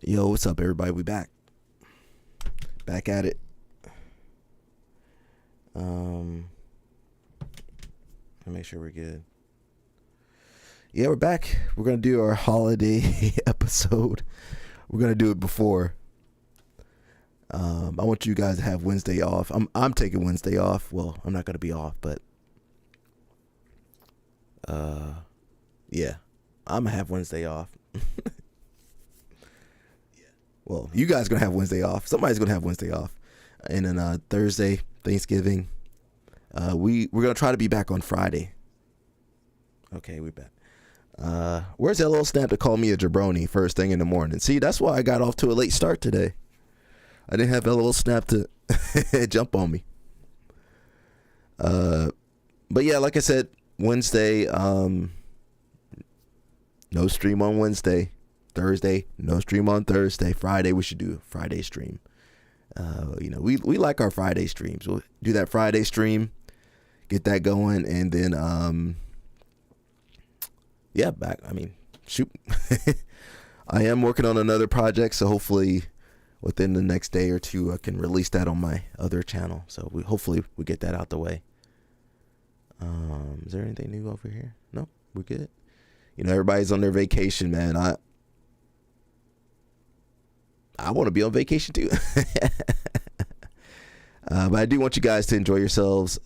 Yo, what's up, everybody? We back at it. Let me make sure we're good. Yeah, we're back. We're gonna do our holiday episode. We're gonna do it before. I want you guys to have Wednesday off. I'm taking Wednesday off. Well, I'm not gonna be off, but yeah, I'm gonna have Wednesday off. Well, you guys are gonna have Wednesday off. Somebody's gonna have Wednesday off, and then Thursday, Thanksgiving. We're gonna try to be back on Friday. Okay, we're back. Where's that little snap to call me a jabroni first thing in the morning? See, that's why I got off to a late start today. I didn't have that little snap to jump on me. But yeah, like I said, Wednesday, no stream on Wednesday. Thursday, no stream on Thursday. Friday, we should do a Friday stream. We like our Friday streams. We'll do that Friday stream, get that going, and then back. I mean, shoot. I am working on another project, so hopefully within the next day or two I can release that on my other channel. So hopefully we get that out the way. Is there anything new over here? No, we're good. Everybody's on their vacation, man. I want to be on vacation too. But I do want you guys to enjoy yourselves.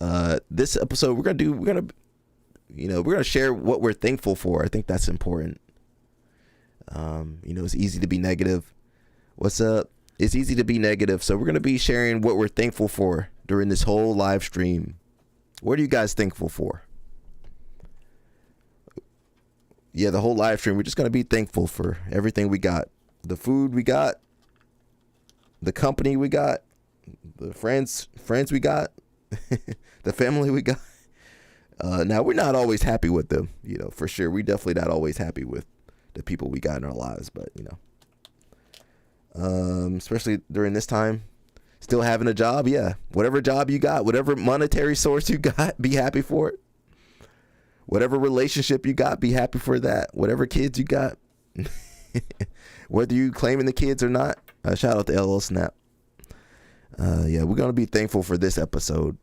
This episode we're gonna share what we're thankful for. I think that's important. It's easy to be negative. What's up? It's easy to be negative. So we're gonna be sharing what we're thankful for during this whole live stream. What are you guys thankful for? Yeah, the whole live stream. We're just gonna be thankful for everything we got. The food we got. The company we got, the friends we got, the family we got. Now, we're not always happy with them, for sure. We definitely not always happy with the people we got in our lives, but, especially during this time, still having a job, yeah. Whatever job you got, whatever monetary source you got, be happy for it. Whatever relationship you got, be happy for that. Whatever kids you got, whether you claiming the kids or not. Shout out to LL Snap. Yeah, we're gonna be thankful for this episode.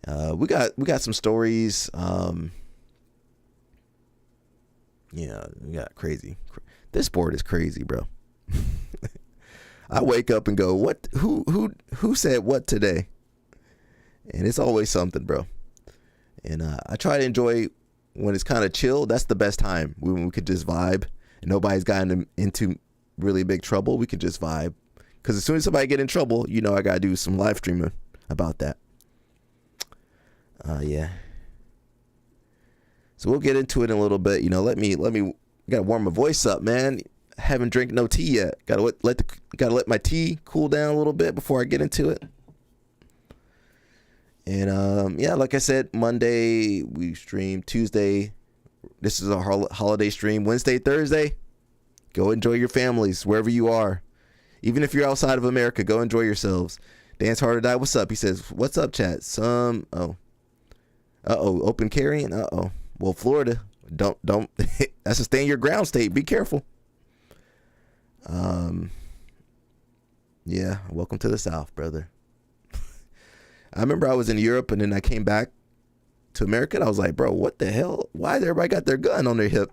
We got some stories. We got crazy. This board is crazy, bro. I wake up and go, what? Who said what today? And it's always something, bro. And I try to enjoy when it's kind of chill. That's the best time when we could just vibe and nobody's gotten into really big trouble. We can just vibe, because as soon as somebody get in trouble, I gotta do some live streaming about that. Yeah, so we'll get into it in a little bit. Let me gotta warm my voice up, man. Haven't drank no tea yet. Gotta let my tea cool down a little bit before I get into it. And yeah, like I said, Monday we stream. Tuesday, this is a holiday stream. Wednesday, Thursday, go enjoy your families wherever you are. Even if you're outside of America, go enjoy yourselves. Dance Hard or Die, what's up? He says, what's up, chat? Open carrying? Well, Florida, don't. That's a stay in your ground state. Be careful. Yeah, welcome to the South, brother. I remember I was in Europe and then I came back to America and I was like, bro, what the hell? Why has everybody got their gun on their hip?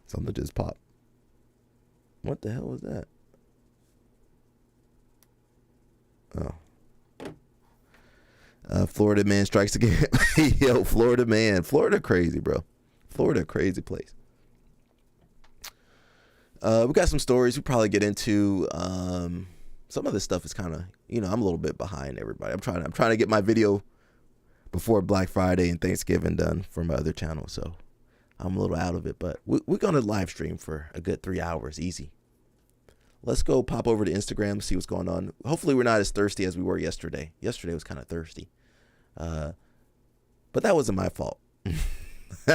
Something just popped. What the hell was that? Oh. Florida man strikes again. Yo, Florida man. Florida crazy, bro. Florida crazy place. We got some stories we probably get into. Some of this stuff is kind of, I'm a little bit behind everybody. I'm trying to get my video before Black Friday and Thanksgiving done for my other channel, so I'm a little out of it, but we're going to live stream for a good 3 hours. Easy. Let's go pop over to Instagram, see what's going on. Hopefully we're not as thirsty as we were yesterday. Yesterday was kind of thirsty. But that wasn't my fault.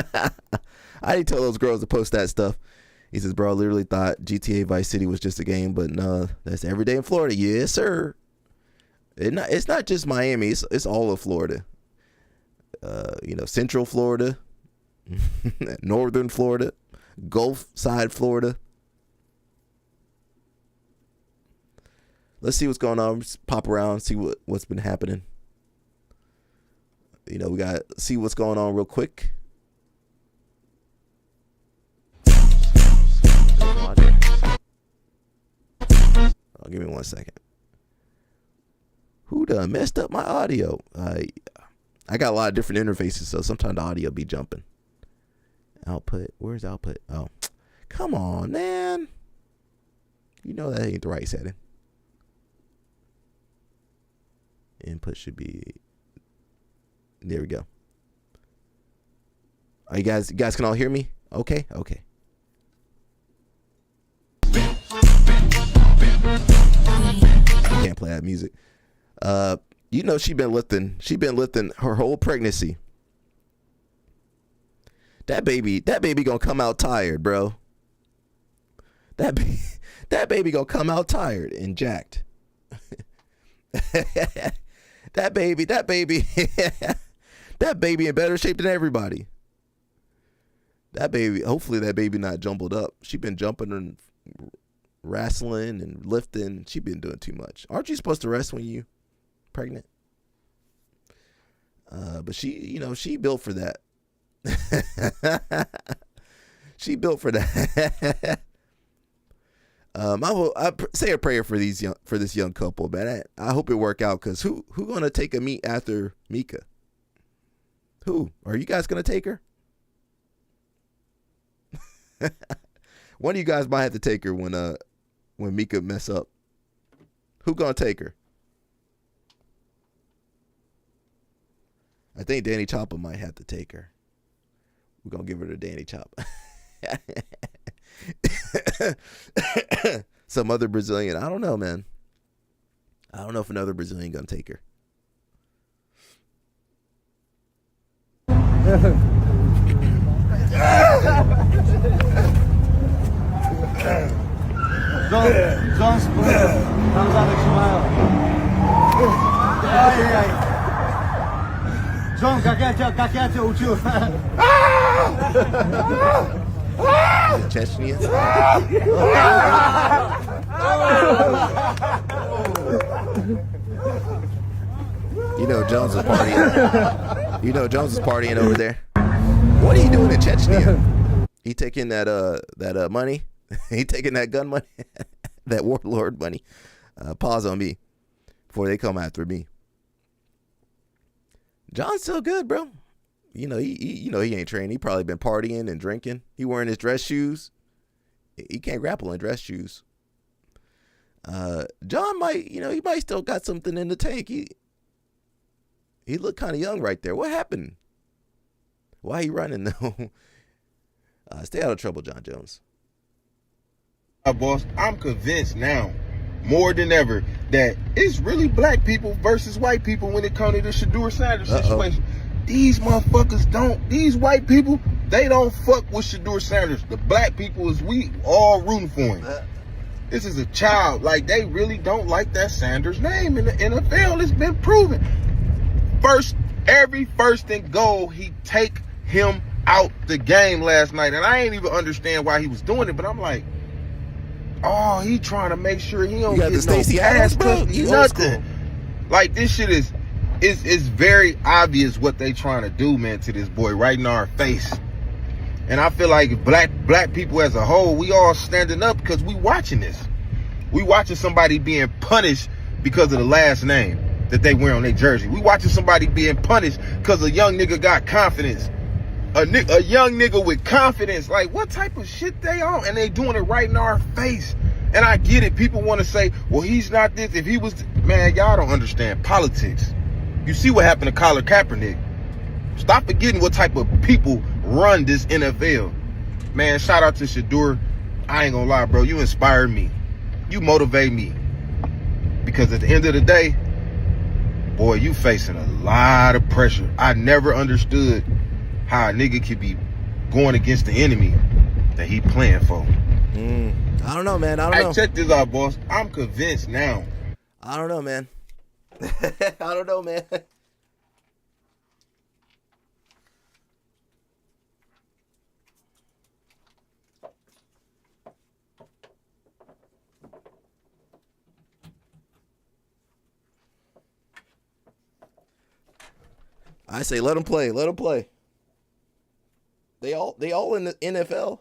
I didn't tell those girls to post that stuff. He says, bro, I literally thought GTA Vice City was just a game, but no, that's every day in Florida. Yes, sir. It's not just Miami. It's all of Florida. Central Florida, Northern Florida, Gulf side Florida, let's see what's going on. Just pop around, see what's been happening. We got to see what's going on real quick. Give me 1 second. Who done messed up my audio? I got a lot of different interfaces, so sometimes the audio be jumping. Output. Where's output? Oh, come on, man. That ain't the right setting. Input should be. There we go. You guys can all hear me? Okay. I can't play that music. She been lifting her whole pregnancy. That baby gonna come out tired, bro. That baby gonna come out tired and jacked. that baby in better shape than everybody. Hopefully that baby not jumbled up. She been jumping and wrestling and lifting. She been doing too much. Aren't you supposed to rest when you pregnant? But she built for that. She built for that. I say a prayer for this young couple, man. I hope it work out, because who gonna take a meet after Mika? Who are you guys gonna take her? One of you guys might have to take her when Mika mess up. Who gonna take her? I think Danny Choppa might have to take her. We're gonna give her to Danny Choppa. Some other Brazilian. I don't know, man. I don't know if another Brazilian gonna take her. John tam zadek trzymają. John, как я тебя учил. Chechnya. Jones is partying. Jones is partying over there. What are you doing in Chechnya? He taking that money. He taking that gun money, that warlord money. Pause on me before they come after me. John's still good, bro. He ain't trained. He probably been partying and drinking. He wearing his dress shoes. He can't grapple in dress shoes. John might, he might still got something in the tank. He looked kind of young right there. What happened? Why he running though? Stay out of trouble, John Jones. Boss, I'm convinced now, more than ever, that it's really black people versus white people when it comes to the Shedeur Sanders situation. These motherfuckers these white people, they don't fuck with Shedeur Sanders. The black people we all rooting for him. This is a child. Like, they really don't like that Sanders name in the NFL. It's been proven. Every first and goal, he take him out the game last night. And I ain't even understand why he was doing it, but I'm like, oh, he trying to make sure he don't get no pass custody, nothing. Like, this shit is very obvious what they trying to do, man, to this boy right in our face. And I feel like black people as a whole, we all standing up because we watching this. We watching somebody being punished because of the last name that they wear on their jersey. We watching somebody being punished because a young nigga got confidence. A young nigga with confidence. Like, what type of shit they on? And they doing it right in our face. And I get it. People want to say, well, he's not this. If he was, man, y'all don't understand politics. You see what happened to Colin Kaepernick. Stop forgetting what type of people run this NFL. Man, shout out to Shedeur. I ain't gonna lie, bro. You inspire me. You motivate me. Because at the end of the day, boy, you facing a lot of pressure. I never understood how a nigga could be going against the enemy that he playing for. I don't know, man. I don't know. Check this out, boss. I'm convinced now. I don't know, man. I don't know, man. I say let them play. Let them play. They all in the NFL.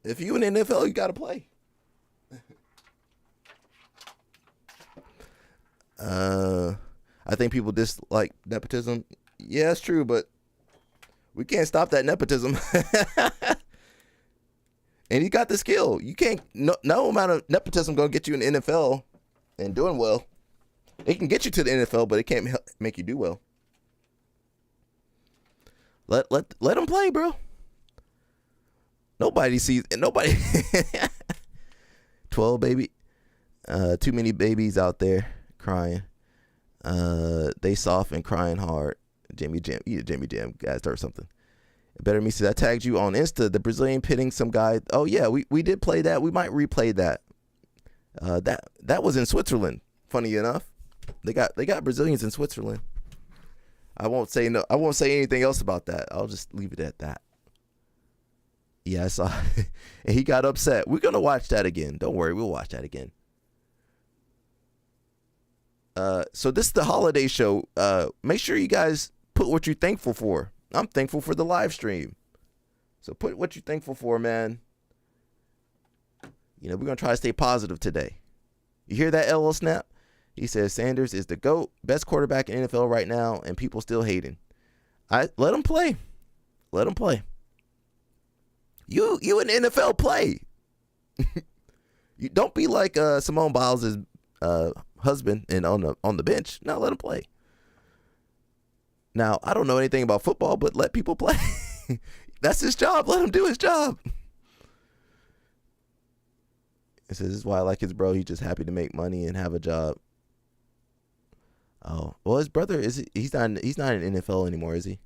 If you in the NFL, you got to play. I think people dislike nepotism. Yeah, it's true, but we can't stop that nepotism. And he got the skill. You can't. No amount of nepotism gonna get you in the NFL and doing well. It can get you to the NFL, but it can't make you do well. Let them play, bro. Nobody sees. Nobody. 12 baby. Too many babies out there crying. They soft and crying hard. Jimmy Jam, guys, or something. Better me says I tagged you on Insta. The Brazilian pitting some guy. Oh yeah, we did play that. We might replay that. That was in Switzerland. Funny enough, they got Brazilians in Switzerland. I won't say anything else about that. I'll just leave it at that. Yeah, I saw it. And he got upset. We're gonna watch that again. Don't worry, we'll watch that again. So this is the holiday show. Make sure you guys put what you're thankful for. I'm thankful for the live stream. So put what you're thankful for, man. You know, we're going to try to stay positive today. You hear that, LL Snap? He says Sanders is the GOAT, best quarterback in NFL right now, and people still hating. Let him play. Let him play. You in the NFL, play. You don't be like Simone Biles' husband and on the bench. No, let him play. Now, I don't know anything about football, but let people play. That's his job. Let him do his job. It says this is why I like his bro. He's just happy to make money and have a job. Oh, well, his brother he's not in NFL anymore, is he?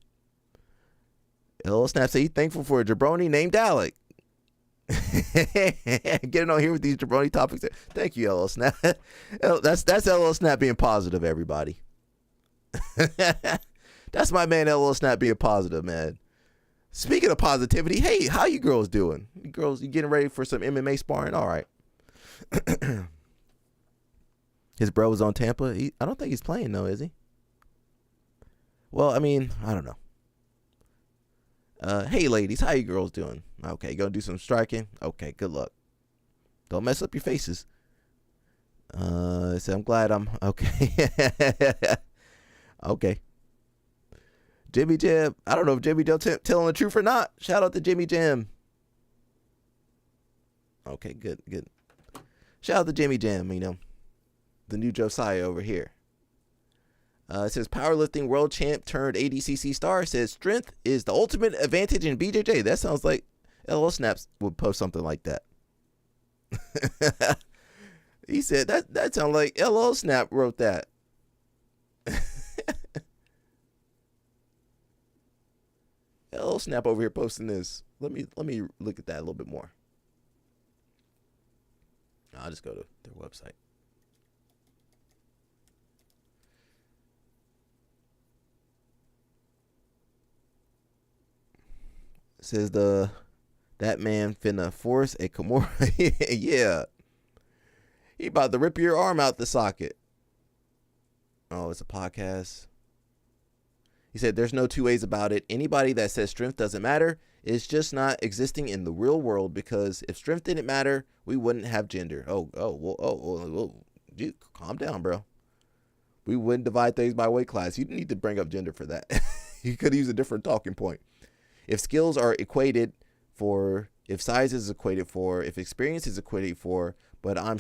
Lil Snap say he's thankful for a jabroni named Alec. Getting on here with these jabroni topics. Thank you, LL Snap. That's LL Snap being positive, everybody. That's my man LL Snap being positive, man. Speaking of positivity, hey, how you girls doing? You girls, you getting ready for some MMA sparring? All right. His bro was on Tampa. I don't think he's playing though, is he? Well, I mean, I don't know. Hey ladies, how you girls doing? Okay, gonna do some striking? Okay, good luck. Don't mess up your faces. So I'm glad I'm okay. Okay. Jimmy Jam. I don't know if Jimmy Jam telling the truth or not. Shout out to Jimmy Jam. Okay, good. Shout out to Jimmy Jam, you know. The new Josiah over here. It says powerlifting world champ turned ADCC star says strength is the ultimate advantage in BJJ. That sounds like LL Snaps would post something like that. He said that sounds like LL Snap wrote that. LL Snap over here posting this. Let me look at that a little bit more. I'll just go to their website. It says that man finna force a Kimura. Yeah. He about to rip your arm out the socket. Oh, it's a podcast. He said there's no two ways about it. Anybody that says strength doesn't matter is just not existing in the real world, because if strength didn't matter, we wouldn't have gender. Dude, calm down, bro. We wouldn't divide things by weight class. You didn't need to bring up gender for that. You could use a different talking point. If skills are equated for, if size is equated for, if experience is equated for, but I'm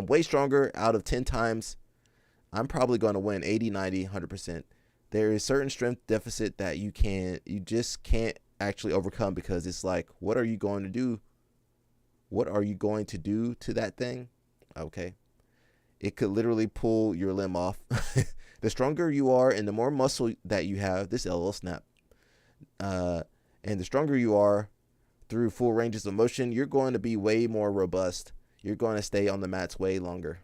way stronger out of 10 times, I'm probably going to win 80, 90, 100%. There is certain strength deficit that you just can't actually overcome, because it's like, what are you going to do? What are you going to do to that thing? Okay. It could literally pull your limb off. The stronger you are and the more muscle that you have, this LL Snap, and the stronger you are through full ranges of motion, you're going to be way more robust. You're going to stay on the mats way longer.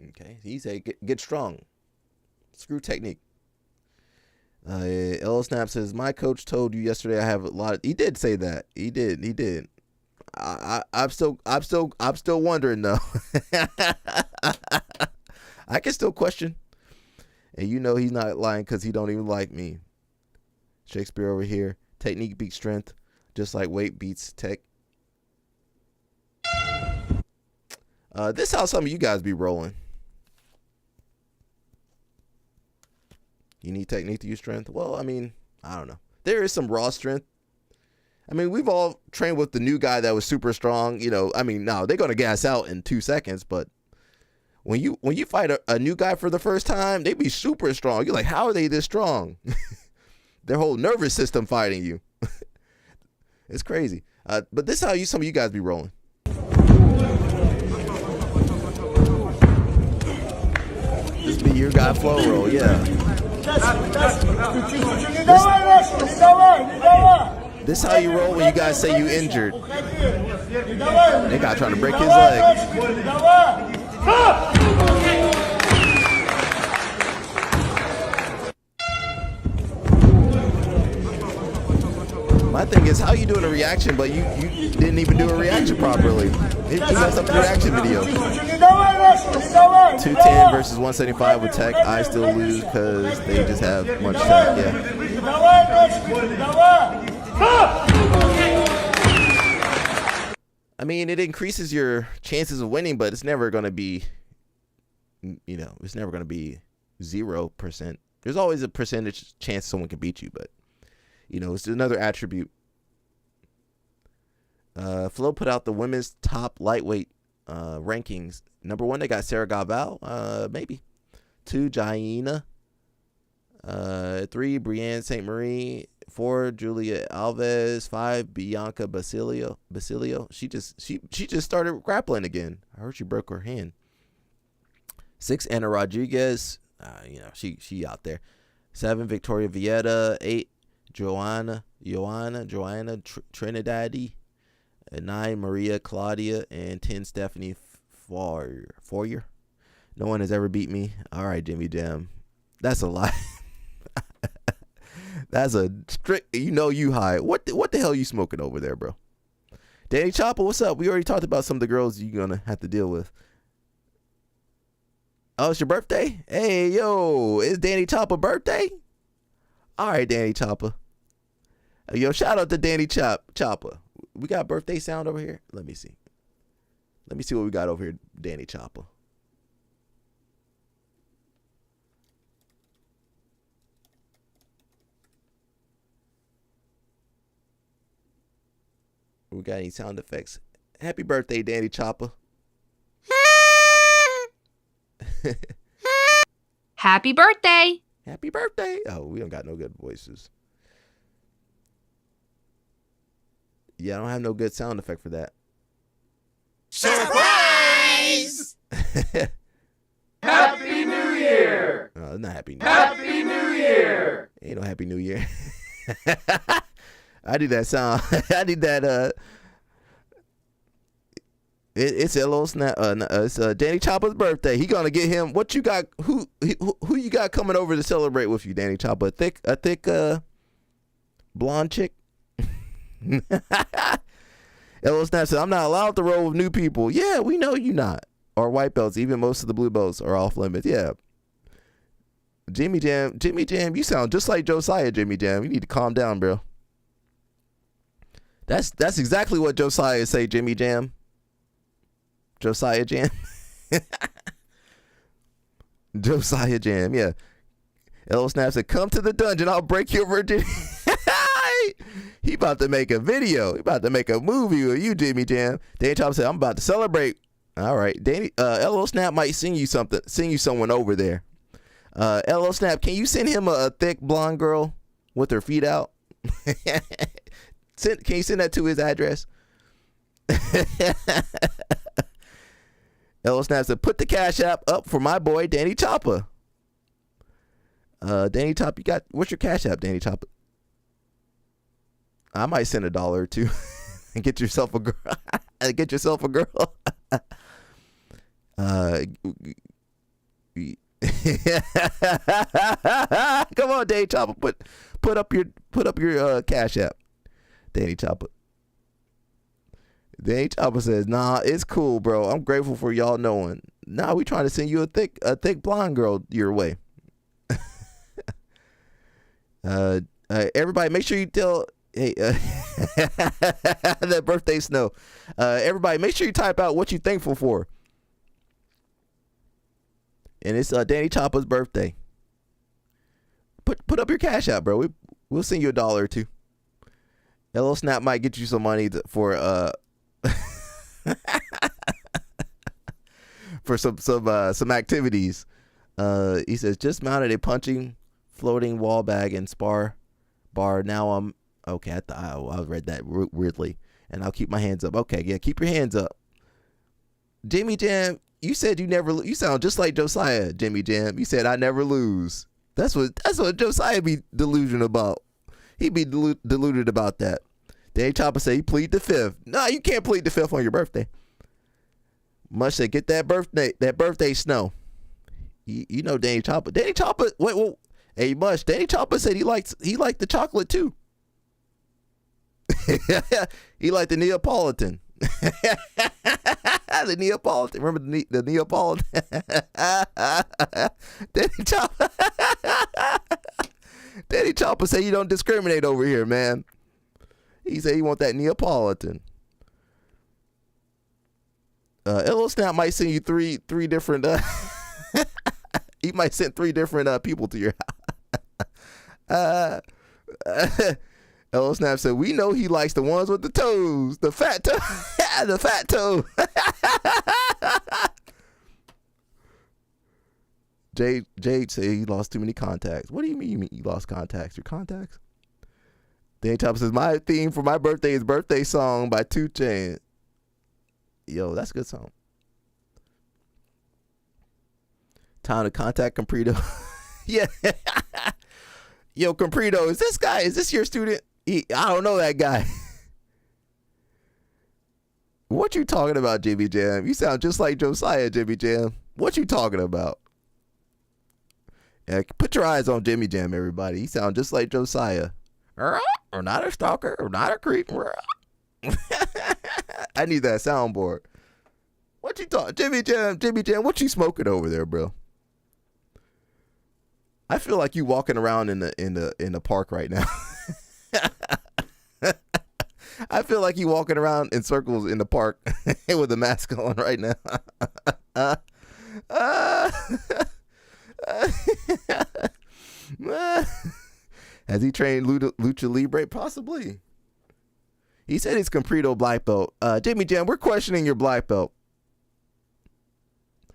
Okay. He said, get strong. Screw technique. LL Snap says, my coach told you yesterday I have a lot of, he did say that. He did. I'm still wondering though. I can still question. And you know he's not lying because he don't even like me. Shakespeare over here. Technique beats strength, just like weight beats tech. This how some of you guys be rolling. You need technique to use strength? Well, I mean, I don't know. There is some raw strength. I mean, we've all trained with the new guy that was super strong. You know, I mean, no, they're gonna gas out in 2 seconds, but when you fight a new guy for the first time, they be super strong. You're like, how are they this strong? Their whole nervous system fighting you. It's crazy. But this is how some of you guys be rolling. This be your guy flow roll, yeah. This how you roll when you guys say you injured. They got trying to break his leg. My thing is, how you doing a reaction, but you didn't even do a reaction properly. You messed up the reaction video. 210 versus 175 with tech. I still lose because they just have much tech. Yeah. I mean, it increases your chances of winning, but it's never going to be, it's never going to be 0%. There's always a percentage chance someone can beat you, but it's another attribute. Flo put out the women's top lightweight rankings. Number 1, they got Sarah Galval, maybe. 2, Jaina. 3, Brienne St. Marie. 4, Julia Alves. 5, Bianca Basilio. She just started grappling again. I heard she broke her hand. 6, Anna Rodriguez. She out there. 7, Victoria Vieta. 8, Joanna Trinidadi. 9, Maria Claudia. And 10, Stephanie Foyer. No one has ever beat me. All right, Jimmy Jam. That's a lie. That's a strict, you high. What the hell you smoking over there, bro? Danny Chopper, what's up? We already talked about some of the girls you're going to have to deal with. Oh, it's your birthday? Hey, yo, it's Danny Chopper birthday? All right, Danny Chopper. Yo, shout out to Danny Chopper. We got birthday sound over here? Let me see. Let me see what we got over here, Danny Chopper. We got any sound effects? Happy birthday, Danny Chopper. Happy birthday. Happy birthday. Oh, we don't got no good voices. Yeah, I don't have no good sound effect for that. Surprise! Happy New Year! No, it's not Happy New Year. Happy New Year! Ain't no Happy New Year. I need that sound. I need that. It's Hello Snap. It's Danny Chopper's birthday. He gonna get him. What you got? Who you got coming over to celebrate with you, Danny Chopper? A thick blonde chick. Hello Snap said, "I'm not allowed to roll with new people." Yeah, we know you not. Or white belts. Even most of the blue belts are off limits. Yeah. Jimmy Jam, you sound just like Josiah. Jimmy Jam, you need to calm down, bro. That's exactly what Josiah say, Jimmy Jam. Josiah Jam. Josiah Jam, yeah. Hello Snap said, "Come to the dungeon, I'll break your virginity." He about to make a video. He about to make a movie with you, Jimmy Jam. Danny Chopper said, "I'm about to celebrate." All right, Danny. LO Snap might sing you someone over there. LO Snap, can you send him a thick blonde girl with her feet out? Can you send that to his address? LO Snap said, "Put the Cash App up for my boy Danny Chopper." Danny Chopper, what's your Cash App, Danny Chopper? I might send $1 or $2 and get yourself a girl. Get yourself a girl. Come on, Danny Chopper, put up your Cash App, Danny Chopper. Danny Chopper says, "Nah, it's cool, bro. I'm grateful for y'all knowing. Nah, we trying to send you a thick blonde girl your way." Everybody, make sure you tell. Hey, that birthday snow. Everybody, make sure you type out what you're thankful for. And it's Danny Choppa's birthday. Put up your cash out, bro. We'll send you $1 or $2. That little snap might get you some money for for some activities. He says just mounted a punching floating wall bag and spar bar. Now I'm okay. I read that weirdly, and I'll keep my hands up. Okay, yeah, keep your hands up. Jimmy Jam, you said you sound just like Josiah. Jimmy Jam, you said I never lose. That's what Josiah be delusional about. He be deluded about that. Danny Chopper said he plead the fifth. No, you can't plead the fifth on your birthday. Mush said get that birthday snow. You know Danny Chopper. Danny Chopper. Wait. Hey Mush. Danny Chopper said he liked the chocolate too. He liked the Neapolitan. The Neapolitan. Remember the Neapolitan? Danny Chopper said you don't discriminate over here, man. He said he want that Neapolitan. Illo Snap might send you three different. He might send 3 different people to your house. Illo Snap said we know he likes the ones with the toes, the fat toe, the fat toe. Jade said he lost too many contacts. What do you mean you lost contacts? Your contacts? Danny Chopper says my theme for my birthday is Birthday Song by 2 Chainz. Yo, that's a good song. Time to contact Comprito. Yeah. Yo, Comprito, is this your student? I don't know that guy. What you talking about, Jimmy Jam? You sound just like Josiah, Jimmy Jam. What you talking about? Yeah, put your eyes on Jimmy Jam, everybody. He sound just like Josiah. Or not a stalker, or not a creep. I need that soundboard. What you talking, Jimmy Jam? What you smoking over there, bro? I feel like you walking around in the park right now. I feel like you walking around in circles in the park with a mask on right now. Has he trained Lucha Libre? Possibly. He said he's Comprito black belt. Jimmy Jam, we're questioning your black belt.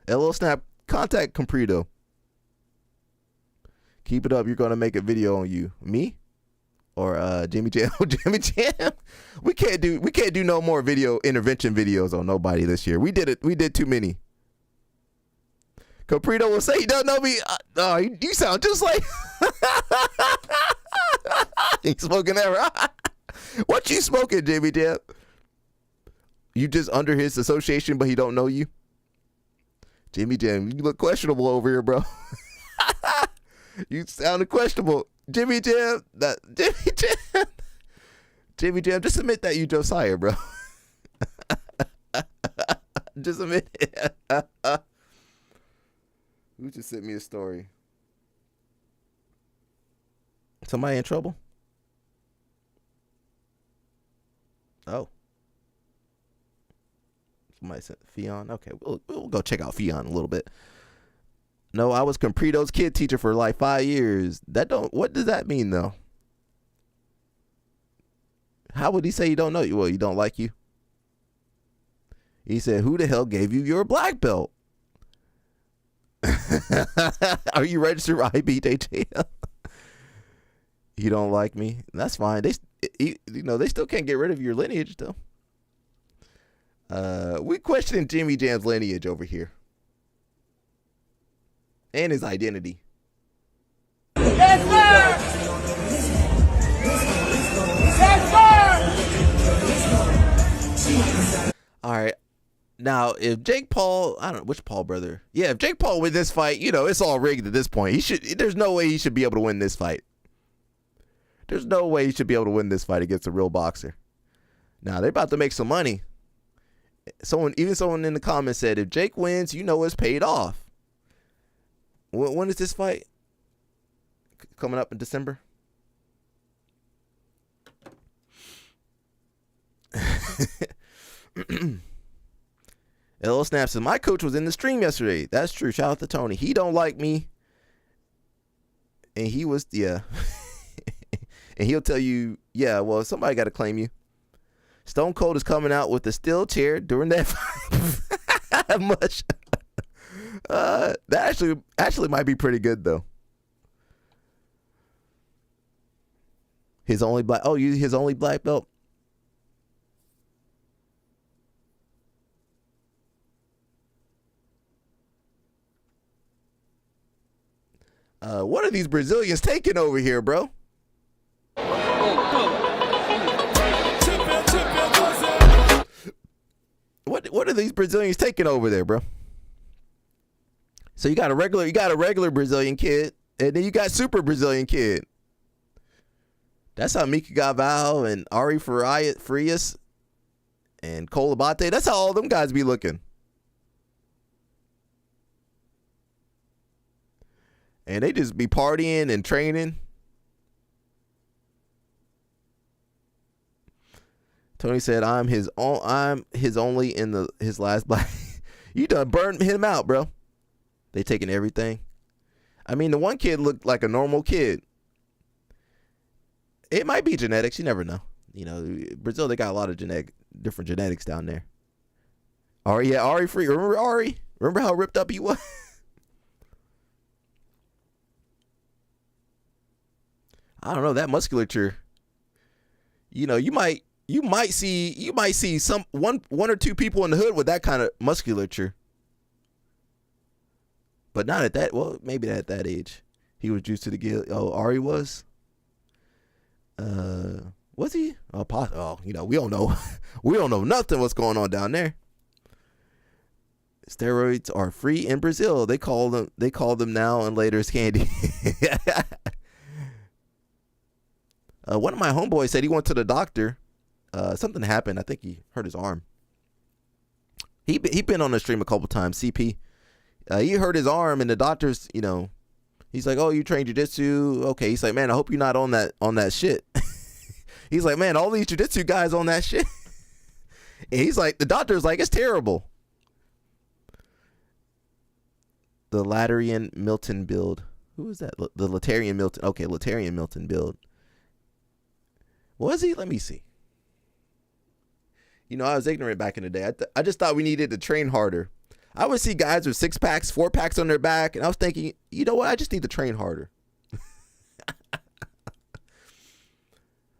Illo Snap, contact Comprito. Keep it up. You're gonna make a video on you. Me? Or Jimmy Jam? Jimmy Jam? We can't do no more intervention videos on nobody this year. We did it. We did too many. Comprito will say he don't know me. You sound just like he's smoking that, right? What you smoking, Jimmy Jam? You just under his association, but he don't know you? Jimmy Jam, you look questionable over here, bro. You sounded questionable. Jimmy Jam, Jimmy Jam, just admit that you Josiah, bro. Just admit it. Who just sent me a story? Somebody in trouble? Oh. Somebody sent Fion. Okay, we'll go check out Fion a little bit. No, I was Comprito's kid teacher for like 5 years. What does that mean though? How would he say he don't know you? Well, he don't like you. He said, who the hell gave you your black belt? Are you registered with IBJJ? You don't like me? That's fine. They still can't get rid of your lineage though. We questioning Jimmy Jam's lineage over here. And his identity. Yes, sir! Yes, sir! All right. Now, if Jake Paul, I don't know which Paul brother. Yeah, if Jake Paul win this fight, it's all rigged at this point. There's no way he should be able to win this fight. There's no way he should be able to win this fight against a real boxer. Now, they're about to make some money. Someone in the comments said, if Jake wins, it's paid off. When is this fight coming up in December? LL Snap says, my coach was in the stream yesterday. That's true. Shout out to Tony. He don't like me. And he was, yeah. And he'll tell you, yeah, well, somebody got to claim you. Stone Cold is coming out with a steel chair during that fight. Much. That actually might be pretty good, though. His only black belt. What are these Brazilians taking over here, bro? What are these Brazilians taking over there, bro? So you got a regular Brazilian kid, and then you got super Brazilian kid. That's how Mika Galvão and Ari Frias and Cole Abate. That's how all them guys be looking. And they just be partying and training. Tony said, "I'm his only in his last black." You done burned him out, bro. They taking everything. I mean, the one kid looked like a normal kid. It might be genetics. You never know. You know, Brazil, they got a lot of different genetics down there. Ari Free. Remember Ari? Remember how ripped up he was? I don't know, that musculature. You know, you might see some one or two people in the hood with that kind of musculature. But not at that, well, maybe at that age. He was juiced to the gill. Oh, Ari was? Was he? You know, we don't know. We don't know nothing what's going on down there. Steroids are free in Brazil. They call them now and later as candy. One of my homeboys said he went to the doctor. Something happened. I think he hurt his arm. He been on the stream a couple times. CP. He hurt his arm, and the doctors, you know, he's like, "Oh, you train jiu-jitsu? Okay." He's like, "Man, I hope you're not on that shit." He's like, "Man, all these jiu-jitsu guys on that shit." And he's like, the doctor's like, "It's terrible." The Laterian Milton build. Who is that? The Laterian Milton. Okay, Laterian Milton build. Was he? Let me see. You know, I was ignorant back in the day. I just thought we needed to train harder. I would see guys with 6-packs, 4-packs on their back, and I was thinking, you know what? I just need to train harder.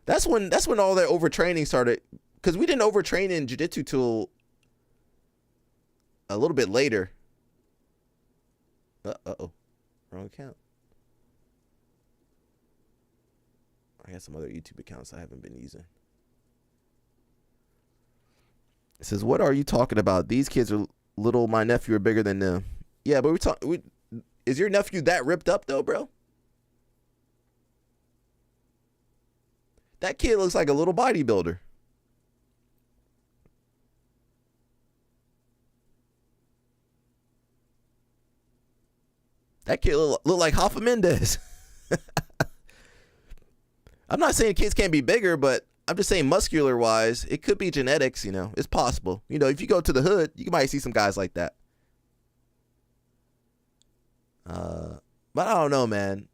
That's when all that overtraining started, because we didn't overtrain in jiu-jitsu till a little bit later. Uh-oh. Wrong account. I got some other YouTube accounts I haven't been using. It says, "What are you talking about? These kids are little. My nephew are bigger than them." Yeah, but is your nephew that ripped up though, bro? That kid looks like a little bodybuilder. That kid look like Hoffa Mendez. I'm not saying kids can't be bigger, but I'm just saying muscular wise, it could be genetics, you know. It's possible. You know, if you go to the hood, you might see some guys like that. But I don't know, man.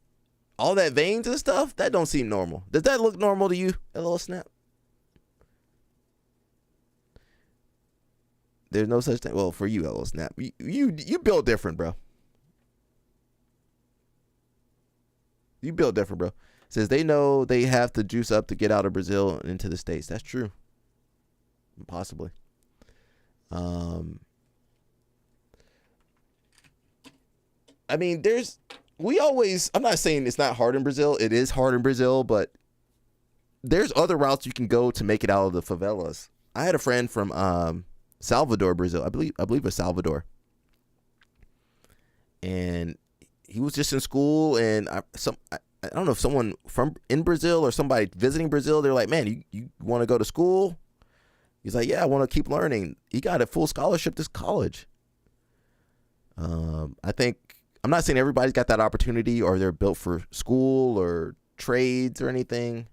All that veins and stuff, that don't seem normal. Does that look normal to you, LL Snap? There's no such thing. Well, for you, LL Snap, you built different, bro. You built different, bro. Says they know they have to juice up to get out of Brazil and into the States. That's true. Possibly. I mean, I'm not saying it's not hard in Brazil. It is hard in Brazil, but there's other routes you can go to make it out of the favelas. I had a friend from Salvador, Brazil. I believe it was Salvador. And he was just in school, and I don't know if someone from in Brazil or somebody visiting Brazil, they're like, "Man, you want to go to school?" He's like, "Yeah, I want to keep learning." He got a full scholarship to college. I think, I'm not saying everybody's got that opportunity or they're built for school or trades or anything.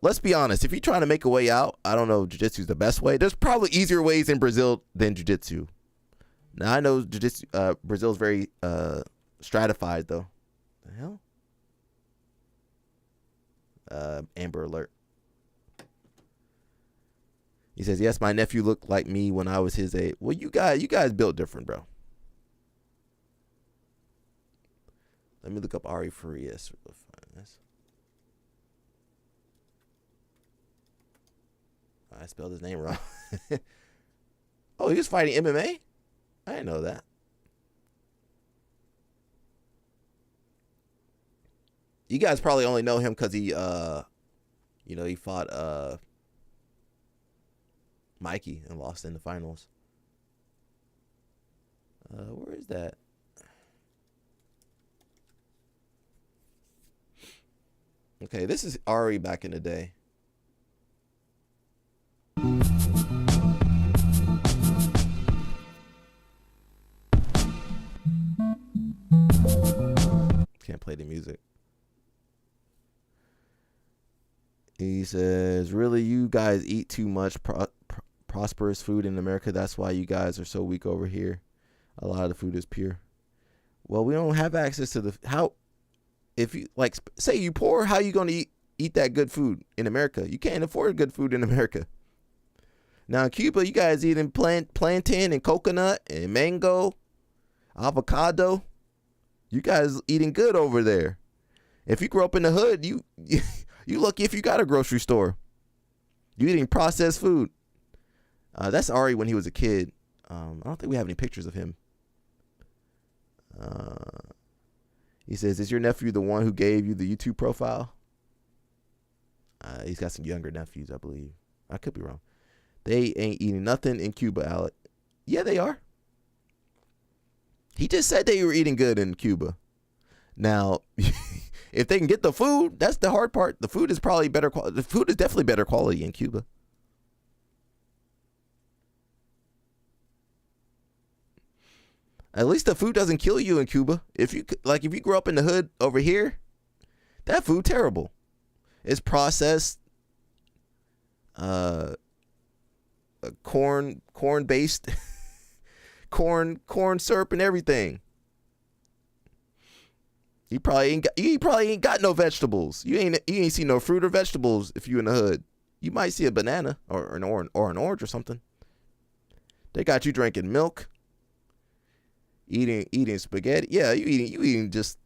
Let's be honest. If you're trying to make a way out, I don't know. Jiu-jitsu is the best way. There's probably easier ways in Brazil than jiu-jitsu. Now I know jiu-jitsu. Brazil's very stratified, though. The hell? Amber alert. He says, yes, my nephew looked like me when I was his age. Well, you guys built different, bro. Let me look up Ari Farias. I spelled his name wrong. Oh, he was fighting MMA? I didn't know that. You guys probably only know him because he fought Mikey and lost in the finals. Where is that? Okay, this is Ari back in the day. Can't play the music. He says, really, you guys eat too much prosperous food in America. That's why you guys are so weak over here. A lot of the food is pure. Well, we don't have access to if you, like, say you poor, how you going to eat that good food in America? You can't afford good food in America. Now in Cuba, you guys eating plantain and coconut and mango, avocado. You guys eating good over there. If you grew up in the hood, you lucky if you got a grocery store. You eating processed food. That's Ari when he was a kid. I don't think we have any pictures of him. He says, is your nephew the one who gave you the YouTube profile? He's got some younger nephews, I believe. I could be wrong. They ain't eating nothing in Cuba, Alec. Yeah, they are. He just said they were eating good in Cuba. Now, if they can get the food, that's the hard part. The food is probably better. The food is definitely better quality in Cuba. At least the food doesn't kill you in Cuba. If you grew up in the hood over here, that food terrible. It's processed, corn based, corn syrup and everything. You probably ain't got no vegetables. You ain't see no fruit or vegetables if you in the hood. You might see a banana or an orange or something. They got you drinking milk. Eating spaghetti. Yeah, you eating just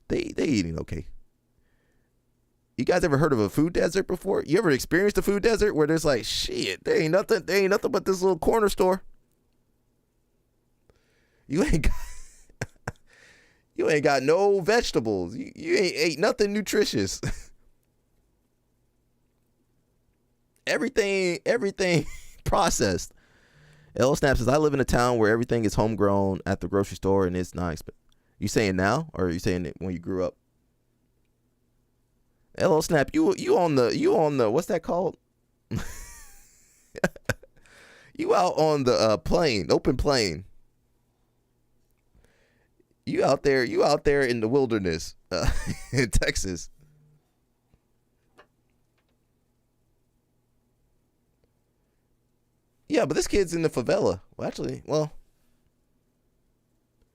they eating okay. You guys ever heard of a food desert before? You ever experienced a food desert where there's like, shit, there ain't nothing but this little corner store. You ain't got no vegetables. You ain't ate nothing nutritious. Everything processed. L Snap says, I live in a town where everything is homegrown at the grocery store and it's not expensive. You saying now, or are you saying it when you grew up? L Snap, you on the what's that called? You out on the open plain. You out there in the wilderness in Texas. Yeah, but this kid's in the favela. Well, actually,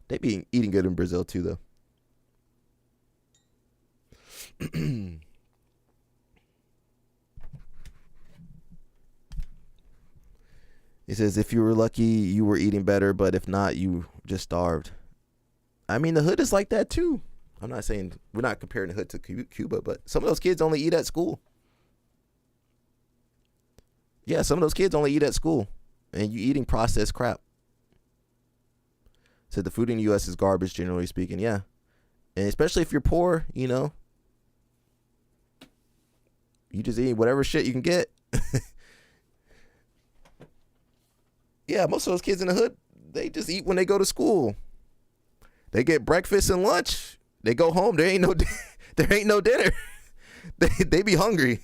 they be eating good in Brazil too, though. He says, if you were lucky, you were eating better, but if not, you just starved. I mean, the hood is like that too. I'm not saying we're not comparing the hood to Cuba, but some of those kids only eat at school. Yeah, some of those kids only eat at school, and you eating processed crap. Said the food in the U.S. is garbage, generally speaking. Yeah, and especially if you're poor, you just eat whatever shit you can get. Yeah, most of those kids in the hood, they just eat when they go to school. They get breakfast and lunch. They go home. There ain't no dinner. They be hungry.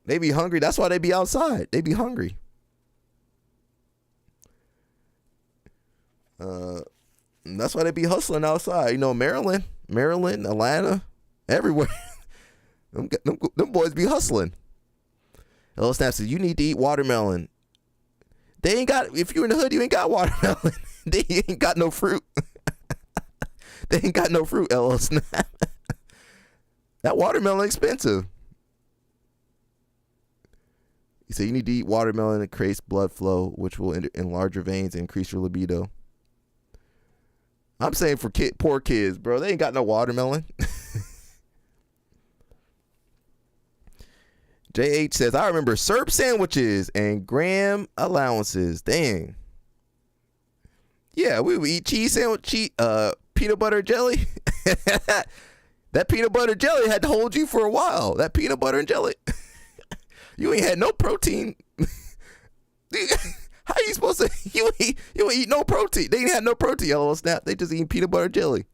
They be hungry. That's why they be outside. They be hungry. That's why they be hustling outside. Maryland, Atlanta, everywhere. them boys be hustling. LL Snap says, you need to eat watermelon. They ain't got, if you're in the hood, you ain't got watermelon. They ain't got no fruit. They ain't got no fruit, LL Snap. That watermelon expensive. He said you need to eat watermelon. It creates blood flow, which will enlarge your veins and increase your libido. I'm saying for poor kids, bro. They ain't got no watermelon. JH says, I remember syrup sandwiches and graham allowances. Dang. Yeah, we would eat cheese sandwich, peanut butter jelly. That peanut butter jelly had to hold you for a while. That peanut butter and jelly. You ain't had no protein. How you supposed to? You ain't eat no protein. They ain't had no protein. LOL Snap. They just eating peanut butter jelly.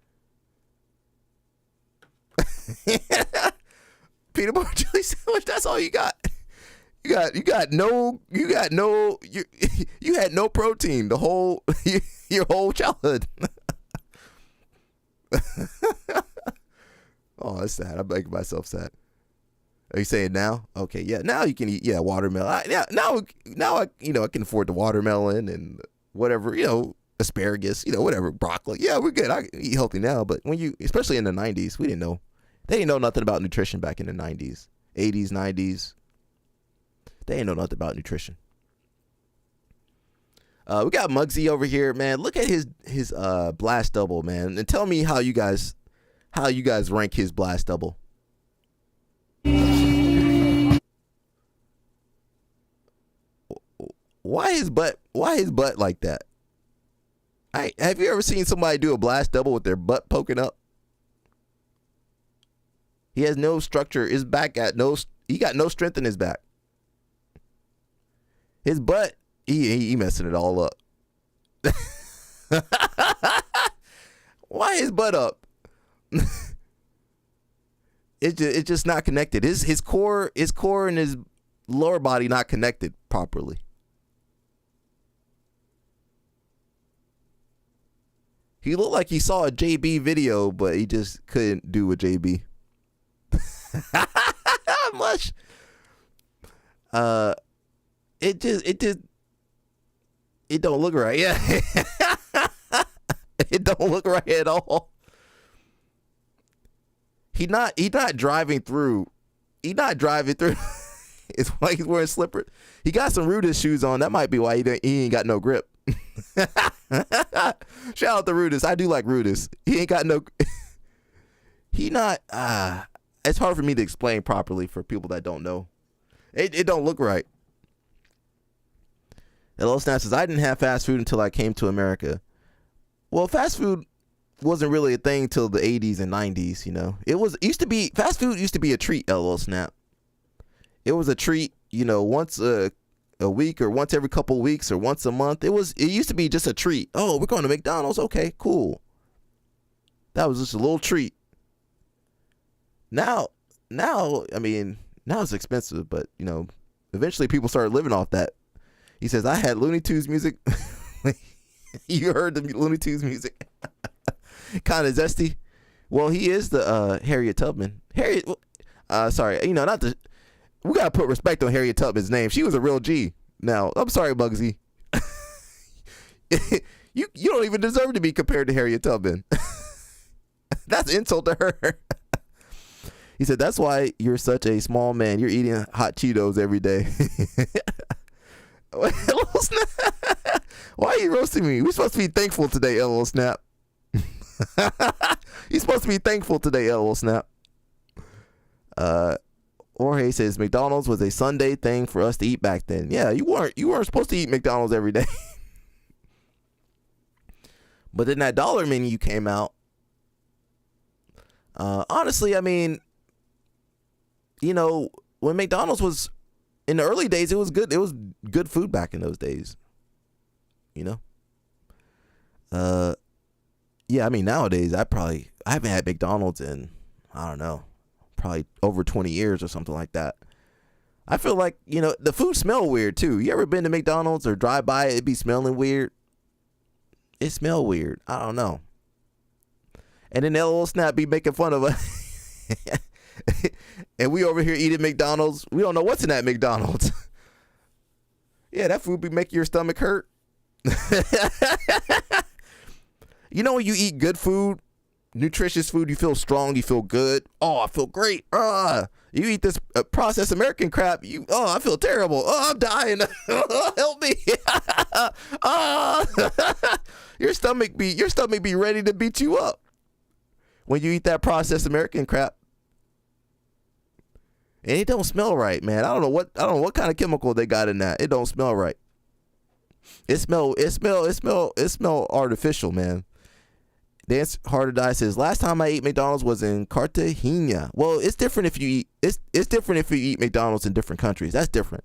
Peanut butter jelly sandwich. That's all you got. You had no protein the whole your whole childhood. Oh, that's sad. I'm making myself sad. Are you saying now? Okay, yeah. Now you can eat, watermelon. Now I I can afford the watermelon and whatever, asparagus, whatever, broccoli. Yeah, we're good. I can eat healthy now, but especially in the 90s, we didn't know. They didn't know nothing about nutrition back in the 90s, 80s, 90s. They didn't know nothing about nutrition. We got Muggsy over here, man. Look at his blast double, man, and tell me how you guys rank his blast double. Why his butt like that? Have you ever seen somebody do a blast double with their butt poking up? He has no structure. His back he got no strength in his back. His butt, he messing it all up. Why his butt up? It's just not connected. His core and his lower body not connected properly. He looked like he saw a JB video, but he just couldn't do a JB. Much. It don't look right. Yeah. It don't look right at all. He not driving through. He not driving through. It's why he's wearing slippers. He got some Rudis shoes on. That might be why he ain't got no grip. Shout out to Rudis. I do like Rudis. He ain't got no. He not. It's hard for me to explain properly for people that don't know. It don't look right. Hello Snap says, I didn't have fast food until I came to America. Well, fast food wasn't really a thing till the 80s and 90s, fast food used to be a treat, LOL Snap. It was a treat, once a week or once every couple of weeks or once a month. It used to be just a treat. Oh, we're going to McDonald's. Okay, cool. That was just a little treat. Now it's expensive, but eventually people started living off that. He says, I had Looney Tunes music. You heard the Looney Tunes music. Kind of zesty. Well, he is the Harriet Tubman. We gotta put respect on Harriet Tubman's name. She was a real G. Now, I'm sorry, Bugsy. You don't even deserve to be compared to Harriet Tubman. That's an insult to her. He said, that's why you're such a small man. You're eating hot Cheetos every day. LOL Snap. Why are you roasting me? We're supposed to be thankful today, LOL Snap. You're supposed to be thankful today, LOL Snap. Jorge says McDonald's was a Sunday thing for us to eat back then. Yeah, you weren't supposed to eat McDonald's every day. But then that dollar menu came out. Honestly, when McDonald's was in the early days, it was good. It was good food back in those days. Nowadays I haven't had McDonald's in, I don't know, probably over 20 years or something like that. I feel like, the food smell weird too. You ever been to McDonald's or drive by it be smelling weird? It smell weird. I don't know. And then LOL Snap be making fun of us. And we over here eating McDonald's. We don't know what's in that McDonald's. Yeah, that food be making your stomach hurt. You know when you eat good food, nutritious food, you feel strong, you feel good. Oh, I feel great. You eat this processed American crap, I feel terrible. Oh, I'm dying. Help me. Your stomach be ready to beat you up when you eat that processed American crap. And it don't smell right, man. I don't know what kind of chemical they got in that. It don't smell right. It smell artificial, man. Dance Hard to Die says, last time I ate McDonald's was in Cartagena. Well, it's different if you eat different if you eat McDonald's in different countries. That's different.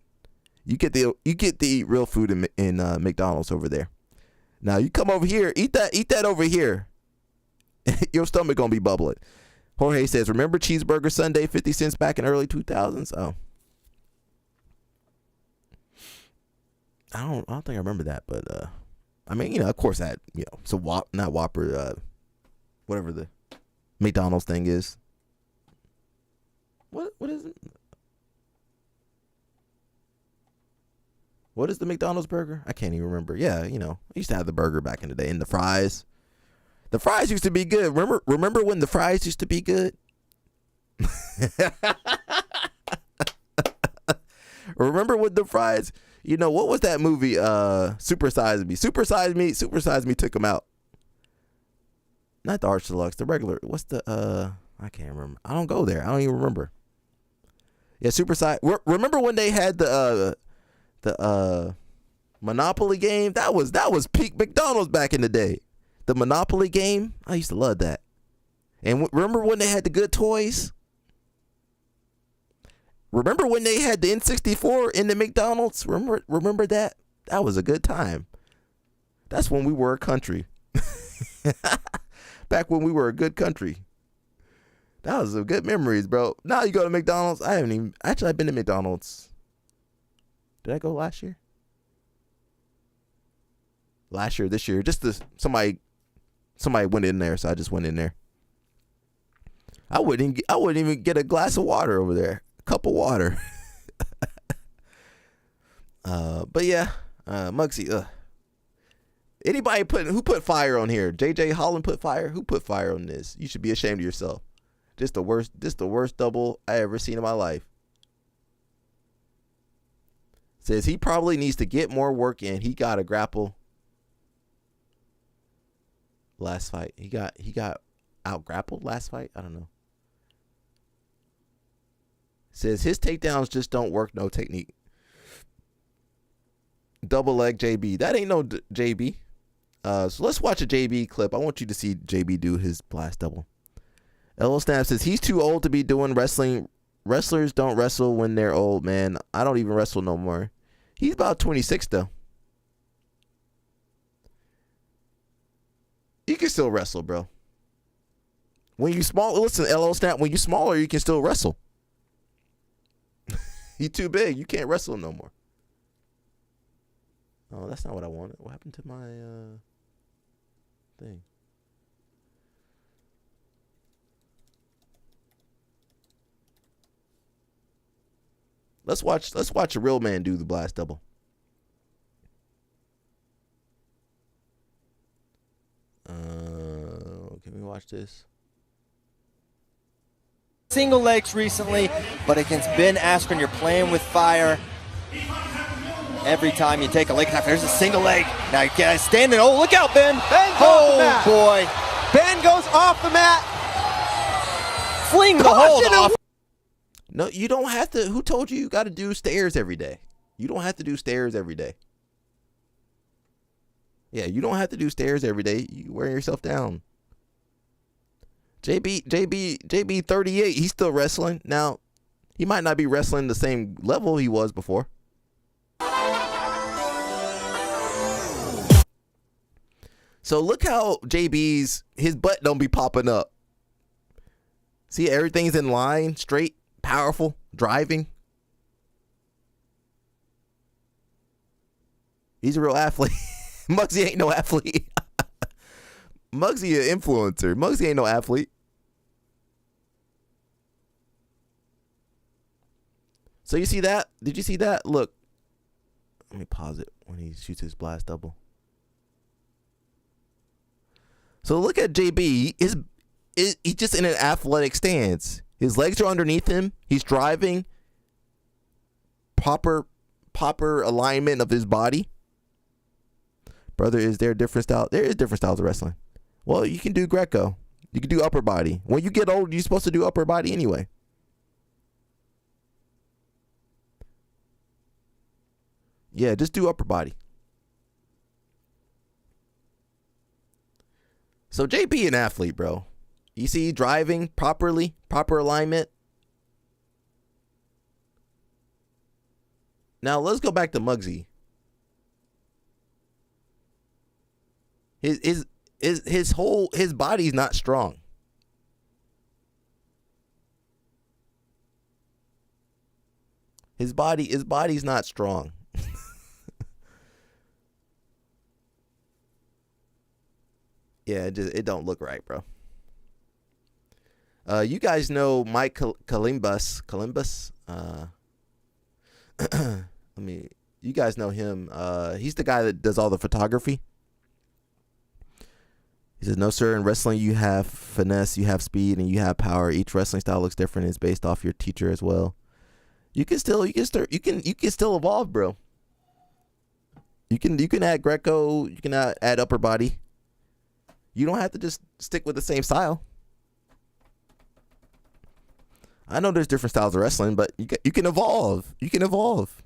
You get to eat real food in McDonald's over there. Now you come over here, eat that over here. Your stomach gonna be bubbling. Jorge says, remember cheeseburger Sunday 50 cents back in early 2000s? Oh. I don't think I remember that, but I mean, of course that, so not Whopper, whatever the McDonald's thing is. What is it? What is the McDonald's burger? I can't even remember. Yeah, I used to have the burger back in the day, and the fries. The fries used to be good. Remember when the fries used to be good? Remember when the fries? What was that movie? Super Size Me. Super Size Me took them out. Not the Arch Deluxe, the regular. What's the I can't remember. I don't go there. I don't even remember. Yeah, Super Size. Remember when they had the Monopoly game? That was peak McDonald's back in the day. The Monopoly game, I used to love that. And remember when they had the good toys? Remember when they had the N64 in the McDonald's? Remember that? That was a good time. That's when we were a country. Back when we were a good country. That was some good memories, bro. Now you go to McDonald's. I've been to McDonald's. Did I go last year? Last year, this year. Just somebody went in there, so I just went in there. I wouldn't even get a glass of water over there. A cup of water. But yeah, Muggsy. Anybody who put fire on here? JJ Holland put fire. Who put fire on this? You should be ashamed of yourself. This the worst double I ever seen in my life. Says he probably needs to get more work in. He got a grapple. Last fight, he got out grappled last fight. I don't know. Says his takedowns just don't work. No technique. Double leg JB. That ain't no JB. So let's watch a JB clip. I want you to see JB do his blast double. LO Snap says he's too old to be doing wrestling. Wrestlers don't wrestle when they're old, man. I don't even wrestle no more. He's about 26 though. You can still wrestle, bro. When you small, listen, LO Snap, when you smaller, you can still wrestle. You too big. You can't wrestle no more. Oh, that's not what I wanted. What happened to my thing? Let's watch a real man do the blast double. Can we watch this? Single legs recently, but against Ben Askren, you're playing with fire. Every time you take a leg attack, there's a single leg. Now you guys standing. Oh, look out, Ben. Ben's off the mat. Boy. Ben goes off the mat. Fling the hold off. No, you don't have to. Who told you got to do stairs every day? You don't have to do stairs every day. Yeah, you don't have to do stairs every day. You wear yourself down. JB 38, he's still wrestling. Now, he might not be wrestling the same level he was before. So look how his butt don't be popping up. See, everything's in line, straight, powerful, driving. He's a real athlete. Muggsy ain't no athlete. Muggsy an influencer. Muggsy ain't no athlete. So you see that? Did you see that? Look. Let me pause it when he shoots his blast double. So look at JB. He's just in an athletic stance. His legs are underneath him. He's driving. Proper alignment of his body. Brother, is there a different style? There is different styles of wrestling. Well, you can do Greco. You can do upper body. When you get old, you're supposed to do upper body anyway. Yeah, just do upper body. So JB an athlete, bro. You see driving properly, proper alignment. Now let's go back to Muggsy. His body's not strong. His body's not strong. Yeah, it don't look right, bro. You guys know Mike Columbus. You guys know him. He's the guy that does all the photography. He says, "No, sir. In wrestling, you have finesse, you have speed, and you have power. Each wrestling style looks different. It's based off your teacher as well. You can still evolve, bro. You can add Greco. You can add upper body. You don't have to just stick with the same style. I know there's different styles of wrestling, but you can evolve. You can evolve."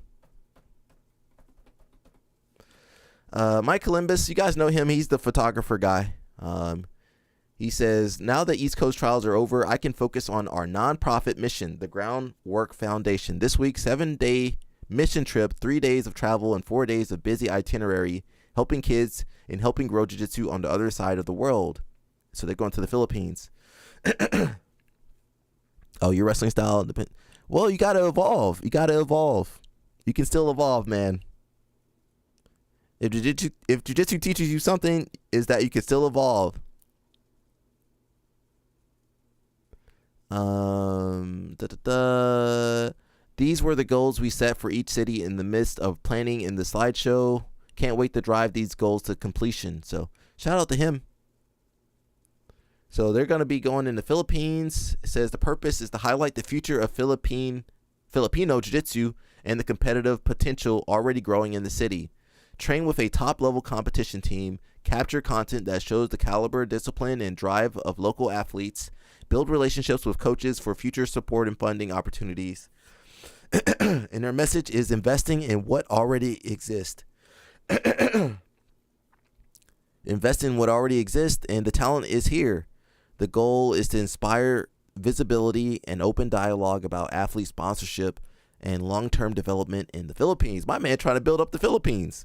Mike Columbus, you guys know him. He's the photographer guy. He says, "Now that East Coast trials are over, I can focus on our nonprofit mission, the Groundwork Foundation. This week, 7-day mission trip, 3 days of travel, and 4 days of busy itinerary, helping kids and helping grow jiu-jitsu on the other side of the world." So they're going to the Philippines. Oh, your wrestling style depends. Well, you gotta evolve. You can still evolve, man. If jiu-jitsu teaches you something, is that you can still evolve. These were the goals we set for each city in the midst of planning in the slideshow. Can't wait to drive these goals to completion. So shout out to him. So they're going to be going in the Philippines. It says the purpose is to highlight the future of Filipino jiu-jitsu and the competitive potential already growing in the city. Train with a top-level competition team, capture content that shows the caliber, discipline, and drive of local athletes, build relationships with coaches for future support and funding opportunities. And their message is investing in what already exists. Invest in what already exists, and the talent is here. The goal is to inspire visibility and open dialogue about athlete sponsorship and long-term development in the Philippines. My man trying to build up the Philippines.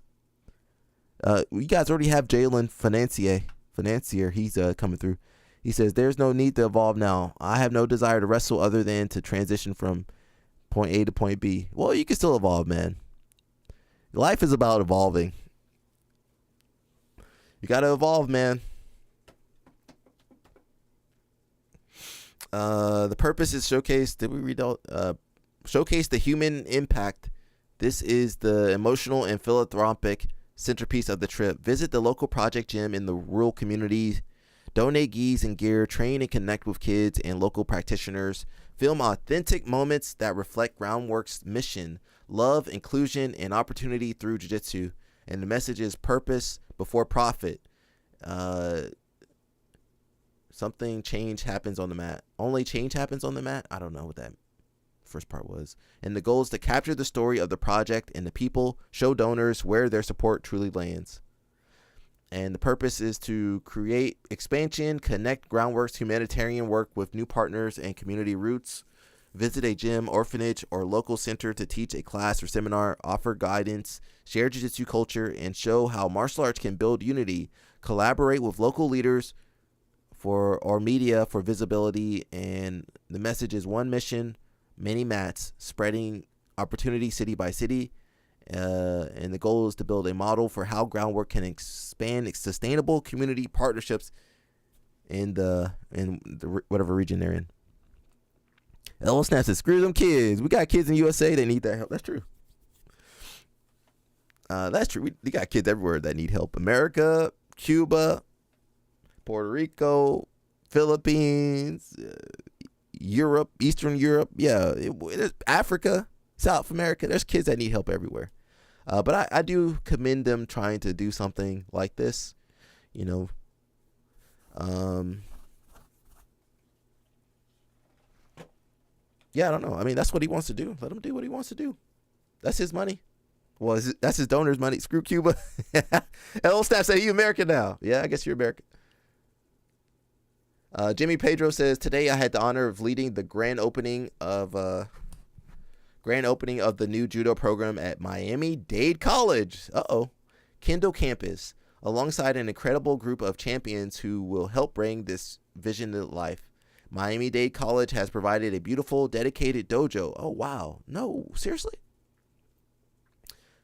You guys already have Jalen Financier. He's coming through. He says, "There's no need to evolve now. I have no desire to wrestle other than to transition from point A to point B." Well, you can still evolve, man. Life is about evolving. You got to evolve, man. The purpose is showcase. Did we read out? Showcase the human impact. This is the emotional and philanthropic centerpiece of the trip. Visit the local project gym in the rural communities. Donate gis and gear. Train and connect with kids and local practitioners. Film authentic moments that reflect Groundwork's mission: love, inclusion, and opportunity through jiu-jitsu. And the message is purpose before profit. Something change happens on the mat. Only change happens on the mat? I don't know what that first part was. And the goal is to capture the story of the project and the people, show donors where their support truly lands. And the purpose is to create expansion, connect Groundwork's humanitarian work with new partners and community roots, visit a gym, orphanage, or local center to teach a class or seminar, offer guidance, share jiu-jitsu culture, and show how martial arts can build unity, collaborate with local leaders or media for visibility. And the message is one mission, many mats, spreading opportunity city by city. And the goal is to build a model for how Groundwork can expand its sustainable community partnerships in the whatever region they're in. Ella Snap says, screw them kids. We got kids in USA that need that help. That's true. That's true. We got kids everywhere that need help. America, Cuba, Puerto Rico, Philippines, Europe, Eastern Europe. Yeah, Africa, South America. There's kids that need help everywhere. But I do commend them trying to do something like this. You know, yeah, I don't know. I mean, that's what he wants to do. Let him do what he wants to do. That's his money. Well, that's his donors' money. Screw Cuba. L Staff said, you American now. Yeah, I guess you're American. Jimmy Pedro says, today I had the honor of leading the grand opening of the new judo program at Miami-Dade College. Kendall campus, alongside an incredible group of champions who will help bring this vision to life. Miami-Dade College has provided a beautiful, dedicated dojo. Oh, wow. No, seriously?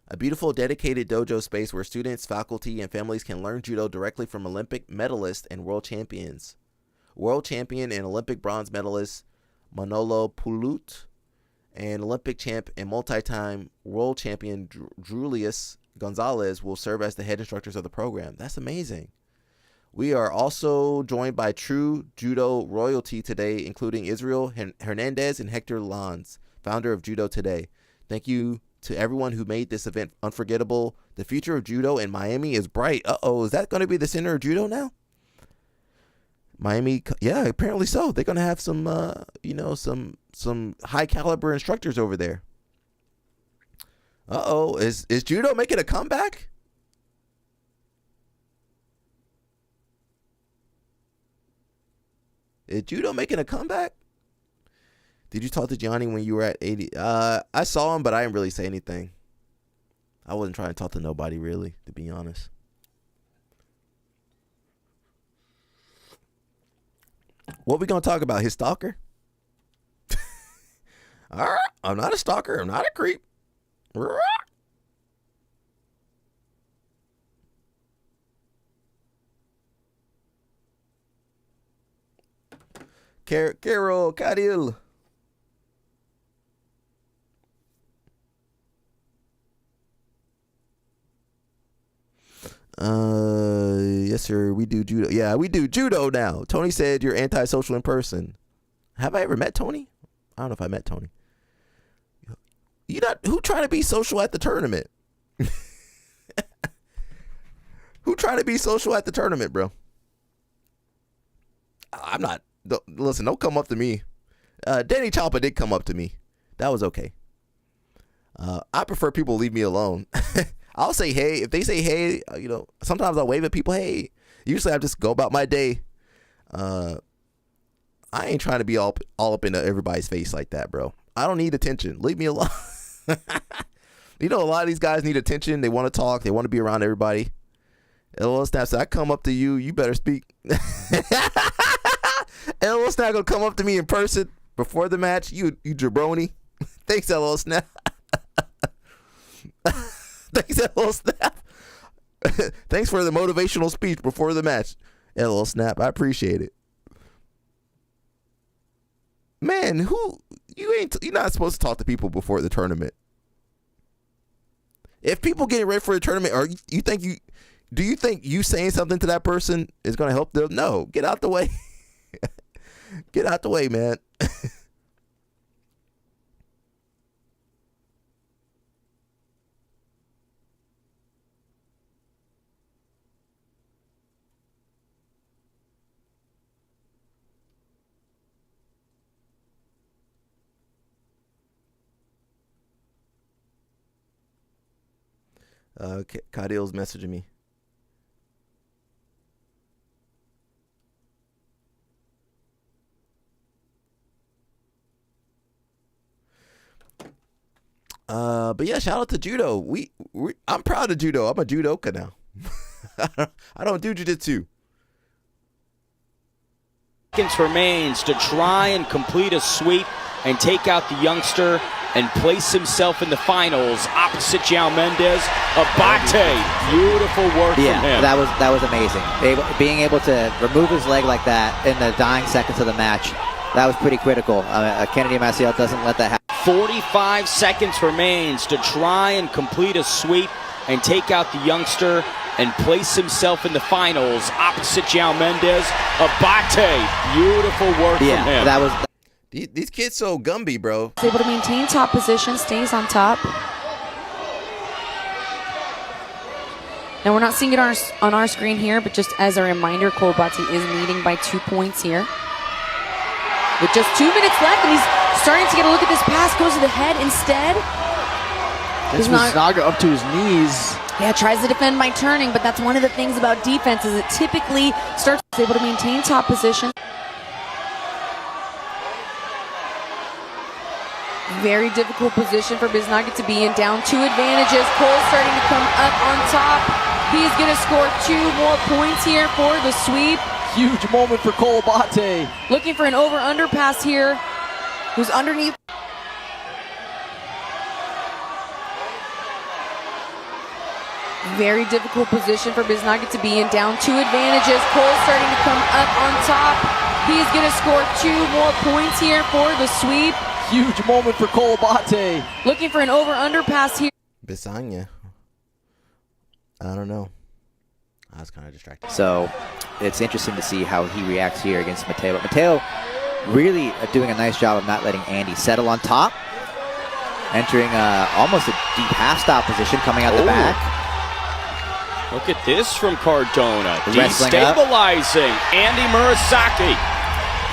A beautiful, dedicated dojo space where students, faculty, and families can learn judo directly from Olympic medalists and world champions. World champion and Olympic bronze medalist Manolo Pulut and Olympic champ and multi-time world champion Julius Gonzalez will serve as the head instructors of the program. That's amazing. We are also joined by true judo royalty today, including Israel Hernandez and Hector Lanz, founder of Judo Today. Thank you to everyone who made this event unforgettable. The future of judo in Miami is bright. Is that going to be the center of judo now? Miami, yeah, apparently so. They're going to have some, some high caliber instructors over there. Is judo making a comeback? Is judo making a comeback? Did you talk to Johnny when you were at 80? I saw him, but I didn't really say anything. I wasn't trying to talk to nobody, really, to be honest. What we gonna talk about? His stalker? All right, I'm not a stalker. I'm not a creep. Carol Cadil. Yes, sir. We do judo. Yeah, we do judo now. Tony said you're antisocial in person. Have I ever met Tony? I don't know if I met Tony. Who trying to be social at the tournament? Who trying to be social at the tournament, bro? I'm not. Listen, don't come up to me. Danny Choppa did come up to me. That was okay. I prefer people leave me alone. I'll say hey. If they say hey, sometimes I'll wave at people. Hey. Usually I just go about my day. I ain't trying to be all up into everybody's face like that, bro. I don't need attention. Leave me alone. A lot of these guys need attention. They want to talk. They want to be around everybody. LOL Snap said, I come up to you. You better speak. LOL Snap gonna come up to me in person before the match. You jabroni. Thanks, LOL Snap. Thanks, LOL Snap. Thanks for the motivational speech before the match. LOL Snap. I appreciate it. Man, you're not supposed to talk to people before the tournament. If people getting ready for the tournament, or do you think you saying something to that person is going to help them? No, get out the way. Get out the way, man. Cadil's messaging me. But yeah, shout out to judo. I'm proud of judo. I'm a judoka now. I don't do jiu-jitsu. Seconds remains to try and complete a sweep and take out the youngster and place himself in the finals opposite João Mendes. Abate, beautiful work from him. That was amazing. Being able to remove his leg like that in the dying seconds of the match That was pretty critical. Kennedy Maciel doesn't let that happen. 45 seconds remains to try and complete a sweep and take out the youngster and place himself in the finals opposite João Mendes. Abate, beautiful work from him. That was. These kids so Gumby, bro. He's able to maintain top position, stays on top. Now we're not seeing it on our screen here, but just as a reminder, Cole Abate is leading by 2 points here. With just 2 minutes left, and he's starting to get a look at this pass, goes to the head instead. Biznaga up to his knees. Yeah, tries to defend by turning, but that's one of the things about defense is it typically starts able to maintain top position. Very difficult position for Biznaga to be in. Down 2 advantages. Cole starting to come up on top. He is going to score 2 more points here for the sweep. Huge moment for Cole Abate. Looking for an over-under pass here. Who's underneath. Very difficult position for Biznaga to be in. Down 2 advantages. Cole starting to come up on top. He is going to score 2 more points here for the sweep. Huge moment for Cole Abate. Looking for an over-under pass here. Bisanya. I don't know. I was kind of distracted. So it's interesting to see how he reacts here against Mateo. But Mateo really doing a nice job of not letting Andy settle on top. Entering almost a deep half-stop position coming out the back. Look at this from Cardona. Wrestling Destabilizing Andy Murasaki.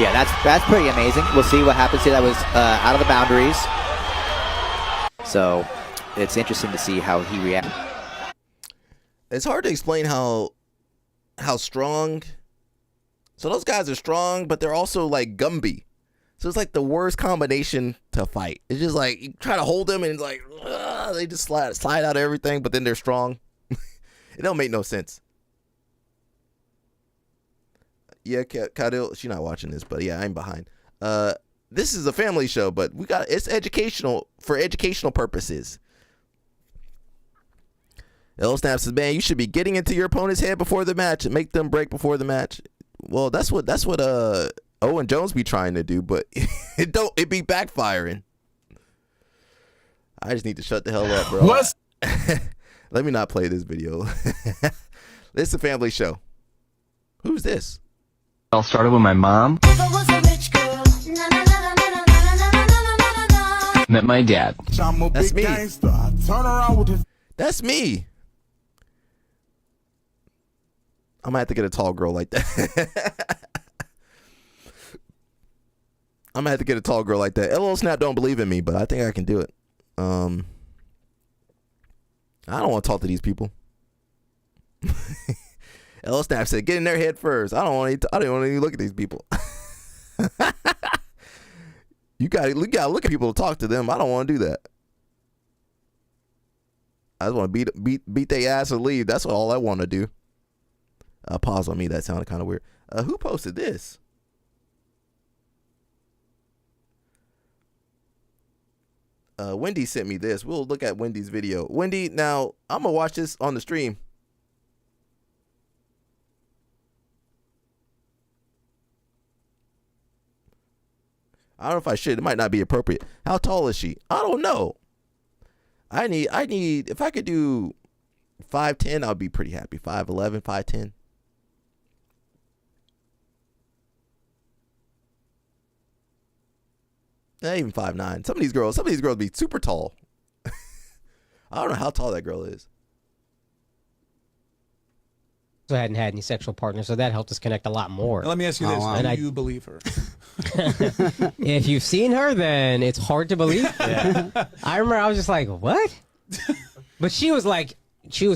Yeah, that's pretty amazing. We'll see what happens here. That was out of the boundaries. So it's interesting to see how he reacts. It's hard to explain how strong. So those guys are strong, but they're also like Gumby. So it's like the worst combination to fight. It's just like you try to hold them and it's like they just slide out of everything, but then they're strong. It don't make no sense. Yeah, Kadil, she's not watching this, but yeah, I'm behind. This is a family show, but it's educational for educational purposes. L Snap says, man, you should be getting into your opponent's head before the match and make them break before the match. Well, that's what Owen Jones be trying to do, but it be backfiring. I just need to shut the hell up, bro. What? Let me not play this video. This is a family show. Who's this? All started with my mom. Met my dad. That's me. That's me. I'm gonna have to get a tall girl like that. I'm gonna have to get a tall girl like that. LL Snap don't believe in me, but I think I can do it. I don't want to talk to these people. LL Snap said, "Get in their head first." I don't want to even look at these people. You gotta look at people to talk to them. I don't want to do that. I just want to beat their ass and leave. That's all I want to do. Pause on me. That sounded kind of weird. Who posted this? Wendy sent me this. We'll look at Wendy's video. Wendy, now I'm gonna watch this on the stream. I don't know if I should. It might not be appropriate. How tall is she? I don't know. I need if I could do 5'10", I'll be pretty happy. 5'11", 5'10". Not even 5'9". Some of these girls be super tall. I don't know how tall that girl is. I hadn't had any sexual partners, so that helped us connect a lot more. Now, let me ask you this: do you believe her? If you've seen her, then it's hard to believe. Yeah. I remember I was just like, "What?" But she was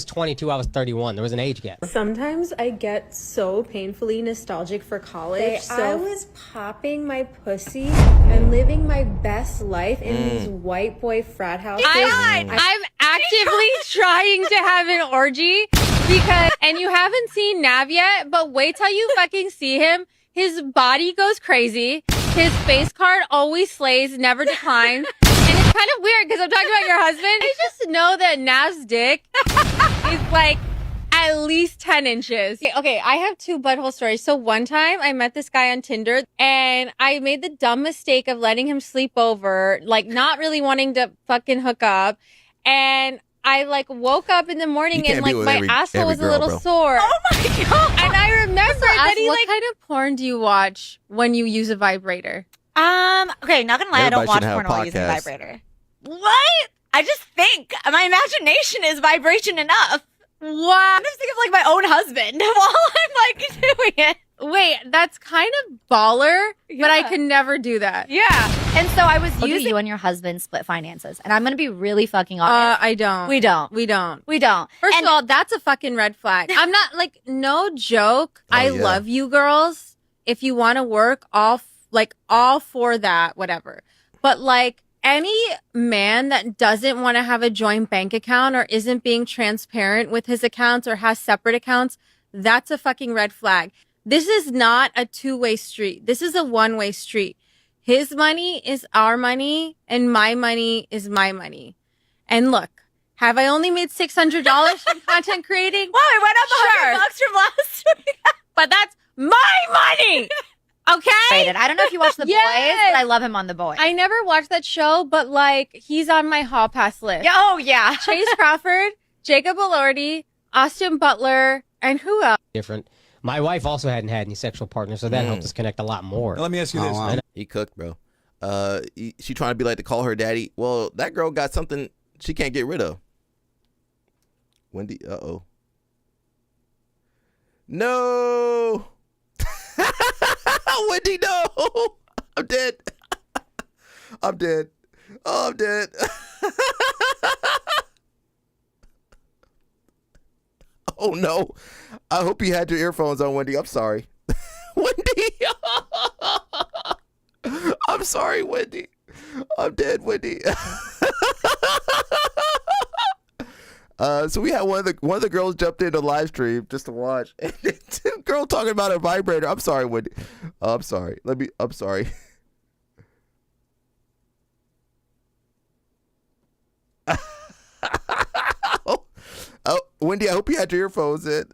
22, I was 31. There was an age gap. Sometimes I get so painfully nostalgic for college. I was popping my pussy and living my best life in these white boy frat houses. I'm actively trying to have an orgy and you haven't seen Nav yet, but wait till you fucking see him. His body goes crazy. His face card always slays, never declines. And it's kind of weird because I'm talking about your husband. I just know that Nav's dick is like at least 10 inches. Okay, I have 2 butthole stories. So one time I met this guy on Tinder and I made the dumb mistake of letting him sleep over, like not really wanting to fucking hook up. And I like woke up in the morning and like my asshole was a little sore. Oh my God. And I remember that he what kind of porn do you watch when you use a vibrator? Okay, not gonna lie, I don't watch porn while using a vibrator. What? I just think my imagination is vibration enough. Wow. I'm just thinking of like my own husband while I'm like doing it. Wait, that's kind of baller, but I could never do that. Yeah. And so I was using you and your husband split finances. And I'm going to be really fucking honest. I don't. We don't. We don't. We don't. First of all, that's a fucking red flag. I'm not like, no joke. I love you girls. If you want to work, all for that, whatever. But like, any man that doesn't want to have a joint bank account or isn't being transparent with his accounts or has separate accounts, that's a fucking red flag. This is not a two-way street. This is a one-way street. His money is our money and my money is my money. And look, have I only made $600 from content creating? Wow, I went up $100 from last week. But that's my money. Okay? I don't know if you watch The Boys, but I love him on The Boys. I never watched that show, but like he's on my hall pass list. Oh yeah. Chase Crawford, Jacob Elordi, Austin Butler, and who else? Different. My wife also hadn't had any sexual partners, so that helped us connect a lot more. Now, let me ask you this. Wow. He cooked, bro. She trying to be like to call her daddy. Well, that girl got something she can't get rid of. Wendy, uh-oh. No. Wendy, no. I'm dead. I'm dead. Oh, I'm dead. Oh, no. I hope you had your earphones on, Wendy. I'm sorry. Wendy. I'm sorry, Wendy. I'm dead, Wendy. So we had one of the girls jumped into the live stream just to watch. And the girl talking about her vibrator. I'm sorry, Wendy. I'm sorry. I'm sorry. Oh, Wendy, I hope you had your earphones in.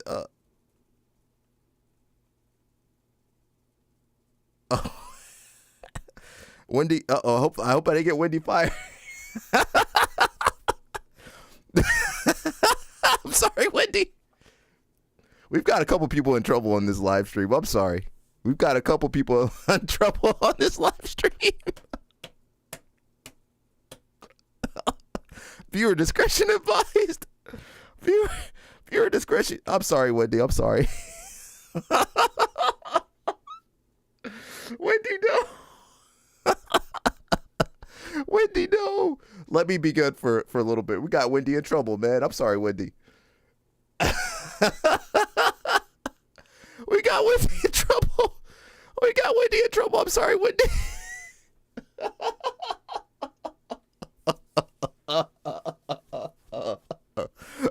Wendy, I hope I didn't get Wendy fired. I'm sorry, Wendy. We've got a couple people in trouble on this live stream. I'm sorry. We've got a couple people in trouble on this live stream. Viewer discretion advised. Viewer discretion. I'm sorry, Wendy. I'm sorry. Wendy, no. Wendy, no. Let me be good for a little bit. We got Wendy in trouble, man. I'm sorry, Wendy. We got Wendy in trouble. We got Wendy in trouble. I'm sorry, Wendy.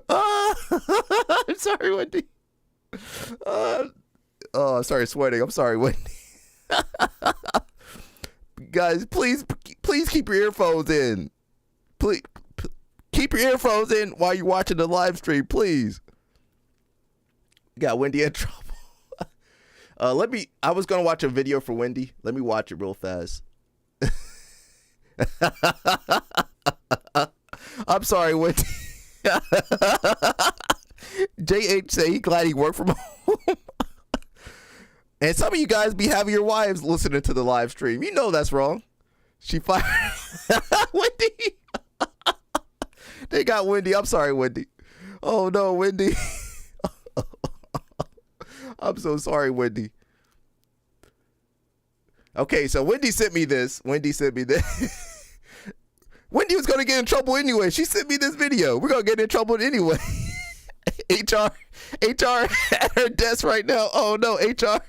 I'm sorry, Wendy. Oh, I'm sorry, sweating. I'm sorry, Wendy. Guys, please keep your earphones in. Please keep your earphones in while you're watching the live stream, please. Got Wendy in trouble. I was gonna watch a video for Wendy. Let me watch it real fast. I'm sorry, Wendy. JH say he glad he worked from home. And some of you guys be having your wives listening to the live stream. You know that's wrong. She fired Wendy. They got Wendy. I'm sorry, Wendy. Oh no, Wendy. I'm so sorry, Wendy. Okay, so Wendy sent me this. Wendy was gonna get in trouble anyway. She sent me this video. We're gonna get in trouble anyway. HR at her desk right now. Oh no, HR.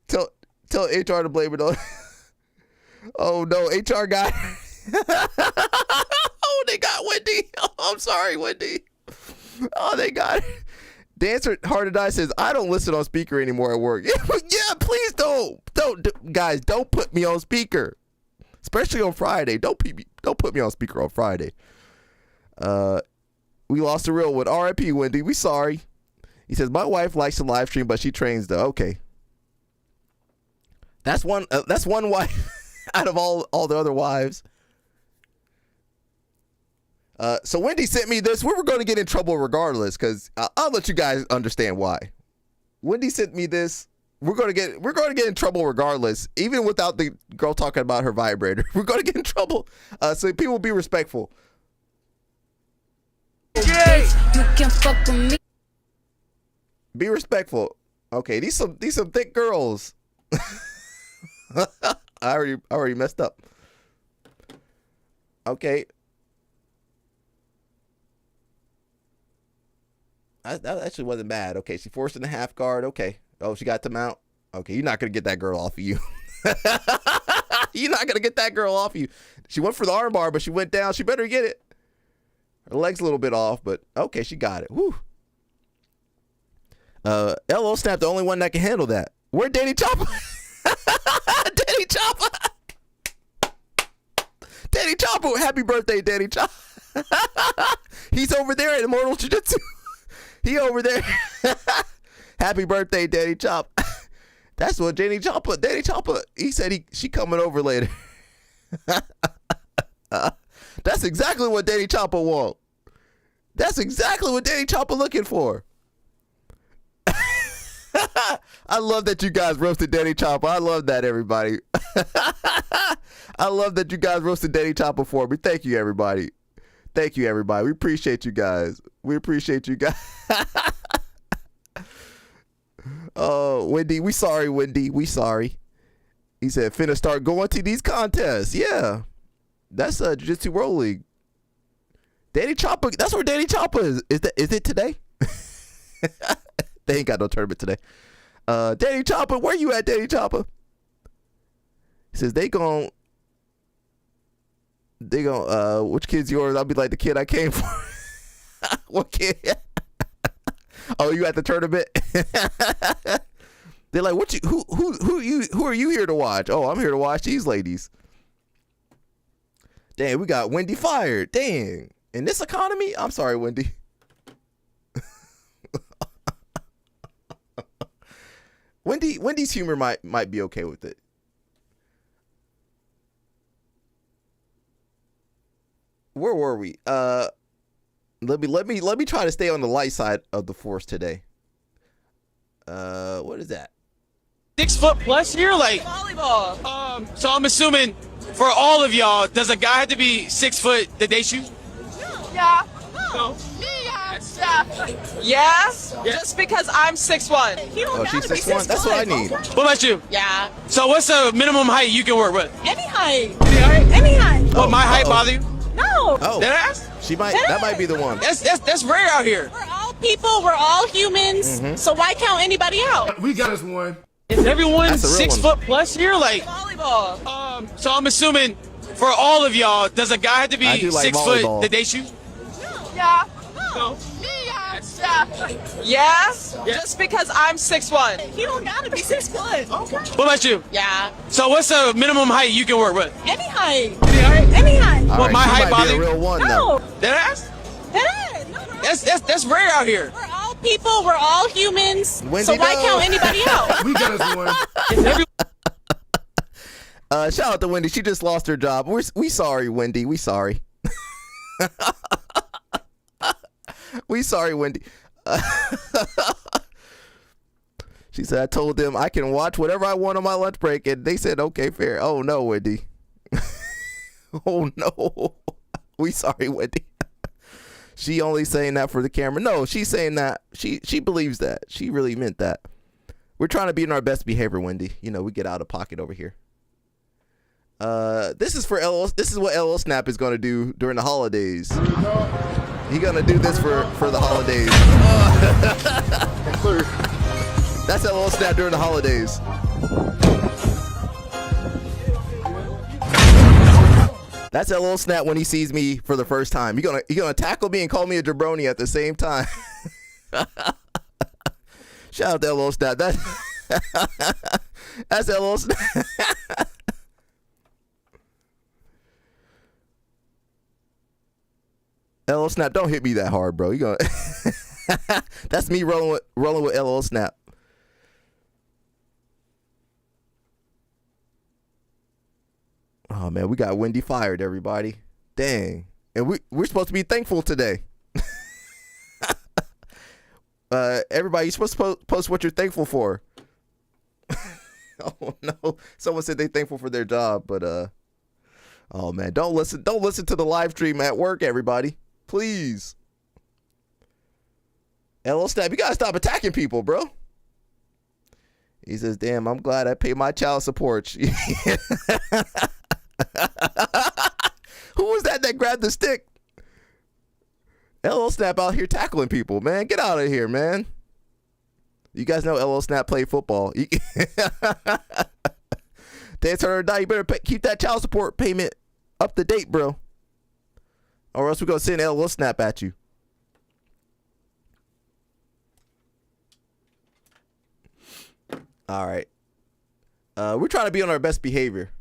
Tell HR to blame it on. Oh no, HR got her. Oh, they got Wendy. Oh, I'm sorry, Wendy. Oh, they got her. Dancer Hard to Die says, I don't listen on speaker anymore at work. Yeah, please don't. Guys, don't put me on speaker. Especially on Friday. Don't put me on speaker on Friday. We lost the real one. RIP, Wendy. We sorry. He says, my wife likes to live stream, but she trains though. Okay. That's one wife out of all the other wives. So Wendy sent me this. We were going to get in trouble regardless, because I'll let you guys understand why. Wendy sent me this. We're going to get in trouble regardless, even without the girl talking about her vibrator. We're going to get in trouble. So people be respectful. You can fuck with me. Be respectful. Okay, these some thick girls. I already messed up. Okay. That actually wasn't bad. Okay, she forced in the half guard. Okay. Oh, she got the mount. Okay, you're not going to get that girl off of you. You're not going to get that girl off of you. She went for the arm bar, but she went down. She better get it. Her leg's a little bit off, but okay, she got it. Woo. LO Snap, the only one that can handle that. Where Danny Chopper? Danny Chopper. Danny Chopper. Happy birthday, Danny Chopper. He's over there at Immortal Jiu-Jitsu. He over there. Happy birthday, Danny Chop. That's what Danny Chopper. He said she coming over later. That's exactly what Danny Chopper want. That's exactly what Danny Chopper looking for. I love that you guys roasted Danny Chopper. I love that, everybody. I love that you guys roasted Danny Chopper for me. Thank you, everybody. Thank you, everybody. We appreciate you guys. We appreciate you guys. Oh, Wendy, we sorry, Wendy. We sorry. He said, finna start going to these contests. Yeah. That's Jiu-Jitsu World League. Danny Chopper, that's where Danny Chopper is. Is it today? They ain't got no tournament today. Danny Chopper, where you at, Danny Chopper? He says they gon' which kid's yours? I'll be like the kid I came for. What kid? Oh, you at the tournament? They're like, what you who are you here to watch? Oh, I'm here to watch these ladies. Dang, we got Wendy fired. Dang. In this economy? I'm sorry, Wendy. Wendy's humor might be okay with it. Where were we? Let me try to stay on the light side of the force today. What is that? 6 foot plus here, like volleyball. So I'm assuming for all of y'all, does a guy have to be 6 foot to date you? Yeah. No. Yes. Yes. Just because I'm 6'1". Oh, she's 6'1". That's what I need. What about you? Yeah. So what's the minimum height you can work with? Any height. Any height? Any height. But my height bother you? No. Oh. Dead ass? That might be the one. That's rare out here. We're all people. We're all humans. Mm-hmm. So why count anybody out? We got us one. Is everyone That's a real 6 one. foot plus here? Like Volleyball. So I'm assuming for all of y'all, does a guy have to I be do like 6 volleyball. foot to date you? Yeah. No. Yes. Yeah. Just because I'm 6'1". You don't gotta be 6'1". Okay. What about you? Yeah. So what's the minimum height you can work with? Any height. Any height? Any height. All Well, right, my she height might bother be you? a real one. No. Dead ass? That is. No, bro. That's rare out here. We're all people. We're all humans. Wendy, so why no. count anybody out? We got us one. Is every Shout out to Wendy. She just lost her job. We sorry, Wendy. We sorry. We sorry, Wendy. She said, I told them I can watch whatever I want on my lunch break, and they said, okay, fair. Oh, no, Wendy. Oh, no. We sorry, Wendy. She only saying that for the camera. No, she's saying that. She believes that. She really meant that. We're trying to be in our best behavior, Wendy. You know, we get out of pocket over here. This is for LO. This is what LO Snap is going to do during the holidays. He's going to do this for the holidays. That's LO Snap during the holidays. That's LO Snap when he sees me for the first time. He gonna tackle me and call me a jabroni at the same time. Shout out to LO Snap. That's LO Snap. LO Snap, don't hit me that hard, bro. You gonna That's me rolling with LOL Snap. Oh man, we got Wendy fired, everybody. Dang. And we're supposed to be thankful today. Everybody, you're supposed to post what you're thankful for. Oh no. Someone said they're thankful for their job, but oh man, don't listen to the live stream at work, everybody. Please. LO Snap, you gotta stop attacking people, bro. He says, damn, I'm glad I paid my child support. Who was that grabbed the stick? LO Snap out here tackling people, man. Get out of here, man. You guys know LO Snap played football. Dance Turner or die, you better keep that child support payment up to date, bro. Or else we're going to send LO Snap at you. All right. We're trying to be on our best behavior.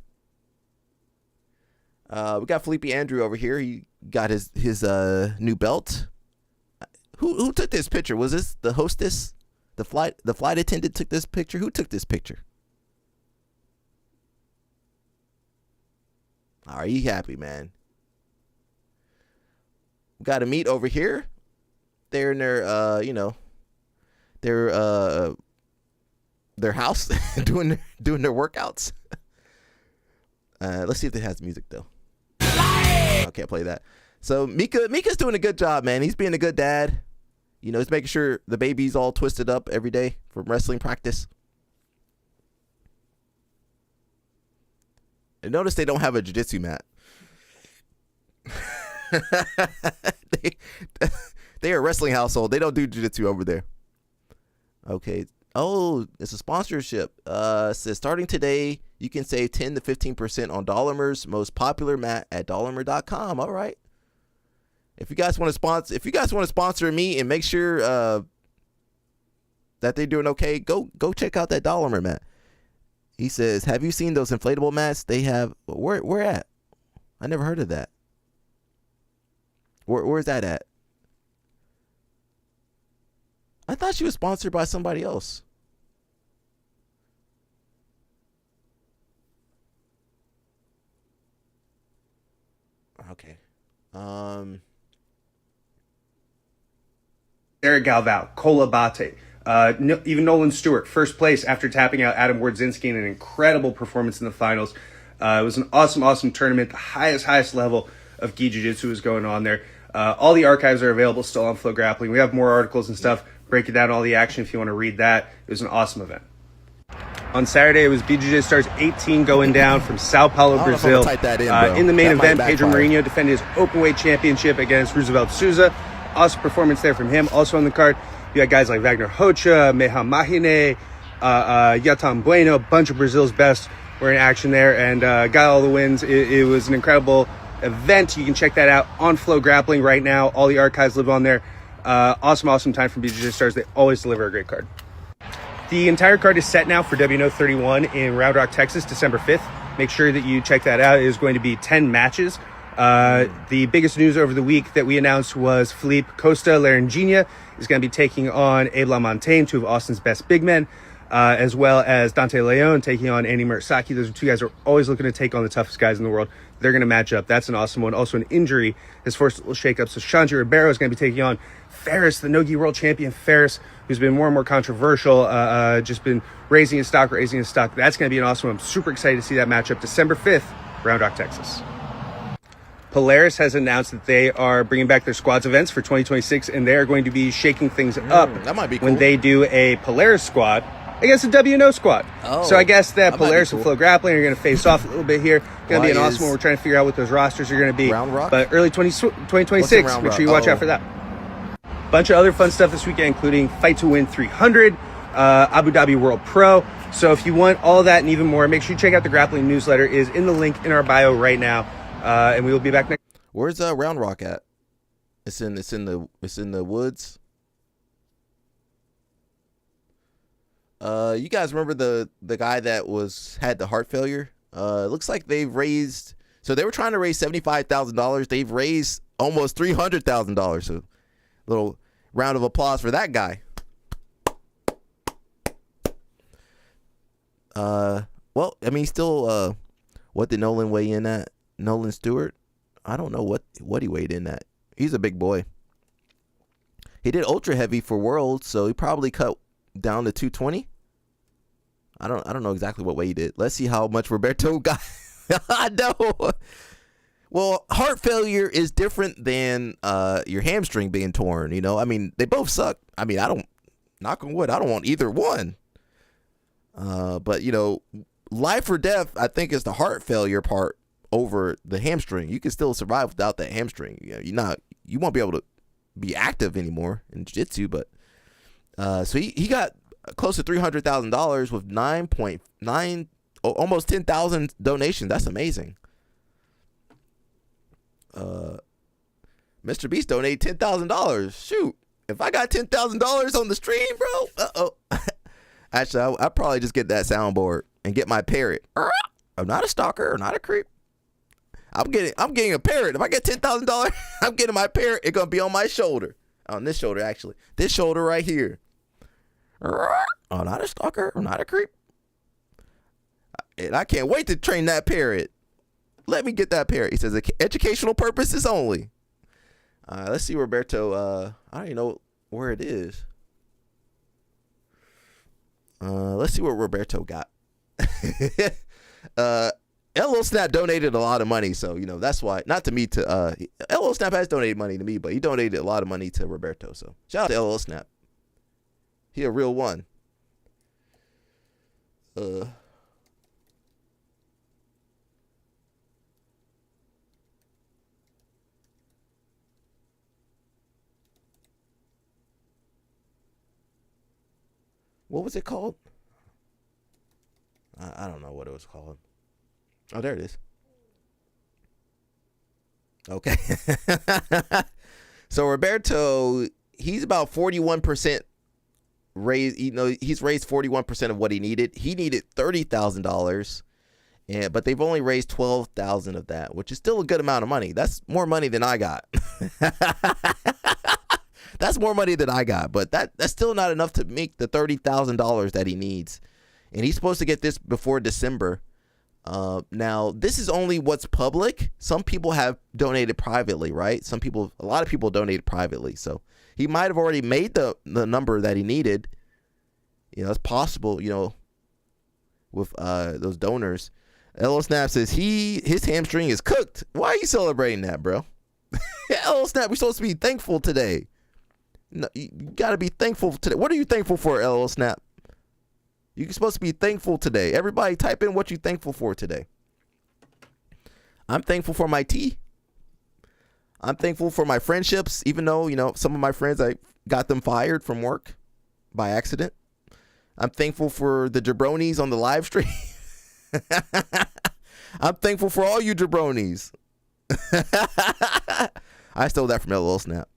We got Felipe Andrew over here. He got his new belt. Who took this picture? Was this the hostess? The flight attendant took this picture? Who took this picture? Are you happy, man? We got a meet over here. They're in their their house doing their workouts. Let's see if it has music though. I can't play that. So Mika's doing a good job, man. He's being a good dad. You know, he's making sure the baby's all twisted up every day from wrestling practice. And notice they don't have a jiu-jitsu mat. They are a wrestling household. They don't do jiu-jitsu over there. Okay. Oh, it's a sponsorship. It says starting today, you can save 10 to 15% on Dollarmer's most popular mat at dollarmer.com. All right. If you guys want to sponsor me and make sure that they're doing okay, go check out that Dollarmer mat. He says, have you seen those inflatable mats? They have where at? I never heard of that. Where's that at? I thought she was sponsored by somebody else. Okay. Eric Galval, Cole Abate, even Nolan Stewart, first place after tapping out Adam Wardzinski in an incredible performance in the finals. It was an awesome tournament. The highest level of gi jiu-jitsu was going on there. All the archives are available still on Flow Grappling. We have more articles and stuff breaking down all the action if you want to read that. It was an awesome event. On Saturday, it was BJJ Stars 18 going down from Sao Paulo, Brazil. In the main event, Pedro Marinho defended his openweight championship against Roosevelt Souza. Awesome performance there from him. Also on the card, you got guys like Wagner Rocha, Meha Mahine, Yatam Bueno, a bunch of Brazil's best were in action there and got all the wins. It was an incredible event. You can check that out on Flow Grappling right now. All the archives live on there. Awesome time from BJJ Stars. They always deliver a great card. The entire card is set now for WNO 31 in Round Rock, Texas, December 5th. Make sure that you check that out. It is going to be 10 matches. The biggest news over the week that we announced was Felipe Costa Laranjinha is going to be taking on Abe LaMontagne, two of Austin's best big men, as well as Dante Leon taking on Andy Murasaki. Those are two guys who are always looking to take on the toughest guys in the world. They're going to match up. That's an awesome one. Also, an injury has forced a little shakeup. So Shanji Ribeiro is going to be taking on Ferris, the no-gi world champion Ferris, who's been more and more controversial, just been raising his stock. That's going to be an awesome one. I'm super excited to see that matchup December 5th, Round Rock, Texas. Polaris has announced that they are bringing back their squads events for 2026, and they are going to be shaking things up that might be cool. When they do a Polaris squad against a WNO squad. So I guess that Polaris and Flow Grappling are going to face off a little bit here. Going to be an awesome one. We're trying to figure out what those rosters are going to be. Round Rock? But early 2026, make sure you watch out for that. Bunch of other fun stuff this weekend, including Fight to Win 300, Abu Dhabi World Pro. So if you want all that and even more, make sure you check out the Grappling newsletter. It is in the link in our bio right now. And we will be back next. Where's Round Rock at? It's in the woods. You guys remember the guy that had the heart failure? It looks like they've raised. So they were trying to raise $75,000. They've raised almost $300,000. So Round of applause for that guy. Well, I mean, still, what did Nolan weigh in at? Nolan Stewart? I don't know what he weighed in at. He's a big boy. He did ultra heavy for Worlds, so he probably cut down to 220. I don't know exactly what weight he did. Let's see how much Roberto got. I know. Well, heart failure is different than your hamstring being torn, you know? I mean, they both suck. I mean, knock on wood, I don't want either one. But, you know, life or death, I think, is the heart failure part over the hamstring. You can still survive without that hamstring. You won't be able to be active anymore in jiu-jitsu, but so he got close to $300,000 with 9.9, almost 10,000 donations. That's amazing. Mr. Beast donated $10,000. Shoot, if I got $10,000 on the stream, bro, actually, I'll probably just get that soundboard and get my parrot. I'm not a stalker or not a creep. I'm getting a parrot. If I get $10,000, I'm getting my parrot. It's gonna be on my shoulder, on this shoulder actually, this shoulder right here. I'm not a stalker. I'm not a creep. And I can't wait to train that parrot. Let me get that parrot. He says educational purposes only. Let's see Roberto. I don't even know where it is. Let's see what Roberto got. LO Snap donated a lot of money, so you know that's why. Not to me, to LO Snap has donated money to me, but he donated a lot of money to Roberto. So shout out to LO Snap. He a real one. What was it called? I don't know what it was called. Oh, there it is. Okay. So Roberto, he's about 41% raised. You know, he's raised 41% of what he needed. He needed $30,000, but they've only raised 12,000 of that, which is still a good amount of money. That's more money than I got. That's more money than I got, but that's still not enough to make the $30,000 that he needs. And he's supposed to get this before December. Now, this is only what's public. Some people have donated privately, right? A lot of people donated privately. So he might have already made the number that he needed. You know, it's possible, you know, with those donors. LO Snap says his hamstring is cooked. Why are you celebrating that, bro? LO Snap, we're supposed to be thankful today. No, you got to be thankful today. What are you thankful for, LO Snap? You're supposed to be thankful today. Everybody type in what you're thankful for today. I'm thankful for my tea. I'm thankful for my friendships, even though, you know, some of my friends, I got them fired from work by accident. I'm thankful for the jabronis on the live stream. I'm thankful for all you jabronis. I stole that from LOL Snap.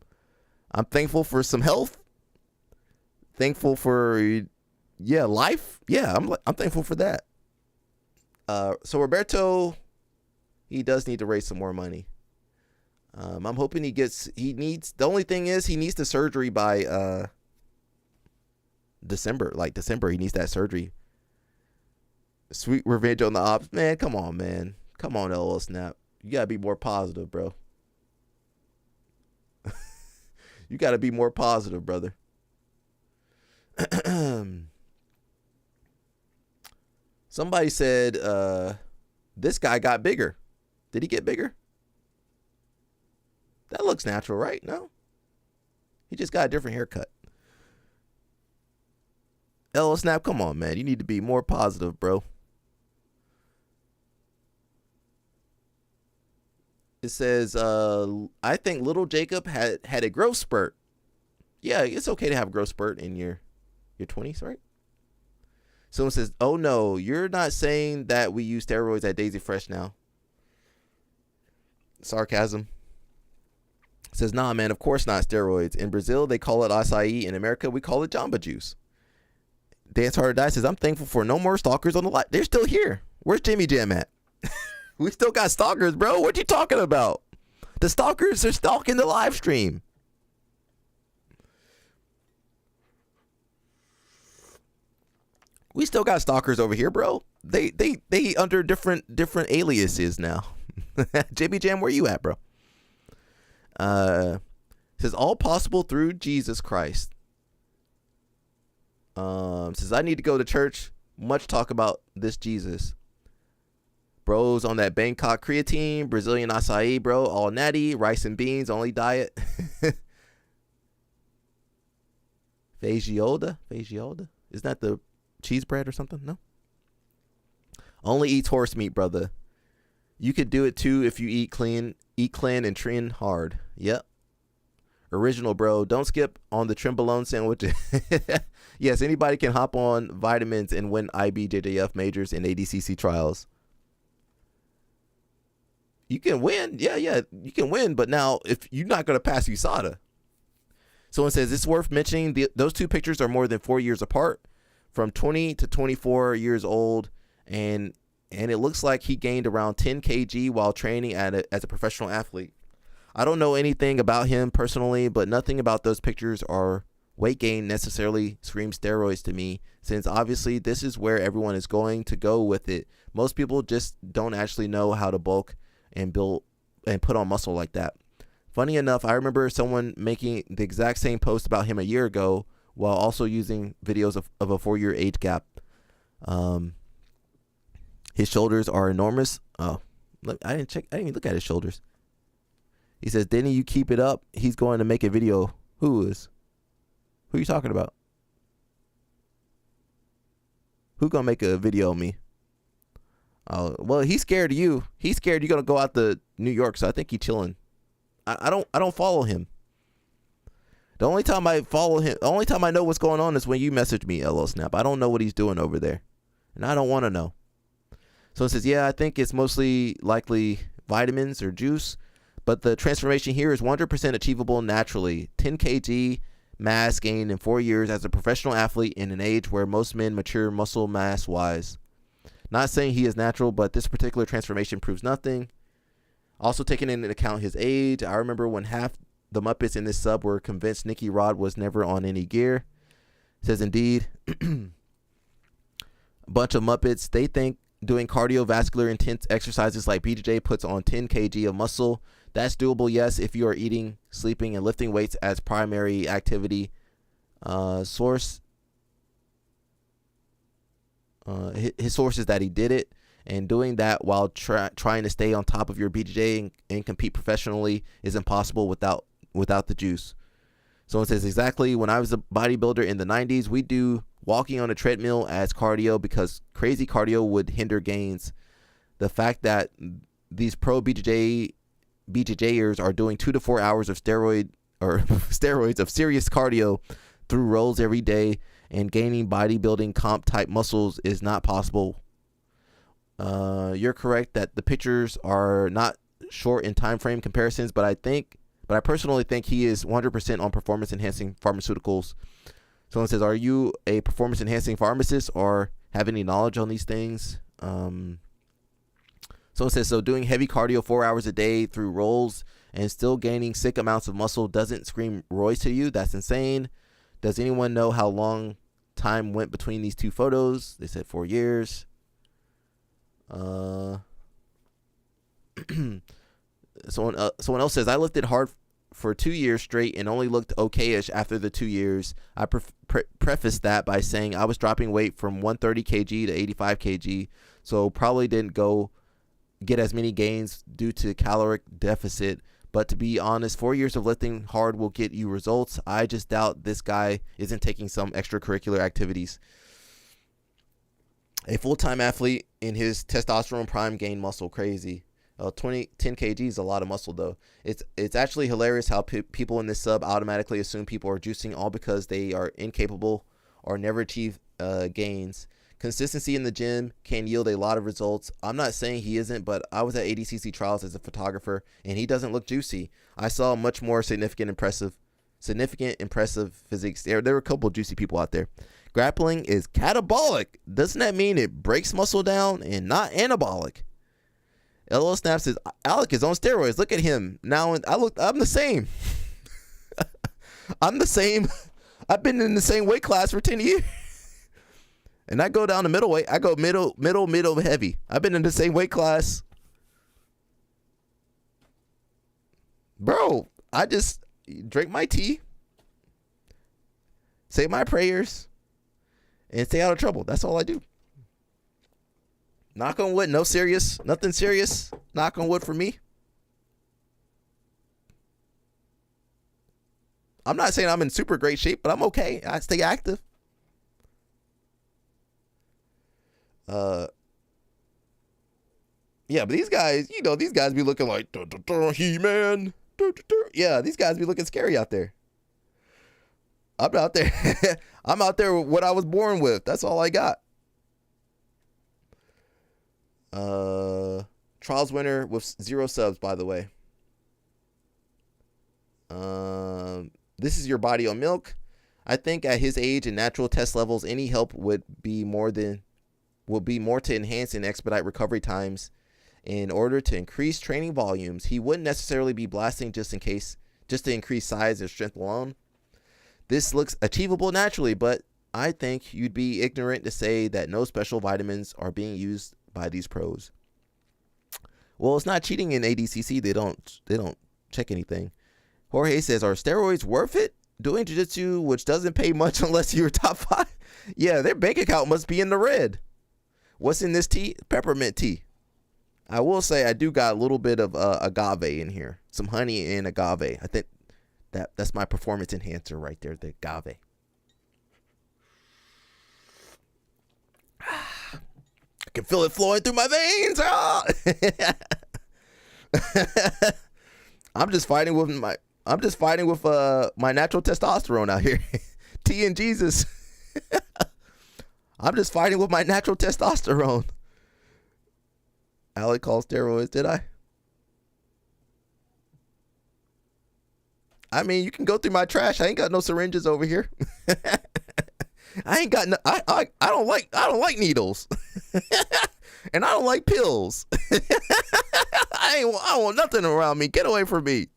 I'm thankful for some health. Thankful for, life. Yeah, I'm thankful for that. So Roberto, he does need to raise some more money. I'm hoping the only thing is he needs the surgery by December. Like December, he needs that surgery. Sweet revenge on the ops. Man, come on, man. Come on, LOL Snap. You gotta be more positive, bro. You gotta be more positive, brother. Somebody said this guy got bigger. Did he get bigger? That looks natural, right? No? He just got a different haircut. LO Snap, come on, man. You need to be more positive, bro. It says, I think little Jacob had a growth spurt. Yeah, it's okay to have a growth spurt in your 20s, right? Someone says, oh no, you're not saying that we use steroids at Daisy Fresh now. Sarcasm. It says, nah, man, of course not steroids. In Brazil, they call it acai. In America, we call it Jamba Juice. Dance Hard Die says, I'm thankful for no more stalkers on the live. They're still here. Where's Jimmy Jam at? We still got stalkers, bro. What you talking about? The stalkers are stalking the live stream. We still got stalkers over here, bro. They under different aliases now. JB Jam, where you at, bro? Says all possible through Jesus Christ. Says I need to go to church. Much talk about this Jesus. Bros on that Bangkok creatine, Brazilian acai, bro, all natty, rice and beans, only diet. Feijoada? Isn't that the cheese bread or something? No. Only eats horse meat, brother. You could do it too if you eat clean and train hard. Yep. Original, bro. Don't skip on the Trenbolone sandwiches. Yes, anybody can hop on vitamins and win IBJJF majors and ADCC trials. You can win. Yeah, you can win. But now, if you're not going to pass USADA. Someone says, it's worth mentioning those two pictures are more than 4 years apart, from 20 to 24 years old. And it looks like he gained around 10 kg while training as a professional athlete. I don't know anything about him personally, but nothing about those pictures or weight gain necessarily screams steroids to me, since obviously this is where everyone is going to go with it. Most people just don't actually know how to bulk and build and put on muscle like that. Funny enough, I remember someone making the exact same post about him a year ago while also using videos of a 4-year age gap. His shoulders are enormous. Oh, I didn't even look at his shoulders. He says, didn't you keep it up? He's going to make a video. Who are you talking about? Who gonna make a video of me? Oh, well, he's scared of you. He's scared you're gonna go out to New York, so I think he's chilling. I don't follow him. The only time I follow him, the only time I know what's going on is when you message me, LO Snap. I don't know what he's doing over there, and I don't want to know. So it says, yeah, I think it's mostly likely vitamins or juice, but the transformation here is 100% achievable naturally. 10 kg mass gain in 4 years as a professional athlete in an age where most men mature muscle mass wise. Not saying he is natural, but this particular transformation proves nothing. Also taking into account his age, I remember when half the Muppets in this sub were convinced Nicky Rod was never on any gear. It says, indeed, a bunch of Muppets, they think doing cardiovascular intense exercises like BJJ puts on 10 kg of muscle. That's doable, yes, if you are eating, sleeping, and lifting weights as primary activity. His source is that he did it, and doing that while trying to stay on top of your BJJ and compete professionally is impossible without the juice. So it says, exactly, when I was a bodybuilder in the 90s, we do walking on a treadmill as cardio because crazy cardio would hinder gains. The fact that these pro BJJers are doing 2 to 4 hours of steroids of serious cardio through rolls every day and gaining bodybuilding comp type muscles is not possible. You're correct that the pictures are not short in time frame comparisons, but I personally think he is 100% on performance enhancing pharmaceuticals. Someone says, are you a performance enhancing pharmacist or have any knowledge on these things? Someone says, so doing heavy cardio 4 hours a day through rolls and still gaining sick amounts of muscle doesn't scream Roy to you? That's insane. Does anyone know how long time went between these two photos? They said 4 years. Someone else says, I lifted hard for 2 years straight and only looked okayish after the 2 years. I prefaced that by saying I was dropping weight from 130 kg to 85 kg, so probably didn't get as many gains due to caloric deficit. But to be honest, 4 years of lifting hard will get you results. I just doubt this guy isn't taking some extracurricular activities. A full-time athlete in his testosterone prime gained muscle. Crazy. 10 kg is a lot of muscle, though. It's actually hilarious how people in this sub automatically assume people are juicing all because they are incapable or never achieve gains. Consistency in the gym can yield a lot of results. I'm not saying he isn't, but I was at ADCC trials as a photographer, and he doesn't look juicy. I saw much more significant, impressive physiques. There were a couple of juicy people out there. Grappling is catabolic. Doesn't that mean it breaks muscle down and not anabolic? LO Snap says, Alec is on steroids. Look at him. Now I'm the same. I'm the same. I've been in the same weight class for 10 years. And I go down to middleweight. I go middle heavy. I've been in the same weight class. Bro, I just drink my tea, say my prayers, and stay out of trouble. That's all I do. Knock on wood. Nothing serious. Knock on wood for me. I'm not saying I'm in super great shape, but I'm okay. I stay active. Yeah, but these guys, these guys be looking like He-Man. Yeah, these guys be looking scary out there. I'm out there. I'm out there with what I was born with. That's all I got. Trials winner with 0 subs, by the way. This is your body on milk. I think at his age and natural test levels, any help would be more to enhance and expedite recovery times. In order to increase training volumes, he wouldn't necessarily be blasting just to increase size and strength alone. This looks achievable naturally, but I think you'd be ignorant to say that no special vitamins are being used by these pros. Well, it's not cheating in ADCC. They don't check anything. Jorge says, are steroids worth it? Doing jiu-jitsu, which doesn't pay much unless you're top 5? Yeah, their bank account must be in the red. What's in this tea? Peppermint tea. I will say I do got a little bit of agave in here. Some honey and agave. I think that's my performance enhancer right there, the agave. I can feel it flowing through my veins. I'm just fighting with my natural testosterone out here. T and Jesus. I'm just fighting with my natural testosterone. Alec called steroids, did I? I mean, you can go through my trash. I ain't got no syringes over here. I ain't got no. I don't like needles, and I don't like pills. I don't want nothing around me. Get away from me.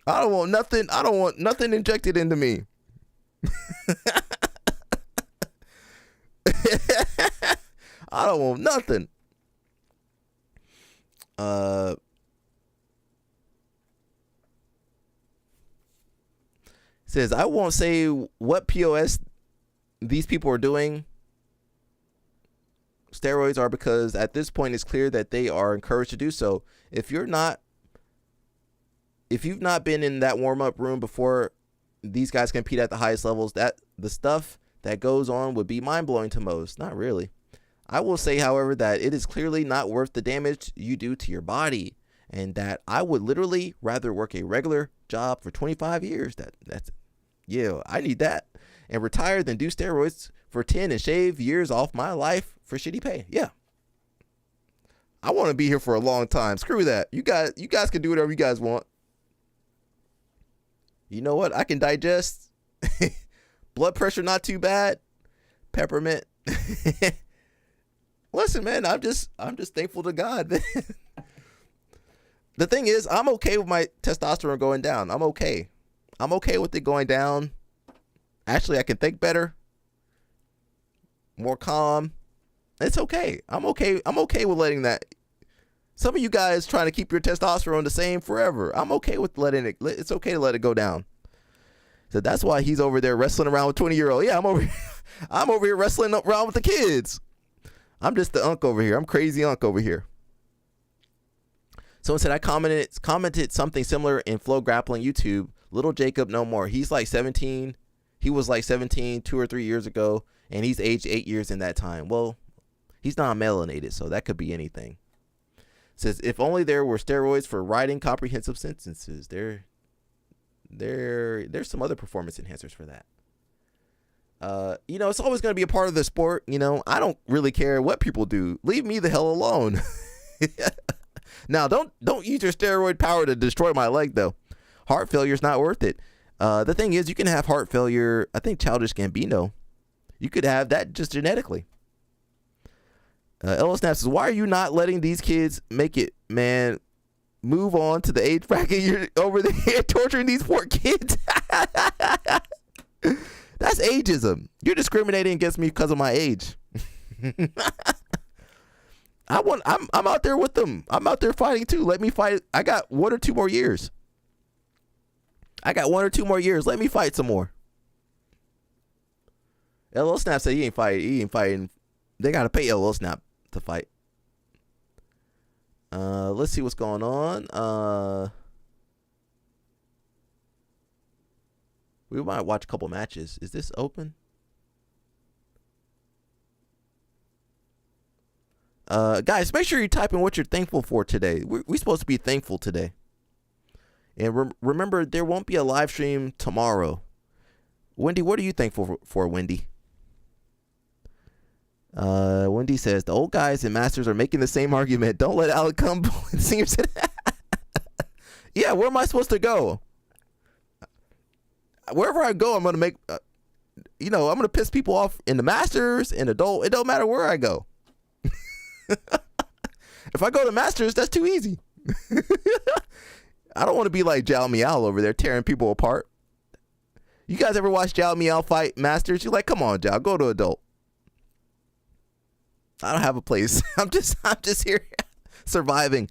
I don't want nothing. I don't want nothing injected into me. I don't want nothing. Says, I won't say what POS these people are doing. Steroids are because at this point it's clear that they are encouraged to do so. If you've not been in that warm-up room before these guys compete at the highest levels, that the stuff that goes on would be mind-blowing to most. Not really. I will say, however, that it is clearly not worth the damage you do to your body, and that I would literally rather work a regular job for 25 years. Yeah, I need that, and retire than do steroids for 10 and shave years off my life for shitty pay. Yeah. I want to be here for a long time. Screw that. You guys can do whatever you guys want. You know what? I can digest. Blood pressure not too bad. Peppermint. Listen, man, I'm just thankful to God. The thing is, I'm okay with my testosterone going down. I'm okay. I'm okay with it going down. Actually, I can think better. More calm. It's okay. I'm okay. I'm okay with letting that. Some of you guys trying to keep your testosterone the same forever. I'm okay with letting it. It's okay to let it go down. So that's why he's over there wrestling around with 20-year-old. Yeah, I'm over here wrestling around with the kids. I'm just the unk over here. I'm crazy unk over here. Someone said I commented something similar in Flow Grappling YouTube. Little Jacob no more. He's like 17. He was like 17 2 or 3 years ago, and he's aged 8 years in that time. Well, he's not melanated, so that could be anything. Says if only there were steroids for writing comprehensive sentences. There's some other performance enhancers for that. It's always going to be a part of the sport. I don't really care what people do. Leave me the hell alone. Now, don't use your steroid power to destroy my leg, though. Heart failure is not worth it. The thing is, you can have heart failure. I think Childish Gambino, you could have that just genetically. Ella Snap says, why are you not letting these kids make it, man? Move on to the age bracket. You're over there torturing these poor kids. That's ageism. You're discriminating against me because of my age. I'm out there with them. I'm out there fighting too. Let me fight. I got 1 or 2 more years. Let me fight some more. LL Snap said he ain't fighting. They gotta pay LL Snap to fight. Let's see what's going on. We might watch a couple matches. Is this open? Guys, make sure you type in what you're thankful for today. We're supposed to be thankful today. And remember, there won't be a live stream tomorrow. Wendy, what are you thankful for, Wendy? Wendy says, the old guys and masters are making the same argument. Don't let Alec come. Singer said, yeah, where am I supposed to go? Wherever I go, I'm going to make, I'm going to piss people off in the masters, in adult. It don't matter where I go. If I go to masters, that's too easy. I don't want to be like Jao Miao over there tearing people apart. You guys ever watch Jao Miao fight masters? You're like, come on, Jao, go to adult. I don't have a place. I'm just here surviving.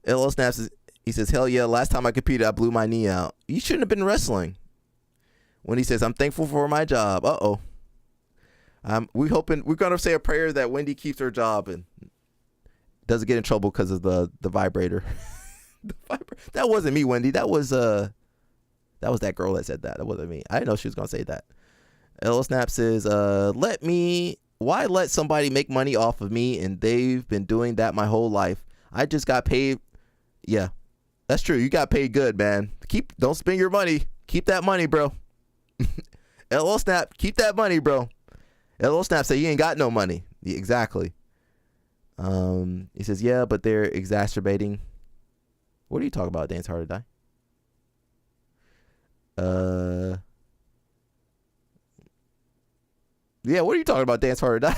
LL Snaps, he says, hell yeah, last time I competed, I blew my knee out. You shouldn't have been wrestling. When he says, I'm thankful for my job. Uh-oh. We're going to say a prayer that Wendy keeps her job and doesn't get in trouble because of the vibrator. That wasn't me, Wendy. That was that girl that said that. That wasn't me. I didn't know she was going to say that. LL Snap says, why let somebody make money off of me? And they've been doing that my whole life. I just got paid. Yeah, that's true. You got paid good, man. Don't spend your money. Keep that money, bro. LL Snap, keep that money, bro. LL Snap say you ain't got no money. Yeah, exactly. He says, yeah, but they're exacerbating. What are you talking about? Dance Hard to Die? Yeah, what are you talking about? Dance Hard to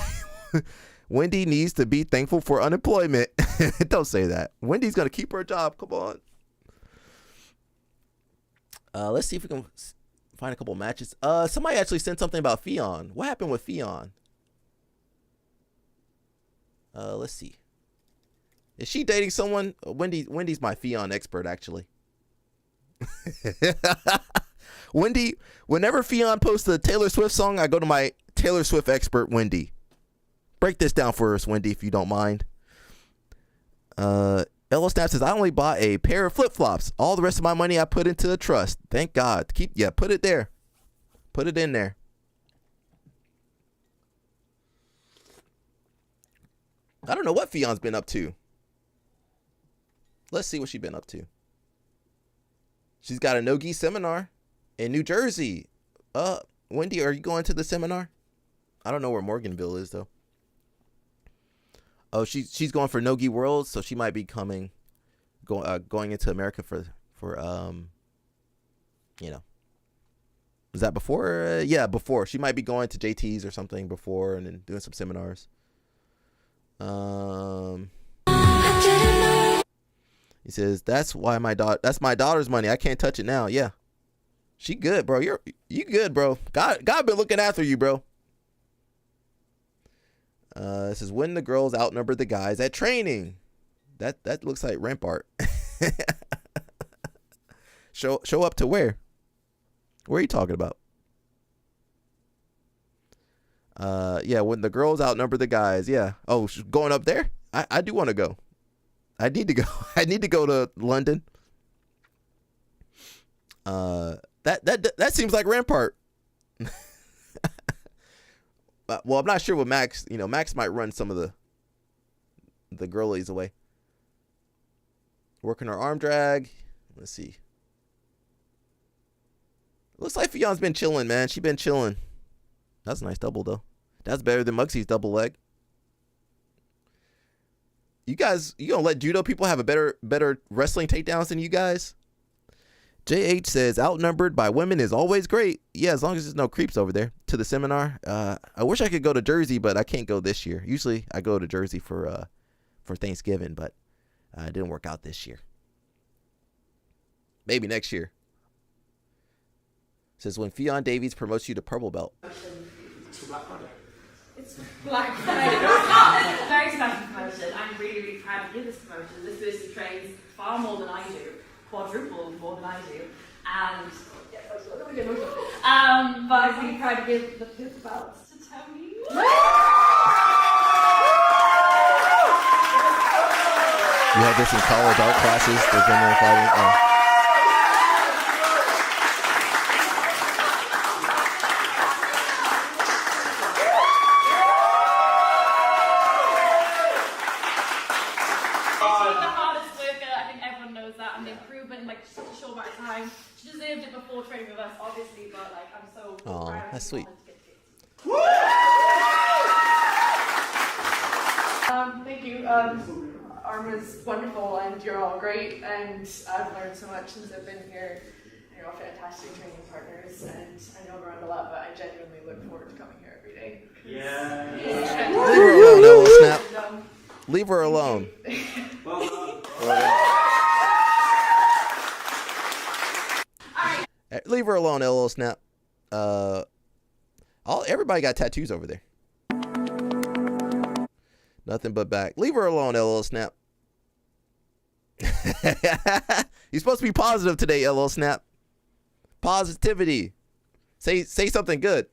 Die? Wendy needs to be thankful for unemployment. Don't say that. Wendy's gonna keep her job. Come on. Let's see if we can find a couple matches. Somebody actually sent something about Fionn. What happened with Fionn? Let's see. Is she dating someone? Wendy's my Fionn expert, actually. Wendy, whenever Fionn posts a Taylor Swift song, I go to my Taylor Swift expert, Wendy. Break this down for us, Wendy, if you don't mind. LL Snap says, I only bought a pair of flip-flops. All the rest of my money I put into a trust. Thank God. Put it there. Put it in there. I don't know what Fionn's been up to. Let's see what she's been up to. She's got a no-gi seminar in New Jersey. Wendy, are you going to the seminar? I don't know where Morganville is, though. Oh, she's going for No-Gi Worlds, so she might be going into America for Was that before? Yeah, before. She might be going to JT's or something before, and then doing some seminars. He says, that's my daughter's money. I can't touch it now. Yeah. She good, bro. You good, bro. God been looking after you, bro. This is when the girls outnumber the guys at training. That looks like Rampart. Show up to where? Where are you talking about? Yeah, when the girls outnumber the guys. Yeah. Oh, going up there? I do want to go. I need to go. I need to go to London. That seems like Rampart. Well, I'm not sure what Max. Max might run some of the girlies away. Working her arm drag. Let's see. Looks like Fionn's been chilling, man. She been chilling. That's a nice double, though. That's better than Muggsy's double leg. You gonna let judo people have a better wrestling takedowns than you guys? JH says, outnumbered by women is always great. Yeah, as long as there's no creeps over there. To the seminar. I wish I could go to Jersey, but I can't go this year. Usually I go to Jersey for Thanksgiving, but it didn't work out this year. Maybe next year. Says when Fionn Davies promotes you to purple belt. It's Black Friday. It's Black Friday. It's a very special promotion. I'm really, really proud to give this promotion. This person trains far more than I do, quadruple more than I do, and but I'm really proud to give the fifth belt to Tony. You had this in college art classes, the general fighting. Oh. She's the hardest worker. I think everyone knows that, and the improvement in like such a short amount of time. She deserved it before training with us, obviously, but like I'm so proud. That's sweet. Thank you. Arma's wonderful, and you're all great, and I've learned so much since I've been here. You're all fantastic training partners, and I know I'm around a lot, but I genuinely look forward to coming here every day. Yeah. Leave her alone, Ella Snap. Leave her alone. Leave her alone, Ella Snap. Everybody got tattoos over there. Nothing but back. Leave her alone, LL Snap. You're supposed to be positive today, LL Snap. Positivity. Say something good.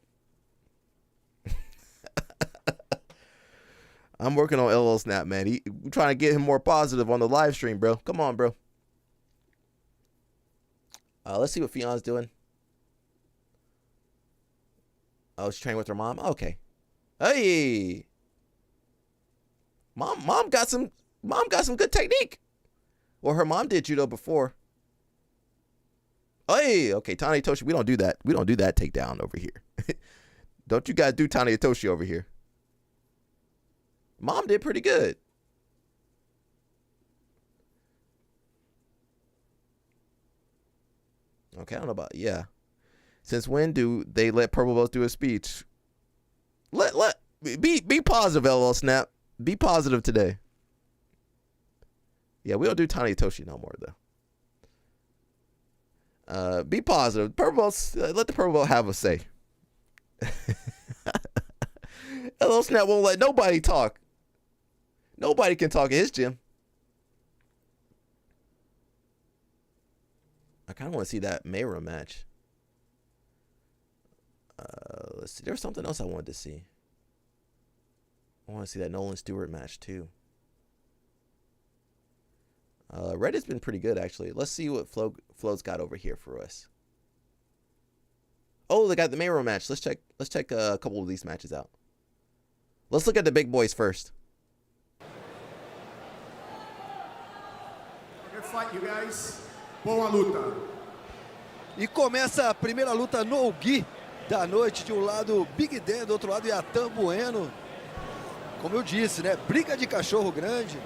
I'm working on LL Snap, man. We're trying to get him more positive on the live stream, bro. Come on, bro. Let's see what Fionn's doing. Oh, she's training with her mom? Okay. Hey. Mom got some good technique. Well, her mom did judo before. Hey, okay, Tani Itoshi, we don't do that. We don't do that takedown over here. Don't you guys do Tani Itoshi over here. Mom did pretty good. Okay, I don't know about, yeah. Since when do they let purple belts do a speech? Be positive, LL Snap. Be positive today. Yeah, we don't do Tani Itoshi no more, though. Be positive. Purple belts, let the purple belt have a say. LL Snap won't let nobody talk. Nobody can talk in his gym. I kind of want to see that Mayra match. Let's see. There was something else I wanted to see. I want to see that Nolan Stewart match too. Reddit's been pretty good actually. Let's see what Flo's got over here for us. Oh, they got the Mayro match. Let's check a couple of these matches out. Let's look at the big boys first. Good fight, you guys. Boa luta. E começa a primeira luta no Gui da noite. De um lado, Big Dan, do outro lado, Yatan Bueno. Como eu disse, né? Briga de cachorro grande.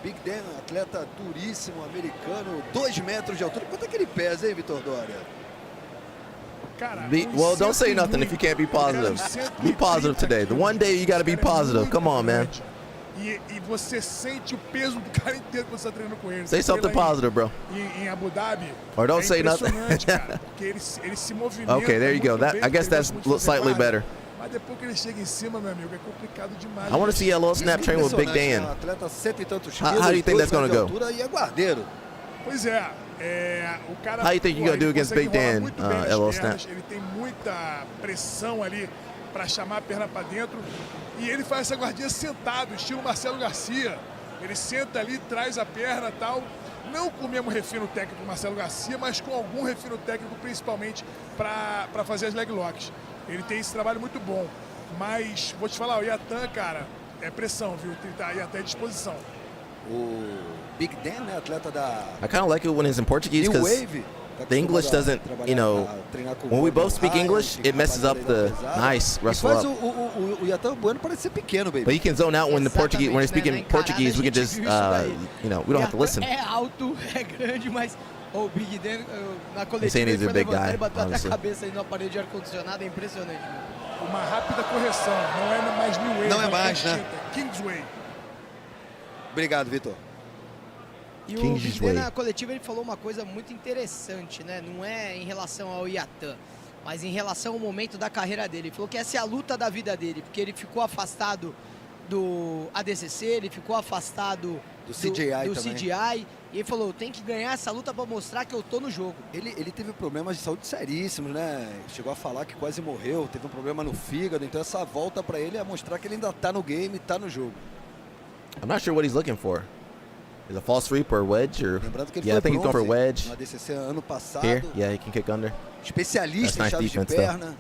Big Dan, atleta duríssimo, americano, 2 metros de altura. Quanto é que ele pesa, hein, Vitor Dória? Well, don't say nothing if you can't be positive. Be positive today. The one day you got to be positive. Come on, man. E você sente o peso do cara inteiro que você está treinando com ele. Say something positive, bro. Em Abu Dhabi. Or don't say nothing. Cara, porque ele se movimenta. Okay, there you go. I guess that's slightly better. Mas depois que ele chega em cima, meu amigo, é complicado demais. I want to see LL Snap train with Big Dan. How do you think that's going to go? Pois é. O cara, how do you think you're going to do against Big Dan, LL Snap? Ele tem muita pressão ali para chamar a perna para dentro. E ele faz essa guardinha sentado, estilo Marcelo Garcia. Ele senta ali, traz a perna e tal. Não com o mesmo refino técnico do Marcelo Garcia, mas com algum refino técnico, principalmente para fazer as leg locks. Ele tem esse trabalho muito bom. Mas, vou te falar, o Yatan, cara, é pressão, viu? Ele tá aí até à disposição. O Big Dan, né, atleta da... I kind of like it when it's in Portuguese because the English doesn't, you know, when we both speak English, it messes up the nice wrestle up. O Yatan Bueno parece ser pequeno, baby. But you can zone out when he's speaking Portuguese, we can just, you know, we don't have to listen. É alto, é grande, mas o Big Dan na coletiva ele foi levantar, ele bateu até a cabeça aí no aparelho de ar-condicionado, é impressionante. Uma rápida correção, não é mais New Wave. Não é mais, né? Kingsway. Obrigado, Vitor. E o Big Dan na coletiva ele falou uma coisa muito interessante, né? Não é em relação ao Yatan. mas em relação ao momento da carreira dele. Ele falou que essa é a luta da vida dele, porque ele ficou afastado do ADCC, ele ficou afastado do CGI, e ele falou, tem que ganhar essa luta para mostrar que eu tô no jogo. Ele teve problemas de saúde seríssimos, né? Chegou a falar que quase morreu, teve um problema no fígado, então essa volta para ele é mostrar que ele ainda tá no game, tá no jogo. I'm not sure what he's looking for. Is a false sweep or wedge or? Lembrando que ele Yeah, I foi think he's going for wedge. no ADCC ano passado. Here, yeah, he can kick under. Especialista em That's chaves nice de defense, perna.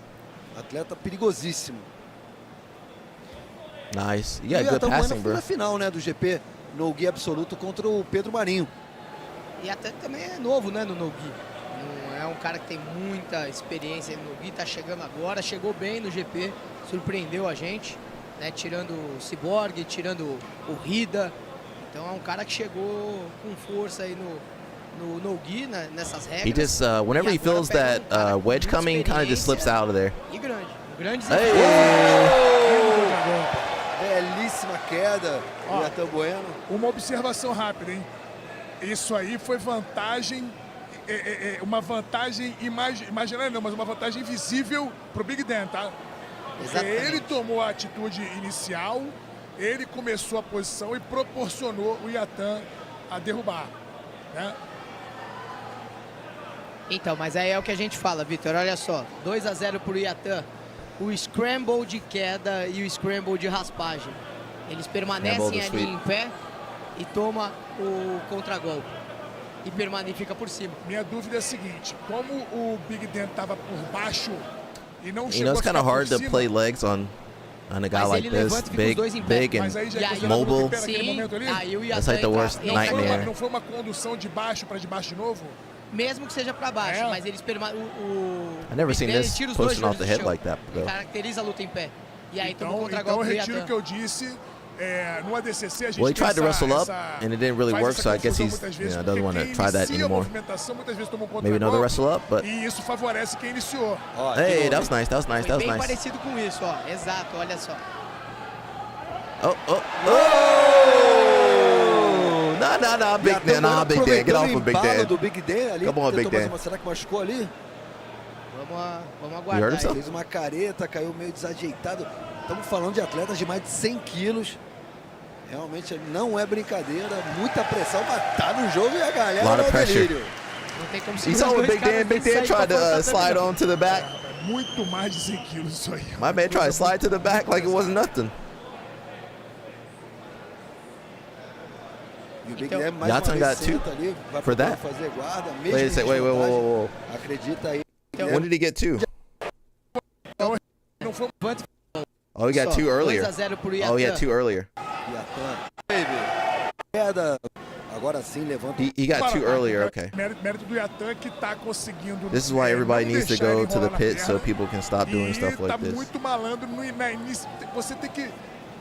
Atleta perigosíssimo. Nice. You E got o good Iatan passing, Bueno foi bro. na final, né, do GP no Gui absoluto contra o Pedro Marinho. E até também é novo, né, no no-gi. Não é um cara que tem muita experiência no no-gi, tá chegando agora, chegou bem no GP, surpreendeu a gente, né, tirando o Cyborg, tirando o Rida. Então é um cara que chegou com força aí no no-gi, nessas regras. He just whenever he feels that wedge coming, kind of just slips out of there. E grande Belíssima queda, o Iatan Bueno. Uma observação rápida, hein? Isso aí foi vantagem, uma vantagem imaginária não, mas uma vantagem visível pro Big Dan, tá? Porque ele tomou a atitude inicial, ele começou a posição e proporcionou o Iatan a derrubar, né? Então, mas aí é o que a gente fala, Vitor, olha só, 2-0 pro Iatan. O scramble de queda e o scramble de raspagem. Eles permanecem ali em pé e toma o contragolpe. E fica por cima. Minha dúvida é a seguinte, como o Big Dan estava por baixo e não You know, chegou it's a kind ficar of hard por to cima, play legs on a guy like this, big mas aí and já é considerado mobile. golpe naquele momento ali? Aí o That's like the Iatan worst entra- nightmare. Não foi uma condução de baixo para de baixo de novo? Mesmo que seja para baixo, mas eles I never seen this tira os dois posting off the joelhos do head chão. like that, Ele though. caracteriza a luta em pé. E aí toma um Então eu contra-golpe do retiro o Iatan. que eu disse. No ADCC a gente Well, he tem tried to wrestle up, and it didn't really faz work, essa so I guess confusão he's muitas vezes, doesn't want to porque try that quem inicia a anymore. movimentação muitas vezes toma um Maybe another contra-golpe, wrestle up, but e isso favorece quem iniciou. hey, that was nice. That was nice. That Foi was bem nice. parecido com isso, ó. Exato, olha só. Oh! Nah, Big Dan. Nah, Big Dan. Get off of Big Dan. Do Big Dan ali. Come on, Big Dan. Será que machucou ali? Vamos You aguardar. heard himself? Fez uma careta, caiu meio desajeitado. Estamos falando de atletas de mais de 100 quilos. Realmente não é brincadeira. Muita pressão, mas tá no jogo e a galera Lot of no pressure. delírio. Não tem como You saw what Big Dan? Big Dan tried to slide on to the back. Muito mais de 100 quilos isso aí. My man tried to slide to the back like it wasn't nothing. E o Big Dan mais uma Iatan vez got two senta ali, vai for that? fazer guarda, mesmo Wait a em sec. Wait. desvantagem. Acredita aí. When did he get two? Não foi Oh, he got two earlier. 2-0 pro Oh, he had two earlier. Iatan. Queda. Agora sim levanta. He got two earlier. Okay. mérito do Iatan que tá conseguindo. This is why everybody não needs to deixar go ele to the enrolar na pit so perna. people can stop doing E stuff tá like this. muito malandro na início. Você tem que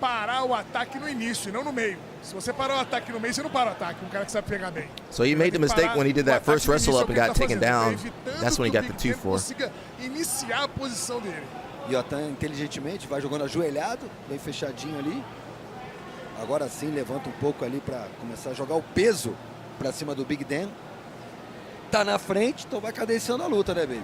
parar o ataque no início e não no meio. Se você parar o ataque no meio, você não para o ataque. Um cara que sabe pegar bem. So he made the mistake when he did that first wrestle up and got taken down. That's when he got the 2-4. Consiga iniciar a posição dele. E o Iatan inteligentemente vai jogando ajoelhado, bem fechadinho ali. Agora sim levanta um pouco ali para começar a jogar o peso para cima do Big Dan. Tá na frente, então vai cadenciando a luta, né, baby?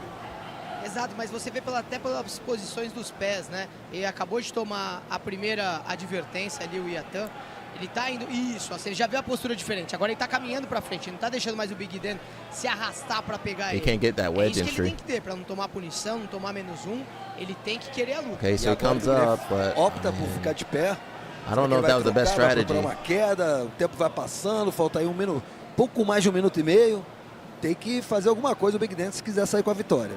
Exato, mas você vê até pelas posições dos pés, né? Ele acabou de tomar a primeira advertência ali, o Iatan. Ele tá indo... Isso, assim, ele já viu a postura diferente. Agora ele tá caminhando pra frente. Ele não tá deixando mais o Big Dan se arrastar pra pegar He ele. can't get that É wedge isso que ele entry. tem que ter, pra não tomar punição, não tomar -1. Ele tem que querer a luta. Okay, so E he agora comes o Big Dan up, but opta por ficar de pé. I don't know if that was the best Vai strategy. procurar uma queda, o tempo vai passando, falta aí um minuto, pouco mais de 1 minuto e meio. Tem que fazer alguma coisa o Big Dan se quiser sair com a vitória.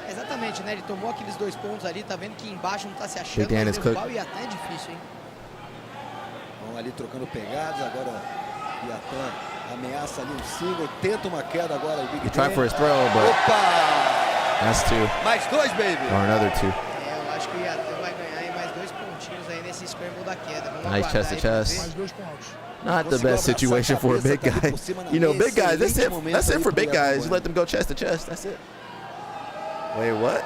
Exatamente, né? Ele tomou aqueles 2 pontos ali, tá vendo que embaixo não tá se achando. Big Dan mas is derrubar cooked. o Iatan é difícil, hein? Vão ali trocando pegadas, agora o Iatan ameaça ali um single, tenta uma queda agora o Big He Dan. tried for his throw, but Opa! that's two. Mais 2, baby! Or another two. Eu acho que o Iatan vai ganhar aí mais 2 pontinhos aí nesse scramble da queda. Vamos Nice aguardar chest to aí pra chest. ver. Mais 2 pontos. Not the best situation for a big guy. You know, big guys, that's it for big guys. You let them go chest to chest, that's it. Wait, what?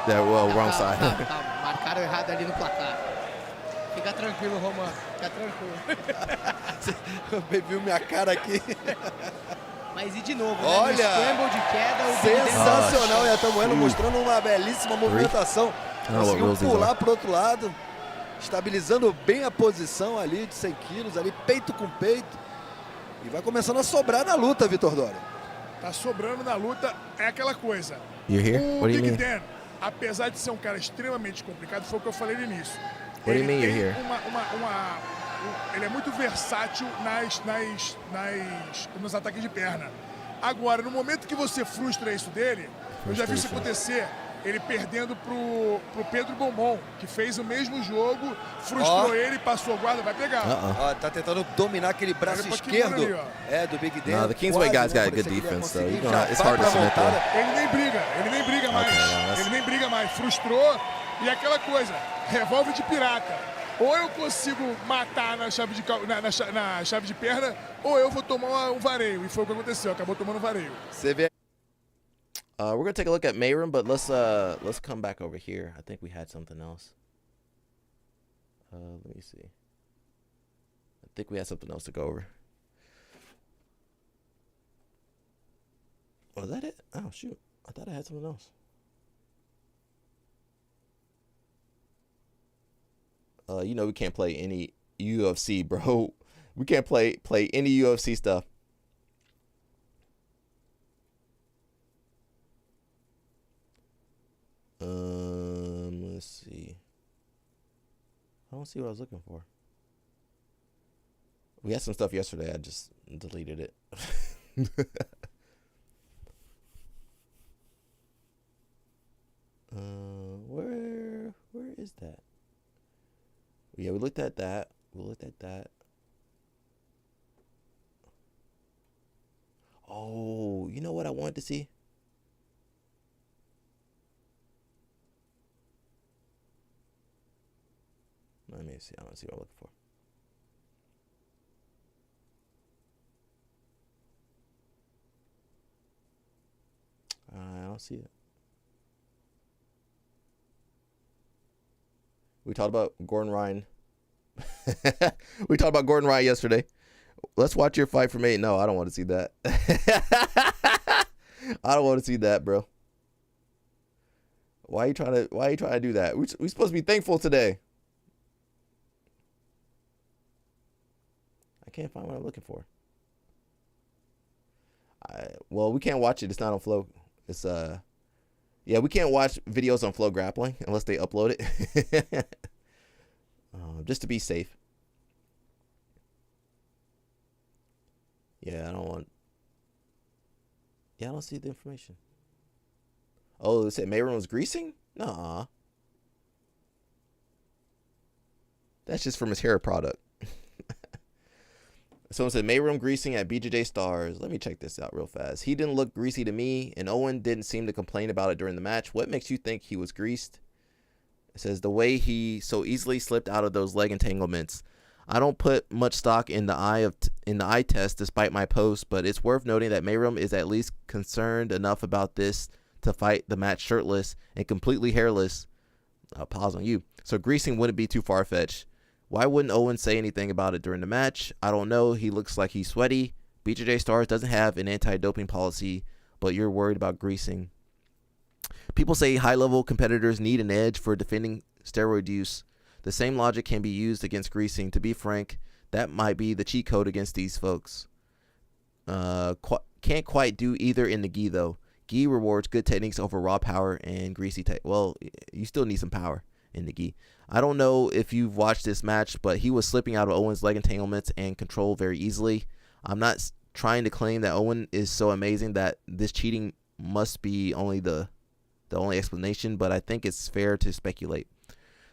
Yeah, well, wrong side. Tá, marcaram errado ali no placar. Fica tranquilo, Roman. Fica tranquilo. Você viu minha cara aqui? Mas e de novo, Olha, no scramble de queda, o sensacional. E a Tamueno mostrando uma belíssima movimentação. Conseguiu pular pro outro lado, estabilizando bem a posição ali de 100 quilos, ali peito com peito. E vai começando a sobrar na luta, Vitor Dória. Tá sobrando na luta, é aquela coisa. O Big Dan, apesar de ser um cara extremamente complicado, foi o que eu falei no início. What do you mean you're here? Ele é muito versátil nos ataques de perna. Agora, no momento que você frustra isso dele, eu já vi isso acontecer. Ele perdendo pro Pedro Beaumont, que fez o mesmo jogo, frustrou ele, passou a guarda, vai pegar. Tá tentando dominar aquele braço esquerdo do Big Dan. No, the Kingsway guys got good defense, though. It's hard to submit them. Ele nem briga mais. Ele nem briga mais. Frustrou e aquela coisa, revólver de pirata. Ou eu consigo matar na chave de perna, ou eu vou tomar um vareio. E foi o que aconteceu, acabou tomando um vareio. Você vê. We're gonna take a look at Mayrim, but let's come back over here. I think we had something else. Let me see. I think we had something else to go over. Was that it? Oh shoot! I thought I had something else. You know we can't play any UFC, bro. We can't play any UFC stuff. Let's see. I don't see what I was looking for. We had some stuff yesterday. I just deleted it. Where is that? Yeah, we looked at that. Oh, you know what I wanted to see? Let me see. I don't see what I'm looking for. I don't see it. We talked about Gordon Ryan. We talked about Gordon Ryan yesterday. Let's watch your fight from 8. No, I don't want to see that. I don't want to see that, bro. Why are you trying to do that? We're supposed to be thankful today. I can't find what I'm looking for. Well, we can't watch it. It's not on Flow. It's yeah, we can't watch videos on Flow Grappling unless they upload it. Just to be safe. Yeah, I don't see the information. Oh, they said Mayron was greasing? Nah. That's just from his hair product. Someone said Mayron greasing at BJJ Stars. Let me check this out real fast. He didn't look greasy to me, and Owen didn't seem to complain about it during the match. What makes you think he was greased? It says the way he so easily slipped out of those leg entanglements. I don't put much stock in the eye test despite my post, but it's worth noting that Mayron is at least concerned enough about this to fight the match shirtless and completely hairless. Pause on you. So greasing wouldn't be too far-fetched. Why wouldn't Owen say anything about it during the match? I don't know. He looks like he's sweaty. BJJ Stars doesn't have an anti-doping policy, but you're worried about greasing. People say high-level competitors need an edge for defending steroid use. The same logic can be used against greasing. To be frank, that might be the cheat code against these folks. Can't quite do either in the gi, though. Gi rewards good techniques over raw power and greasy tech. Well, you still need some power in the gi. I don't know if you've watched this match, but he was slipping out of Owen's leg entanglements and control very easily. I'm not trying to claim that Owen is so amazing that this cheating must be only the only explanation, but I think it's fair to speculate.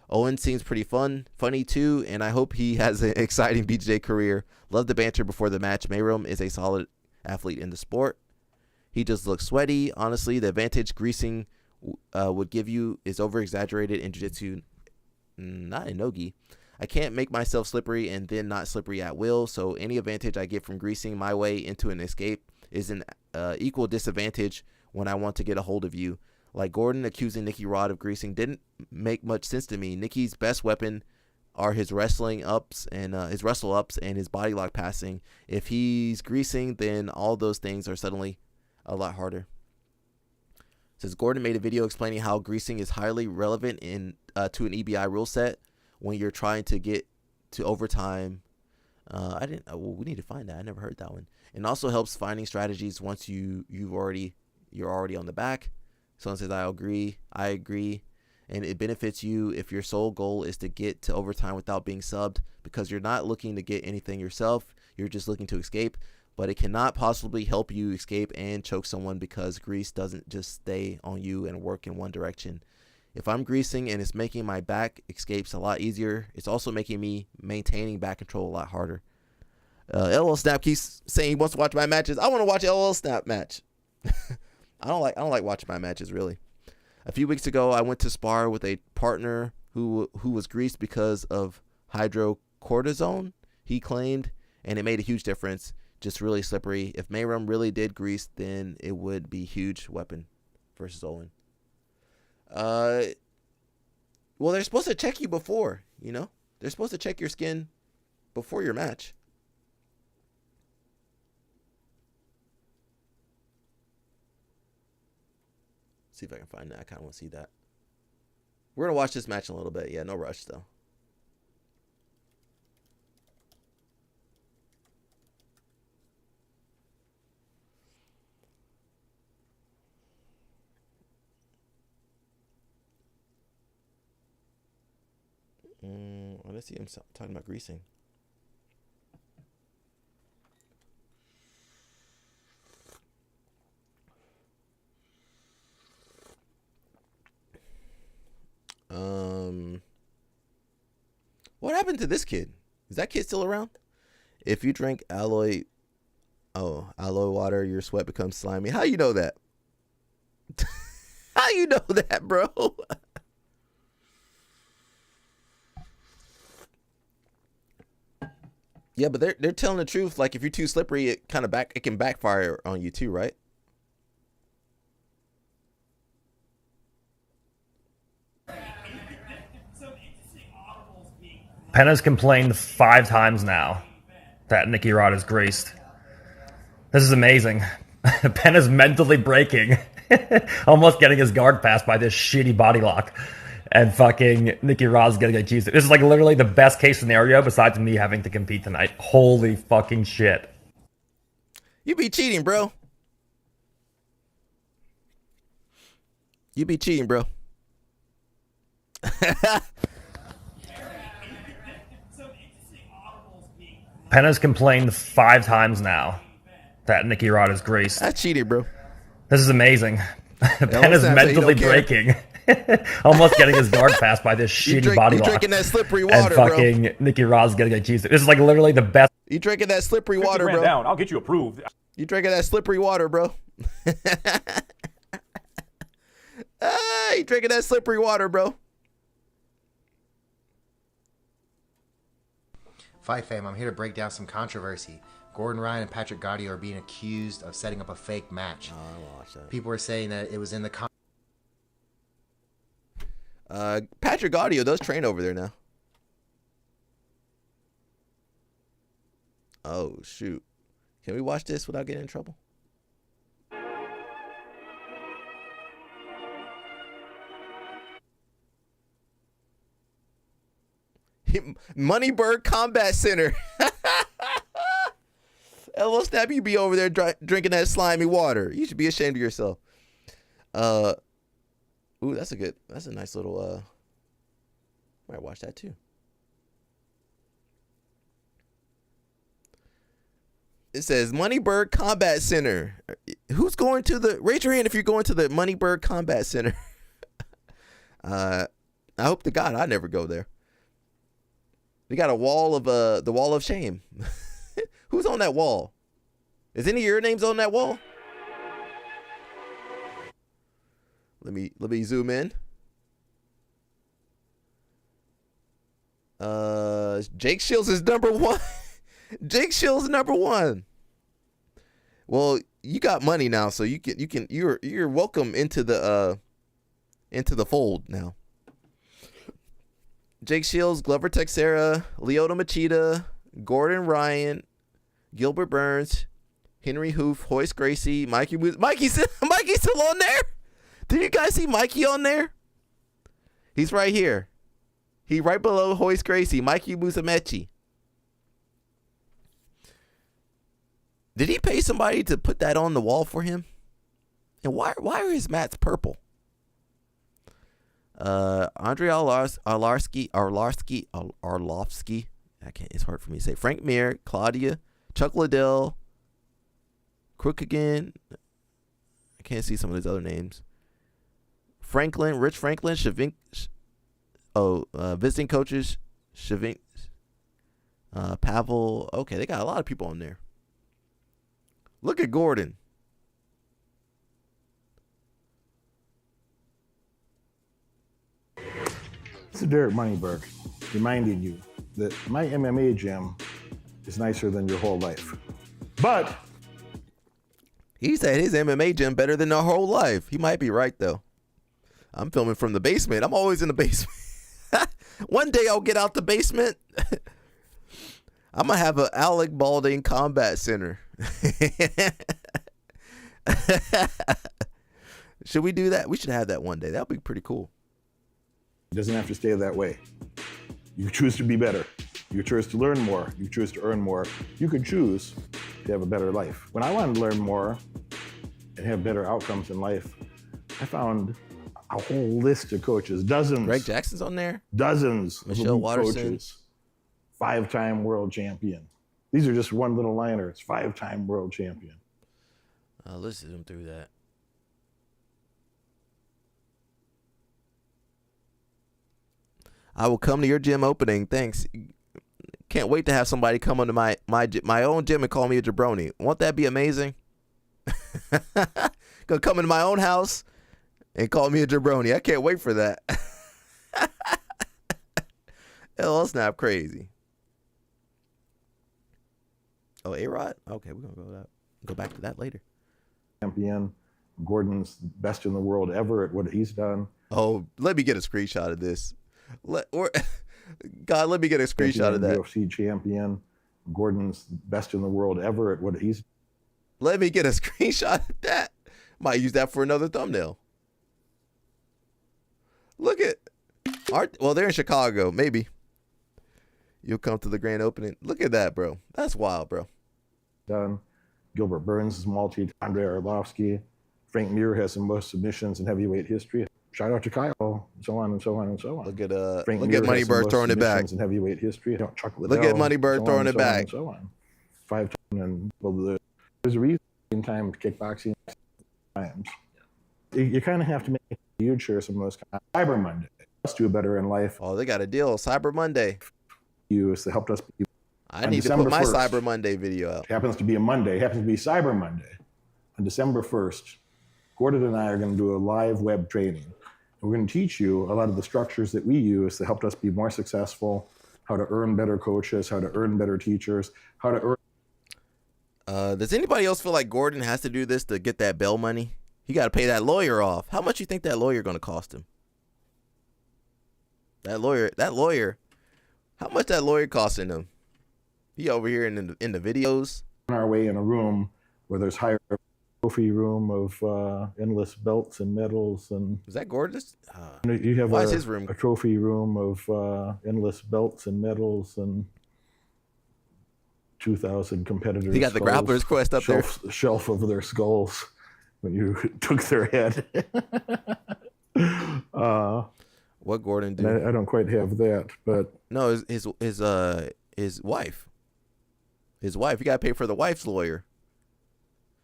Owen seems pretty funny too, and I hope he has an exciting BJJ career. Love the banter before the match. Mayrom is a solid athlete in the sport. He just looks sweaty. Honestly, the advantage greasing would give you is over-exaggerated in jiu-jitsu, not in no-gi. I can't make myself slippery and then not slippery at will, so any advantage I get from greasing my way into an escape is an equal disadvantage when I want to get a hold of you. Like Gordon accusing Nicky Rod of greasing didn't make much sense to me. Nicky's best weapon are his wrestling ups and his wrestle ups and his body lock passing. If he's greasing, then all those things are suddenly a lot harder. It says Gordon made a video explaining how greasing is highly relevant in to an EBI rule set when you're trying to get to overtime. We need to find that. I never heard that one. And also helps finding strategies once you're already on the back. Someone says I agree. And it benefits you if your sole goal is to get to overtime without being subbed, because you're not looking to get anything yourself. You're just looking to escape. But it cannot possibly help you escape and choke someone, because grease doesn't just stay on you and work in one direction. If I'm greasing and it's making my back escapes a lot easier, it's also making me maintaining back control a lot harder. LL Snap keeps saying he wants to watch my matches. I want to watch LL Snap match. I don't like watching my matches, really. A few weeks ago, I went to spar with a partner who was greased because of hydrocortisone, he claimed, and it made a huge difference. Just really slippery. If Mayrum really did grease, then it would be a huge weapon versus Owen. Well, they're supposed to check you before, you know? They're supposed to check your skin before your match. See if I can find that. I kind of want to see that. We're going to watch this match in a little bit. Yeah, no rush, though. Let's see him talking about greasing. What happened to this kid? Is that kid still around? If you drink alloy water, your sweat becomes slimy. How you know that? How you know that, bro? Yeah, but they're telling the truth. Like, if you're too slippery, it can backfire on you too, right? Penna's complained 5 times now that Nicky Rod is greased. This is amazing. Penna's mentally breaking, almost getting his guard passed by this shitty body lock. And fucking Nicky Rod's getting accused. This is like literally the best case scenario besides me having to compete tonight. Holy fucking shit. You be cheating, bro. You be cheating, bro. Penna's complained 5 times now that Nicky Rod is greased. I cheated, bro. This is amazing. Penna's mentally breaking. Almost getting his guard passed by this shitty body lock. You drinking that slippery water, and fucking bro. Nicky Rod's getting accused. This is like literally the best. You drinking that slippery water, bro? Down. I'll get you approved. You drinking that slippery water, bro? You drinking that slippery water, bro? Fight Fam, I'm here to break down some controversy. Gordon Ryan and Patrick Gaudio are being accused of setting up a fake match. I watched that. People are saying that it was in the Patrick Gaudio does train over there now. Oh, shoot. Can we watch this without getting in trouble? Moneybird Combat Center. LL Snap, you be over there drinking that slimy water. You should be ashamed of yourself. Ooh, that's a nice little, might watch that too. It says Moneybird Combat Center. Who's going to raise your hand if you're going to the Moneybird Combat Center. I hope to God I never go there. We got a wall of, the wall of shame. Who's on that wall? Is any of your names on that wall? Let me zoom in. Jake Shields is number 1. Jake Shields is number 1. Well, you got money now, so you're welcome into the fold now. Jake Shields, Glover Texera, Lyoto Machida, Gordon Ryan, Gilbert Burns, Henry Hoof, Hoist Gracie, Mikey's still on there? Did you guys see Mikey on there? He's right here. He right below Hoist Gracie, Mikey Musumeci. Did he pay somebody to put that on the wall for him? And why are his mats purple? Andre Arlovsky. It's hard for me to say. Frank Mir, Claudia, Chuck Liddell, Crook again. I can't see some of his other names. Franklin, Rich Franklin, visiting coaches, Pavel. Okay, they got a lot of people on there. Look at Gordon. This is Derek Moneyberg reminding you that my MMA gym is nicer than your whole life. But he said his MMA gym better than the whole life. He might be right, though. I'm filming from the basement. I'm always in the basement. One day I'll get out the basement. I'm going to have an Alec Balding Combat Center. Should we do that? We should have that one day. That would be pretty cool. It doesn't have to stay that way. You choose to be better. You choose to learn more. You choose to earn more. You could choose to have a better life. When I wanted to learn more and have better outcomes in life, I found a whole list of coaches, dozens. Greg Jackson's on there. Dozens Michelle of Watterson. Coaches. 5-time world champion. These are just one little liner. It's 5-time world champion. Let's zoom through that. I will come to your gym opening. Thanks. Can't wait to have somebody come onto my own gym and call me a jabroni. Won't that be amazing? Gonna come into my own house and call me a jabroni. I can't wait for that. Hell, that's not crazy. Oh, A-Rod? Okay, we're gonna go back to that later. Champion. Gordon's best in the world ever at what he's done. Oh, let me get a screenshot of this. God, let me get a screenshot of that. UFC champion. Gordon's best in the world ever at what he's. Let me get a screenshot of that. Might use that for another thumbnail. Look at well, they're in Chicago. Maybe you'll come to the grand opening. Look at that, bro. That's wild, bro. Done. Gilbert Burns is Andre Arlovsky. Frank Mir has the most submissions in heavyweight history. Shout out to Kyle, so on and so on and so on. Look at Moneybird throwing it back. In heavyweight history. Chuck Liddell, look at Moneybird throwing it back. So on. 5 times, and well, there's a reason in time kickboxing times. You kind of have to make a huge share some of those. Cyber Monday. Let's do better in life. Oh, they got a deal. Cyber Monday. They helped us. I need to put my Cyber Monday video out. It happens to be a Monday. It happens to be Cyber Monday. On December 1st, Gordon and I are going to do a live web training. We're going to teach you a lot of the structures that we use that helped us be more successful, how to earn better coaches, how to earn better teachers, how to earn. Does anybody else feel like Gordon has to do this to get that bail money? He got to pay that lawyer off. How much you think that lawyer going to cost him? That lawyer, how much that lawyer costing him? He over here in the videos. On our way in a room where there's higher trophy room of endless belts and medals and. Is that Gordon? You have why is his room? A trophy room of endless belts and medals and 2,000 competitors. He got the Grappler's Quest up there. Shelf of their skulls when you took their head. What Gordon do? I don't quite have that, but no, his wife. His wife. You got to pay for the wife's lawyer.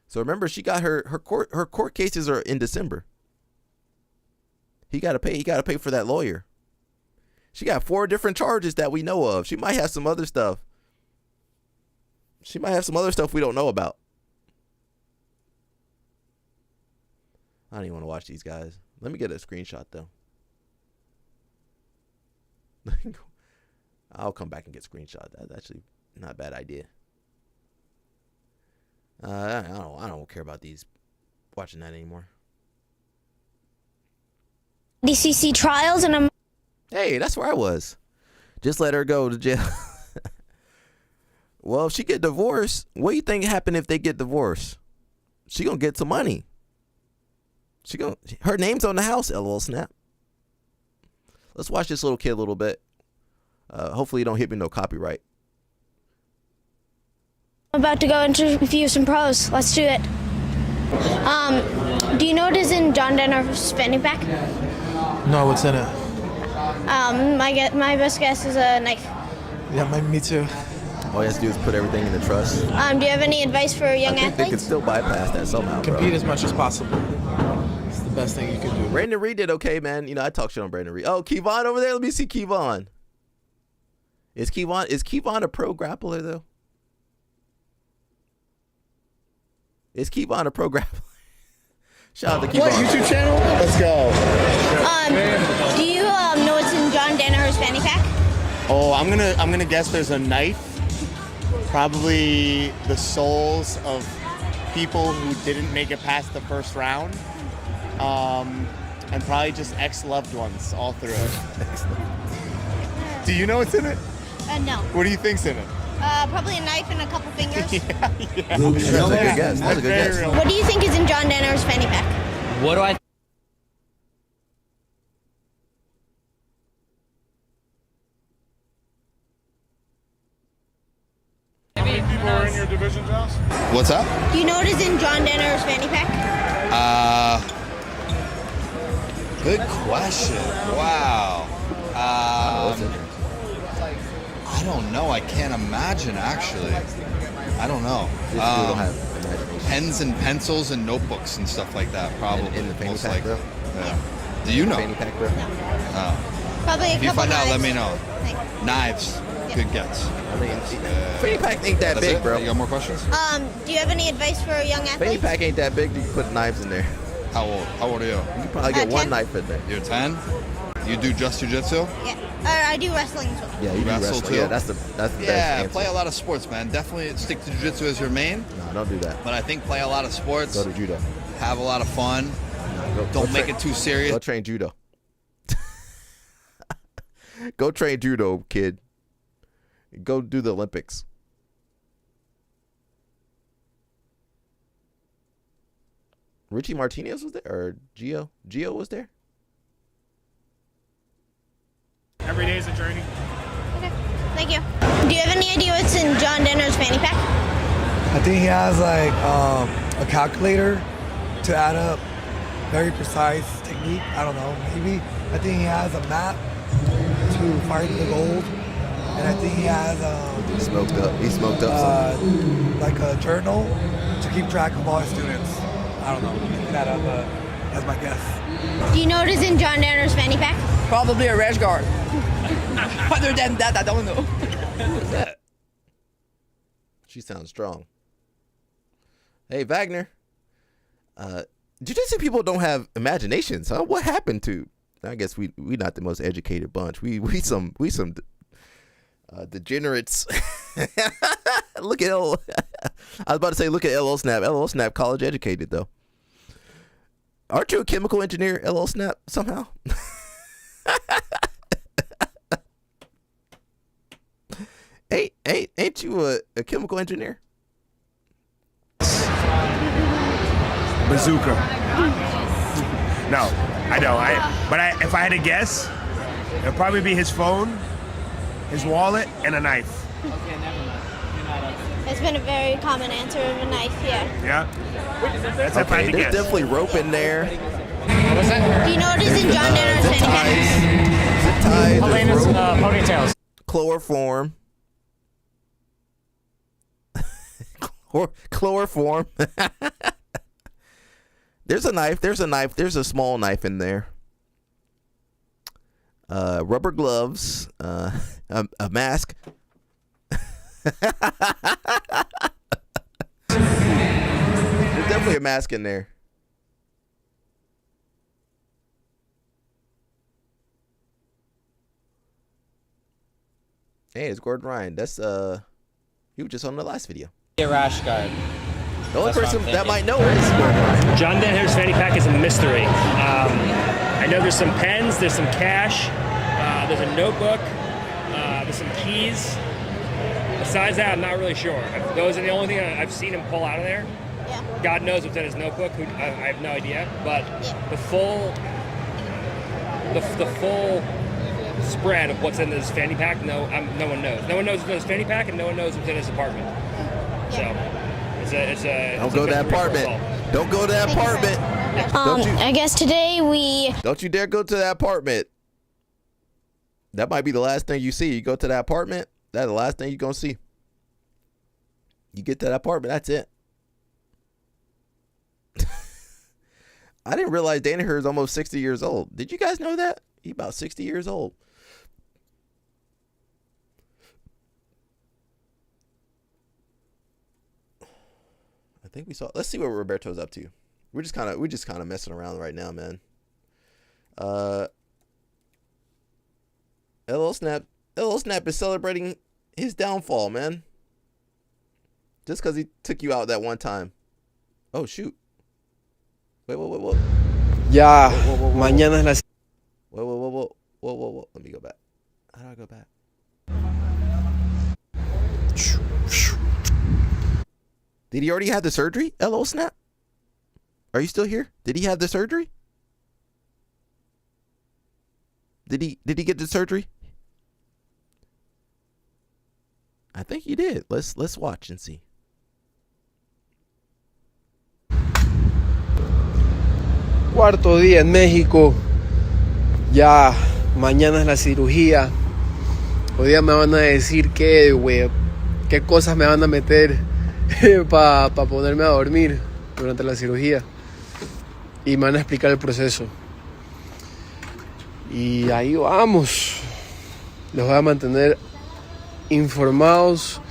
So remember, she got her court cases are in December. He got to pay. He got to pay for that lawyer. She got 4 different charges that we know of. She might have some other stuff. She might have some other stuff we don't know about. I don't even want to watch these guys. Let me get a screenshot though. I'll come back and get screenshot. That's actually not a bad idea. I don't care about these watching that anymore. DCC trials and I'm. Hey, that's where I was. Just let her go to jail. Well, if she get divorced, what do you think happen if they get divorced? She gonna get some money. Her name's on the house, LOL Snap. Let's watch this little kid a little bit. Hopefully you don't hit me no copyright. I'm about to go interview some pros. Let's do it. Do you know what is in John Denner's fanny pack? No, what's in it? My best guess is a knife. Yeah, me too. All you have to do is put everything in the trust. Do you have any advice for young I think athletes? they can still bypass that somehow, bro. Compete as much as possible. It's the best thing you can do. Brandon Reed did okay, man. You know, I talk shit on Brandon Reed. Oh, Kevon over there. Let me see Kevon. Is Kevon a pro grappler though? Is Kevon a pro grappler? Shout out to Kevon. What YouTube channel? Let's go. Do you know what's in John Denner's fanny pack? Oh, I'm gonna guess there's a knife. Probably the souls of people who didn't make it past the first round. And probably just ex-loved ones all through it. Do you know what's in it? No. What do you think's in it? Probably a knife and a couple fingers. Yeah. That's a good guess. That's a good guess. Real. What do you think is in John Denner's fanny pack? What do I? How many people are in your division, Josh? What's up? Do you know what is in John Denner's fanny pack? Good question. Wow. I don't know. I can't imagine, actually. I don't know. Pens and pencils and notebooks and stuff like that, probably. In the fanny pack, bro? Yeah. Do you know? Fanny pack, bro? Oh. Probably a If you couple find out, let knives. me know. Thanks. Knives. Good guess. Fanny pack ain't that That's big, it? bro. You got more questions? Do you have any advice for young Fanny athletes? pack ain't that big. You can put knives in there. How old? How old are you? You can probably get 10. one knife in there. You're 10? You do just jiu-jitsu? Yeah. I do wrestling as well. Yeah, you Wrestle do wrestle. too? Yeah, that's the best Yeah, answer. play a lot of sports, man. Definitely stick to jiu-jitsu as your main. No, don't do that. But I think play a lot of sports. Go to judo. Have a lot of fun. Don't make it too serious. Go train judo. Go train judo, kid. Go do the Olympics. Richie Martinez was there, or Gio? Gio was there. Every day is a journey. Okay. Thank you. Do you have any idea what's in John Denner's fanny pack? I think he has like a calculator to add up very precise technique. I don't know, maybe. I think he has a map to find the gold. And I think he has He smoked up something. like a journal to keep track of all his students. I don't know. Look that up. That's my guess. Do you know what is in John Denner's fanny pack? Probably a rash guard. Other than that, I don't know. What is that? She sounds strong. Hey, Wagner. Jiu-jitsu people don't have imaginations, huh? What happened to? I guess we not the most educated bunch. We some degenerates. Look at I was about to say, look at LL Snap. LL Snap college educated though. Aren't you a chemical engineer, LL Snap, somehow? Ain't you a chemical engineer? Bazooka. No, I know. If I had to guess, it'd probably be his phone, his wallet, and a knife. It's been a very common answer of a knife, yeah. Yeah. That's if I had to There's guess. definitely rope in there. Do you know what is in John Denner's fanny pack? Zip ties. Helena's there's rope, ponytails. chloroform. Chloroform. There's a knife. There's a small knife in there. Rubber gloves. A mask. There's definitely a mask in there. Hey, it's Gordon Ryan. That's he was just on the last video. A rash guard. The only person that might know is Gordon Ryan. John Denner's fanny pack is a mystery. I know there's some pens, there's some cash, there's a notebook, There's some keys. Besides that, I'm not really sure. Those are the only thing I've seen him pull out of there. Yeah. God knows what's in his notebook. I have no idea. But the full spread of what's in his fanny pack, no one knows. No one knows what's in his fanny pack, and no one knows what's in his apartment. So it's a Don't go to that apartment. Don't go to that apartment. I guess today Don't you dare go to that apartment. That might be the last thing you see. You go to that apartment, that's the last thing you're going to see. You get to that apartment, that's it. I didn't realize Danaher is almost 60 years old. Did you guys know that? He's about 60 years old. I think we saw. Let's see what Roberto's up to. We're just kind of messing around right now, man. LL Snap is celebrating his downfall, man. Just because he took you out that one time. Oh shoot. Wait. Ya, mañana es la... Whoa. Let me go back. How do I go back? Did he already have the surgery? LO Snap? Are you still here? Did he have the surgery? Did he get the surgery? I think he did. Let's watch and see. Cuarto día en México. Ya, mañana es la cirugía. Hoy día me van a decir qué cosas me van a meter para ponerme a dormir durante la cirugía. Y me van a explicar el proceso. Y ahí vamos. Les voy a mantener informados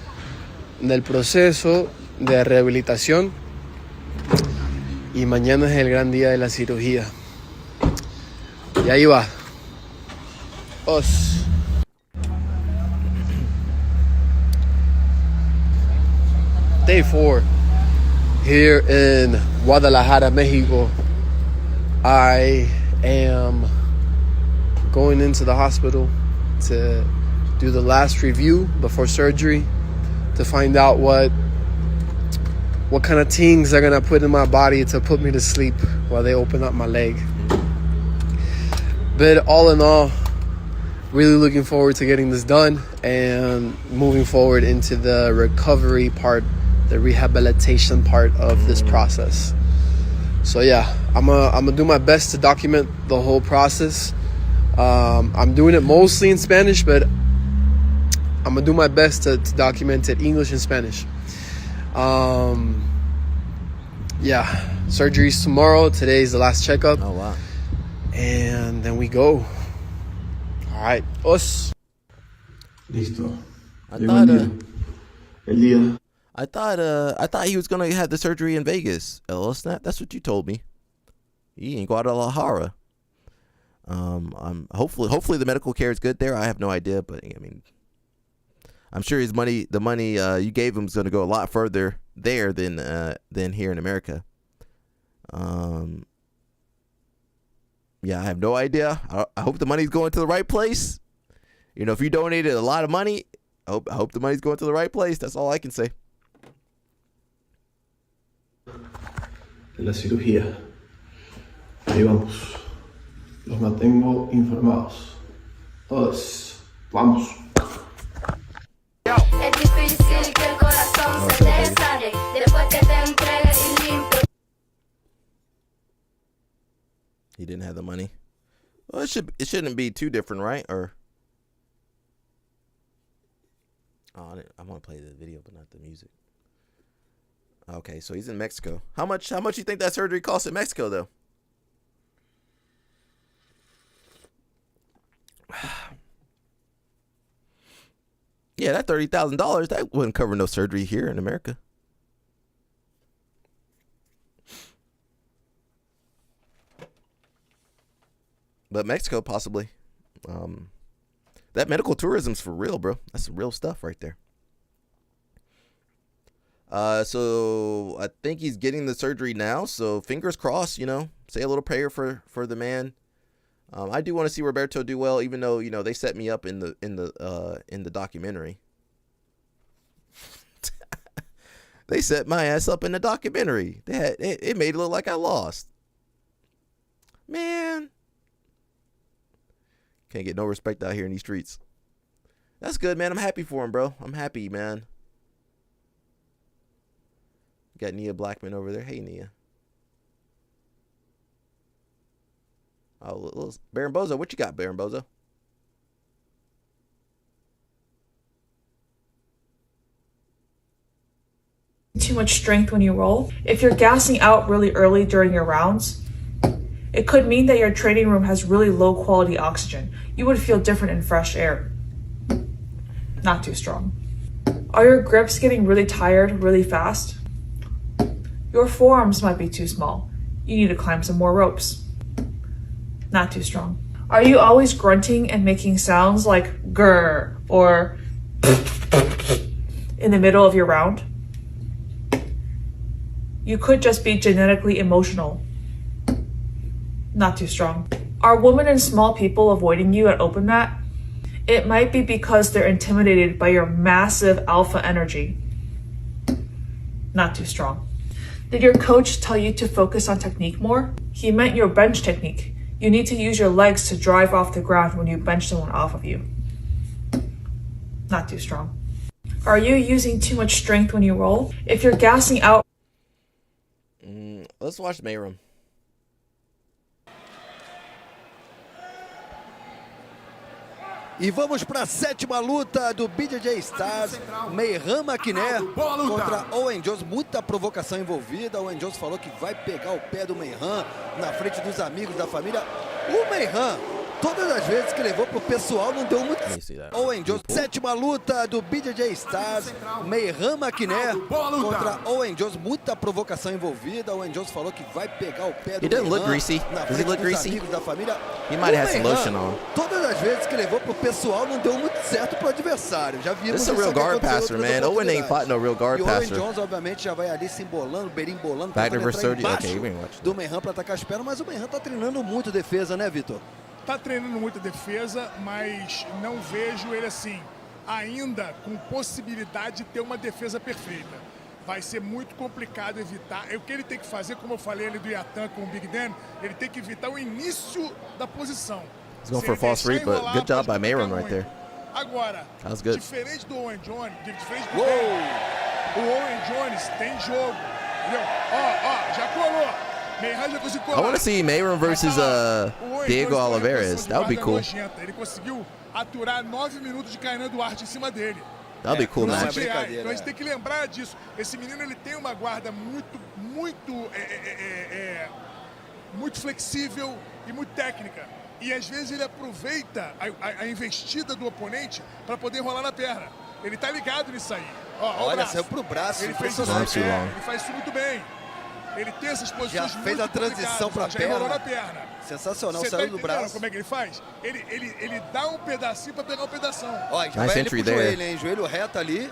del proceso de rehabilitación. Y mañana es el gran día de la cirugía. Y ahí va. Os. Day 4 here in Guadalajara, Mexico. I am going into the hospital to do the last review before surgery to find out what kind of things they're gonna put in my body to put me to sleep while they open up my leg. But all in all, really looking forward to getting this done and moving forward into the recovery part, the rehabilitation part of this process. So yeah, I'm gonna do my best to document the whole process. I'm doing it mostly in Spanish, but I'm gonna do my best to document it English and Spanish. Yeah, surgery's tomorrow. Today's the last checkup. Oh wow. And then we go. All right, us. Listo. I thought he was gonna have the surgery in Vegas. LL Snap. That's what you told me. He in Guadalajara. Hopefully the medical care is good there. I have no idea, but I mean, I'm sure the money you gave him is going to go a lot further there than here in America. Yeah, I have no idea. I hope the money's going to the right place. You know, if you donated a lot of money, I hope the money's going to the right place. That's all I can say. La cirugía. Ahí vamos. Los mantengo informados. Todos. Vamos. Es difícil que el corazón se te sane después que te entregues y limpio. He didn't have the money. Well, it shouldn't be too different, right? Or I want to play the video, but not the music. Okay, so he's in Mexico. How much you think that surgery costs in Mexico, though? Yeah, that $30,000, that wouldn't cover no surgery here in America. But Mexico, possibly. That medical tourism's for real, bro. That's some real stuff right there. So I think he's getting the surgery now. So fingers crossed, you know. Say a little prayer for the man. I do want to see Roberto do well, even though they set me up in the documentary. They set my ass up in the documentary. It made it look like I lost. Man, can't get no respect out here in these streets. That's good, man. I'm happy for him, bro. I'm happy, man. Got Nia Blackman over there. Hey, Nia. Oh, Baron Bozo. What you got, Baron Bozo? Too much strength when you roll. If you're gassing out really early during your rounds, it could mean that your training room has really low quality oxygen. You would feel different in fresh air. Not too strong. Are your grips getting really tired really fast? Your forearms might be too small. You need to climb some more ropes. Not too strong. Are you always grunting and making sounds like grr or in the middle of your round? You could just be genetically emotional. Not too strong. Are women and small people avoiding you at open mat? It might be because they're intimidated by your massive alpha energy. Not too strong. Did your coach tell you to focus on technique more? He meant your bench technique. You need to use your legs to drive off the ground when you bench someone off of you. Not too strong. Are you using too much strength when you roll? If you're gassing out... Let's watch Mayram. E vamos para a sétima luta do BJJ Stars, Mayram Maquiné contra Owen Jones. Muita provocação envolvida. Owen Jones falou que vai pegar o pé do Mayram na frente dos amigos da família. O Mayram, todas as vezes que levou pro pessoal, não deu muito. Owen Jones, sétima luta do BJJ Stars, Mayram Maquiné contra Owen Jones. Muita provocação envolvida. Owen Jones falou que vai pegar o pé do He doesn't look greasy. Does he look greasy? Da família. He might have had some lotion on. Todas as vezes que levou pro pessoal, não deu muito certo pro adversário. Já vimos This is a real guard passer, man. Owen ain't fought no real guard passer. E o Owen Jones, obviamente, já vai ali se embolando, berimbolando, Back tentando to entrar okay, embaixo do Mayram para atacar as pernas, mas o Mayram tá treinando muito defesa, né, Vitor? Tá treinando muita defesa, mas não vejo ele assim, ainda com possibilidade de ter uma defesa perfeita. Vai ser muito complicado evitar. O que ele tem que fazer, como eu falei ali do Yatan com o Big Dan, ele tem que evitar o início da posição. He's going for a false read, but good job by Mayram right there. Agora, that was good. Diferente do Owen Jones, diferente do o Owen Jones tem jogo. Entendeu? Ó, já colou. I want to see Mayram versus Diego Oliveira. That would be cool. Ele conseguiu aturar 9 minutos de Kainan Duarte em cima dele. That would be cool, man. Então a gente tem que lembrar disso. Esse menino ele tem uma guarda muito flexível e muito técnica. E às vezes ele aproveita a investida do oponente para poder rolar na perna. Ele tá ligado nisso aí. Ó, olha, saiu pro braço. Ele fez isso, ele faz isso muito bem. Ele tem essas posições já fez a transição para a perna. Na perna. Sensacional, Você saiu do braço. Como é que ele faz? Ele dá um pedacinho para pegar um pedação. Olha, já vai ele pro joelho, hein? Joelho reto ali.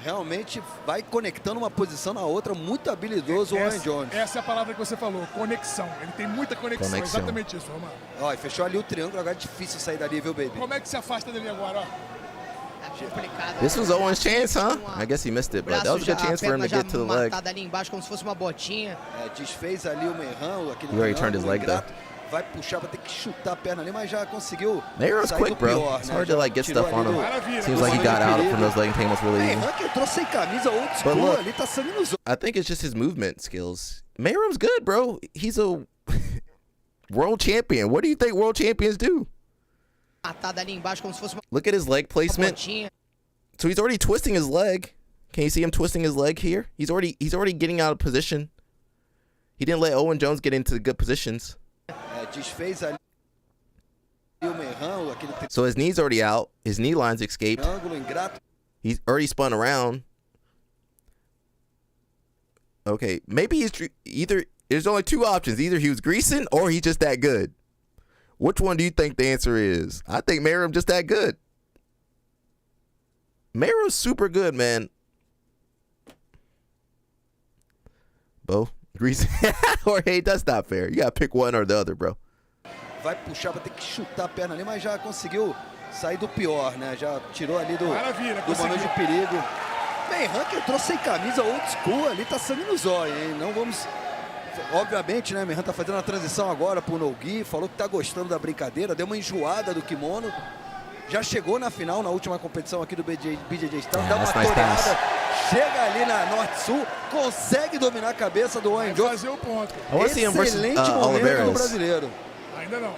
Realmente vai conectando uma posição na outra. Muito habilidoso o Owen Jones. Essa é a palavra que você falou, conexão. Ele tem muita conexão. Exatamente isso, Romano. Ó, e fechou ali o triângulo. Agora é difícil sair dali, viu, baby? Como é que se afasta dele agora, ó? This was Owen's chance, huh? I guess he missed it, but that was a good chance for him to get to the leg. Ali embaixo como se fosse uma botinha. Desfez ali o Mayram, aquele he already turned his leg though. Vai puxar, vai ter que chutar a perna ali, mas já conseguiu. Mayram's quick, bro. Pior, it's né? hard to like get stuff on him. Seems like he got out from those leg tables really easy. Mayram que entrou sem camisa, old school, ali tá sangue nos olhos. I think it's just his movement skills. Mayram's good, bro. He's a world champion. What do you think world champions do? Ali embaixo como se fosse uma Look at his leg placement. So he's already twisting his leg. Can you see him twisting his leg here? He's already getting out of position. He didn't let Owen Jones get into good positions. Desfez ali o Mayram, so his knee's already out. His knee line's escaped. He's already spun around. Okay, maybe he's either. There's only two options. Either he was greasing or he's just that good. Which one do you think the answer is? I think Mayram just that good. Mayram's super good, man. Bo, greasy or hey, that's not fair. You gotta pick one or the other, bro. vai puxar, vai ter que chutar a perna ali, mas já conseguiu sair do pior, né? Já tirou ali do momento de perigo. Meihan que entrou sem camisa, old school ali, tá sangue nos olhos, hein? Não vamos... Obviamente, né? Meihan tá fazendo a transição agora pro no-gi, falou que tá gostando da brincadeira, deu uma enjoada do kimono. Já chegou na final, na última competição aqui do BJJ Stars, dá uma toreada, chega ali na Norte-Sul, consegue dominar a cabeça do Owen Jones. Fazer o ponto. Excelente momento do brasileiro. Ainda não.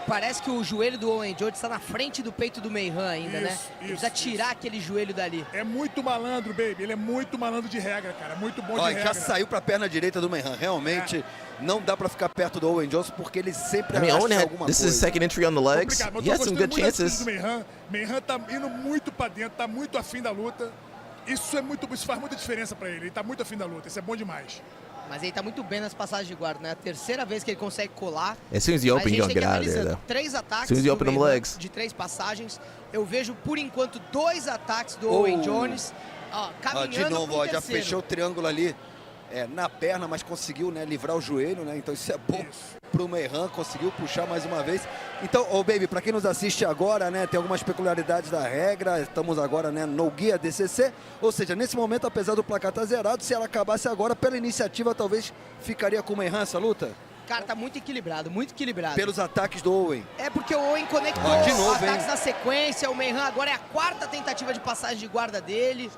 Parece que o joelho do Owen Jones está na frente do peito do Meihan ainda, né? Ele precisa tirar aquele joelho dali. É muito malandro, baby. Ele é muito malandro de regra, cara. Muito bom de regra. Já saiu para a perna direita do Meihan. Realmente não dá para ficar perto do Owen Jones porque ele sempre acha alguma coisa. This is his second entry on the legs. He has some good chances. Meihan tá indo muito para dentro, tá muito afim da luta. Isso faz muita diferença para ele. Ele tá muito afim da luta. Isso é bom demais. Mas ele tá muito bem nas passagens de guarda, né? A terceira vez que ele consegue colar. As soon as you open, you're gonna get out of there, though. 3 ataques as soon as you open them legs. De 3 passagens. Eu vejo, por enquanto, 2 ataques do Owen Jones. Ó, caminhando de novo, ó, já terceiro. fechou o triângulo ali na perna, mas conseguiu, né, livrar o joelho, né? Então isso é bom pro Meihan, conseguiu puxar mais uma vez. Então, baby, para quem nos assiste agora, né, tem algumas peculiaridades da regra. Estamos agora, né, no guia DCC, ou seja, nesse momento, apesar do placar estar zerado, se ela acabasse agora pela iniciativa, talvez ficaria com o Meihan essa luta. Cara, tá muito equilibrado, muito equilibrado. Pelos ataques do Owen. É porque o Owen conectou de novo, ataques na sequência. O Meihan agora é a 4ª tentativa de passagem de guarda dele.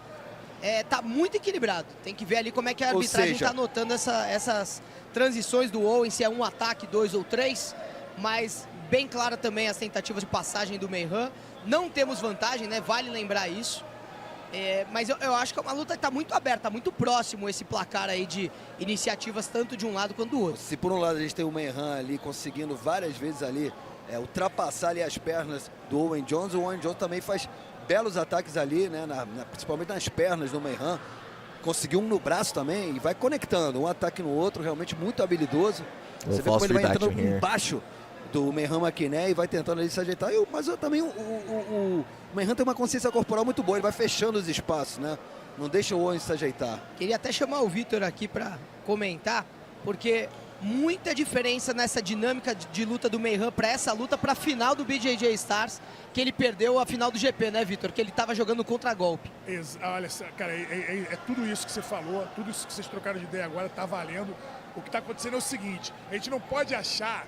Tá muito equilibrado. Tem que ver ali como é que a arbitragem está anotando essas transições do Owen, se é um ataque, 2 ou 3. Mas bem clara também as tentativas de passagem do Meihan. Não temos vantagem, né? Vale lembrar isso. Mas eu acho que é uma luta que está muito aberta, muito próximo esse placar aí de iniciativas, tanto de um lado quanto do outro. Se por um lado a gente tem o Meihan ali conseguindo várias vezes ali ultrapassar ali as pernas do Owen Jones, o Owen Jones também faz belos ataques ali, né, principalmente nas pernas do Meihan. Conseguiu um no braço também e vai conectando um ataque no outro, realmente muito habilidoso. Você vê como ele vai entrando embaixo do Meihan Maquiné e vai tentando ali se ajeitar. Mas também o Meihan tem uma consciência corporal muito boa, ele vai fechando os espaços, né? Não deixa o Owen se ajeitar. Queria até chamar o Vitor aqui para comentar, porque muita diferença nessa dinâmica de luta do Meihan para essa luta, para a final do BJJ Stars, que ele perdeu a final do GP, né, Vitor? Que ele estava jogando contra-golpe. Olha, cara, é tudo isso que você falou, tudo isso que vocês trocaram de ideia agora tá valendo. O que está acontecendo é o seguinte, a gente não pode achar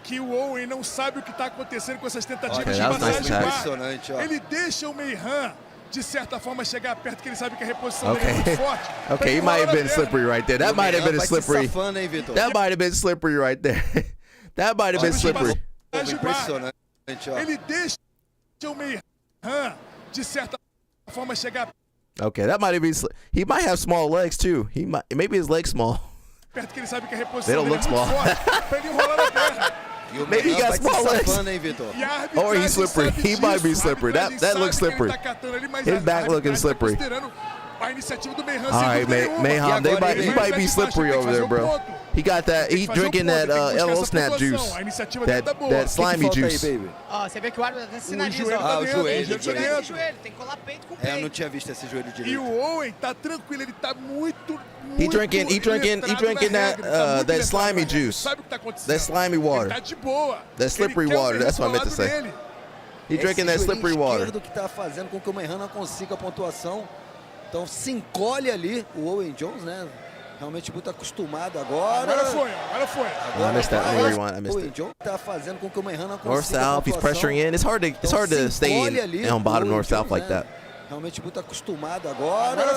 que o Owen não sabe o que está acontecendo com essas tentativas de passagem de guarda. Ele deixa o Meihan, de certa forma, chegar perto, que ele sabe que a reposição dele é muito forte. Okay, he might have been slippery right there. That might have been slippery. That might have been slippery right there. That might have been slippery. Impressionante, ó. Ele deixa o Meihan, de certa forma, chegar Okay, that might have been he might have small legs too. Maybe his legs small. Perto que ele sabe que a reposição dele é muito forte. Pra ele enrolar na perna. Maybe he got small legs. Or he's slippery. He might be slippery. That looks slippery. His back looking slippery. All right, Meihan, he might be slippery over there, bro. He got that. He drinking that LO Snap juice. That slimy juice. Ó, você vê que o árbitro até sinaliza. O joelho. Tem que colar peito com peito. Eu não tinha visto esse joelho direito. E o Owen tá tranquilo, ele tá muito He drinking that slimy juice. That slimy water. That slippery water. That's what I meant to say. He drinking that slippery water. Que tá fazendo com que o Meihan não consiga a pontuação. Então se encolhe ali o Owen Jones, né? Realmente muito acostumado agora. Agora foi. I missed that rewind. I missed it. O Jones tá fazendo com que o Meihan não consiga north south. He's pressuring in. It's hard to stay on bottom north south like that. Realmente muito acostumado agora. Agora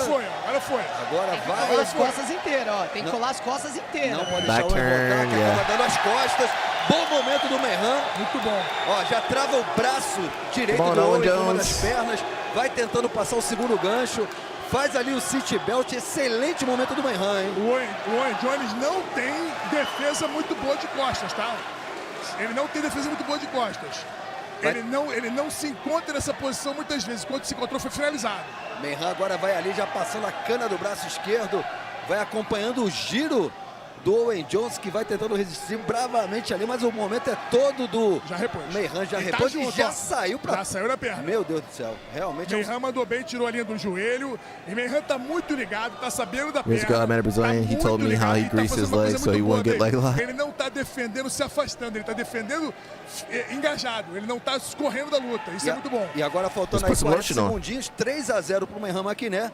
foi. Agora tem que vai. colar as costas inteiras, ó. Tem que colar as costas inteiras. Não pode deixar o Owen voltar, dando as costas. Bom momento do Meihan. Muito bom. Ó, já trava o braço direito do Owen com uma das pernas. Vai tentando passar o segundo gancho. Faz ali o city belt, excelente momento do Meihan, hein? O Owen Jones não tem defesa muito boa de costas, tá? Ele não tem defesa muito boa de costas. Ele não se encontra nessa posição muitas vezes. Quando se encontrou, foi finalizado. Meihan agora vai ali, já passando a cana do braço esquerdo. Vai acompanhando o giro do Owen Jones, que vai tentando resistir bravamente ali, mas o momento é todo do Meihan, já repôs e já saiu pra... Já saiu na perna. Meu Deus do céu, realmente... Meihan mandou bem, tirou a linha do joelho, e Meihan tá muito ligado, tá sabendo da Years ago, I perna. met a Brazilian. He told me how he greased his legs so he wouldn't get leg lock. Ele não tá defendendo se afastando, ele tá defendendo engajado, ele não tá escorrendo da luta, isso é muito bom. E agora faltando aí 40 segundinhos, 3-0 pro Meihan Maquiné.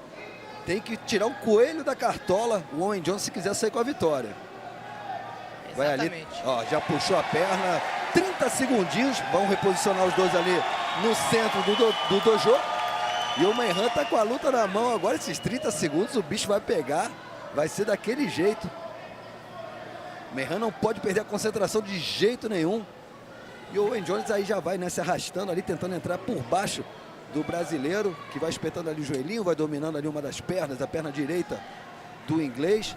Tem que tirar o coelho da cartola, o Owen Jones, se quiser sair com a vitória. Vai ali, ó, já puxou a perna, 30 segundinhos, vão reposicionar os dois ali no centro do dojo. E o Meihan tá com a luta na mão agora, esses 30 segundos o bicho vai pegar, vai ser daquele jeito. O Meihan não pode perder a concentração de jeito nenhum. E o Owen Jones aí já vai, né, se arrastando ali, tentando entrar por baixo do brasileiro, que vai espetando ali o joelhinho, vai dominando ali uma das pernas, a perna direita do inglês.